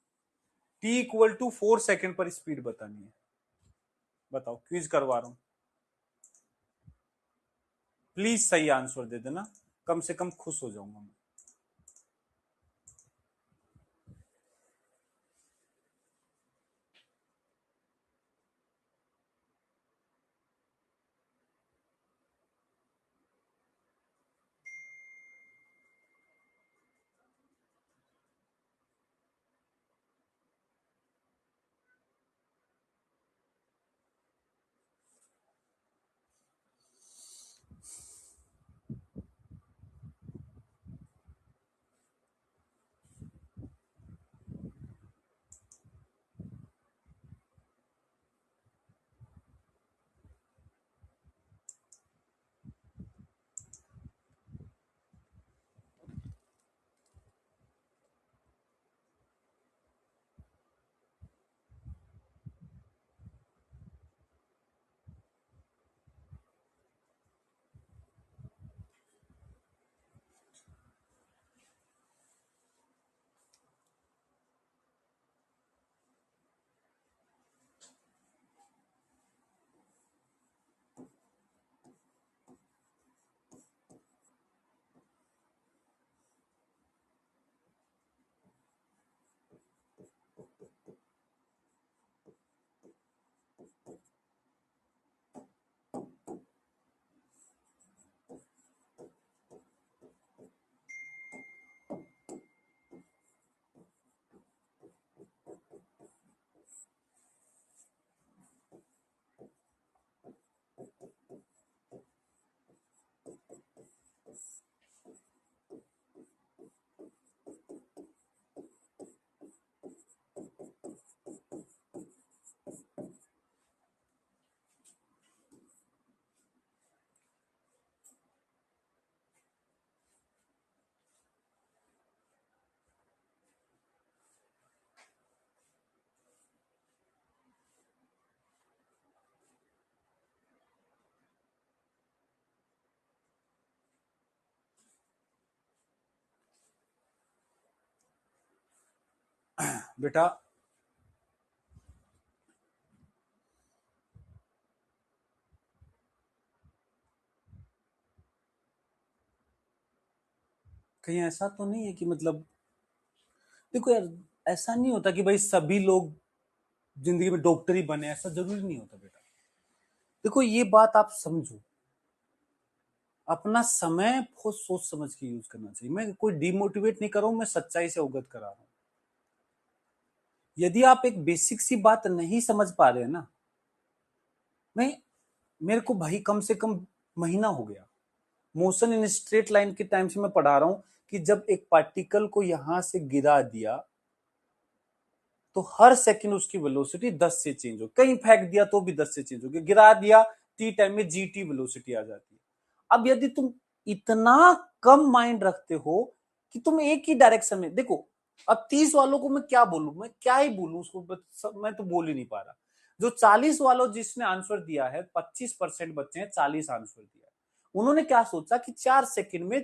t = 4 सेकेंड पर स्पीड बतानी है, बताओ, क्विज करवा रहा हूं, प्लीज सही आंसर दे देना, कम से कम खुश हो जाऊंगा मैं। बेटा कहीं ऐसा तो नहीं है कि मतलब, देखो यार, ऐसा नहीं होता कि भाई सभी लोग जिंदगी में डॉक्टर ही बने, ऐसा जरूरी नहीं होता बेटा। देखो ये बात आप समझो, अपना समय बहुत सोच समझ के यूज करना चाहिए। मैं कोई डिमोटिवेट नहीं कर रहा हूं, मैं सच्चाई से अवगत करा रहा हूं। यदि आप एक बेसिक सी बात नहीं समझ पा रहे हैं ना, मैं मेरे को भाई कम से कम महीना हो गया मोशन इन स्ट्रेट लाइन के टाइम से मैं पढ़ा रहा हूं कि जब एक पार्टिकल को यहां से गिरा दिया तो हर सेकंड उसकी वेलोसिटी 10 से चेंज हो, कहीं फेंक दिया तो भी 10 से चेंज हो गया, गिरा दिया टी टाइम में जीटी वेलोसिटी आ जाती है। अब यदि तुम इतना कम माइंड रखते हो कि तुम एक ही डायरेक्शन में देखो, अब 30 वालों को मैं क्या बोलूं, मैं क्या ही बोलूं उसको, मैं तो बोल ही नहीं पा रहा। जो 40 वालों जिसने आंसर दिया है, 25% बच्चे हैं 40 आंसर दिया है, उन्होंने क्या सोचा कि 4 सेकंड में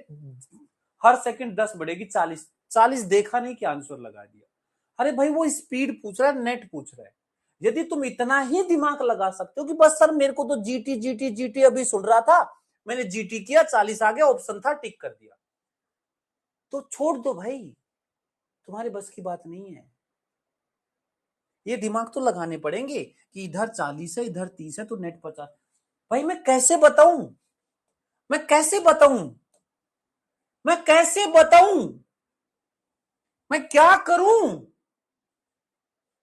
हर सेकंड 10 बढ़ेगी 40, 40 देखा नहीं कि आंसर लगा दिया। अरे भाई वो स्पीड पूछ रहा है, नेट पूछ रहा है। यदि तुम इतना ही दिमाग लगा सकते हो कि बस सर मेरे को तो जीटी जीटी जीटी अभी सुन रहा था, मैंने जीटी किया 40 आ गया, ऑप्शन था टिक कर दिया, तो छोड़ दो भाई, तुम्हारे बस की बात नहीं है। ये दिमाग तो लगाने पड़ेंगे कि इधर 40 है इधर 30 है तो नेट 50। भाई मैं कैसे बताऊं, मैं कैसे बताऊं, मैं कैसे बताऊं, मैं क्या करूं,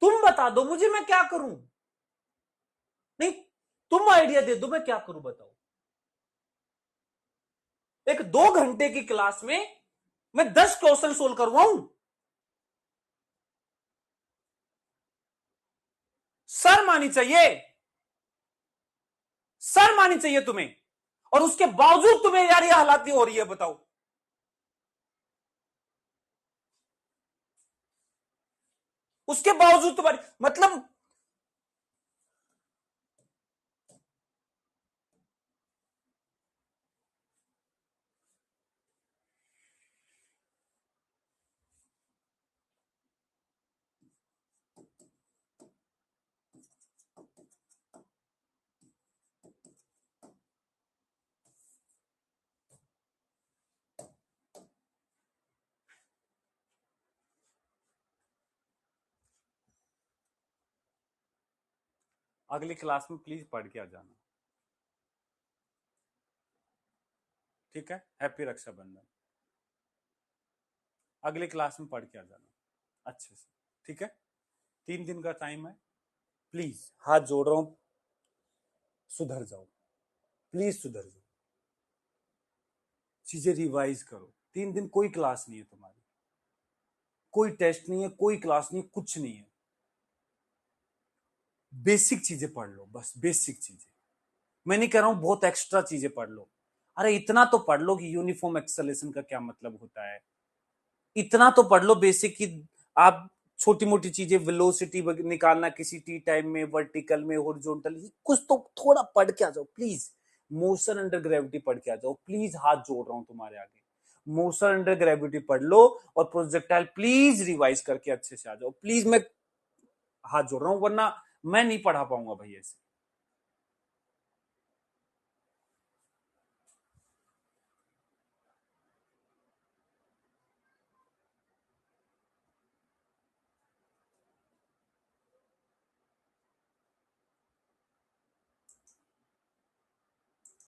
तुम बता दो मुझे मैं क्या करूं। नहीं, तुम आइडिया दे दो मैं क्या करूं बताओ। एक 2 घंटे की क्लास में मैं 10 क्वेश्चन सोल्व करवाऊं, शर्म आनी चाहिए, शर्म आनी चाहिए तुम्हें। और उसके बावजूद तुम्हें यार ये हालात हो रही है, बताओ। उसके बावजूद तुम्हारी मतलब, अगली क्लास में प्लीज पढ़ के आ जाना, ठीक है? हैप्पी रक्षाबंधन। अगली क्लास में पढ़ के आ जाना अच्छे से, ठीक है? 3 दिन का टाइम है, प्लीज हाथ जोड़ रहा हूं, सुधर जाओ, प्लीज सुधर जाओ, चीजें रिवाइज करो। 3 दिन कोई क्लास नहीं है तुम्हारी, कोई टेस्ट नहीं है, कोई क्लास नहीं है, कुछ नहीं है। बेसिक चीजें पढ़ लो, बस बेसिक चीजें। मैं नहीं कह रहा हूं बहुत एक्स्ट्रा चीजें पढ़ लो, अरे इतना तो पढ़ लो कि यूनिफॉर्म एक्सेलेशन का क्या मतलब होता है, इतना तो पढ़ लो बेसिक कि आप छोटी मोटी चीजें, वेलोसिटी निकालना किसी टी टाइम में, वर्टिकल में, हॉरिजॉन्टल, कुछ तो थोड़ा पढ़ के आ जाओ प्लीज। मोशन अंडर ग्रेविटी पढ़ के आ जाओ प्लीज, हाथ जोड़ रहा हूं तुम्हारे आगे। मोशन अंडर ग्रेविटी पढ़ लो और प्रोजेक्टाइल प्लीज रिवाइज करके अच्छे से आ जाओ प्लीज, मैं हाथ जोड़ रहा हूं, वरना मैं नहीं पढ़ा पाऊंगा भाई ऐसे।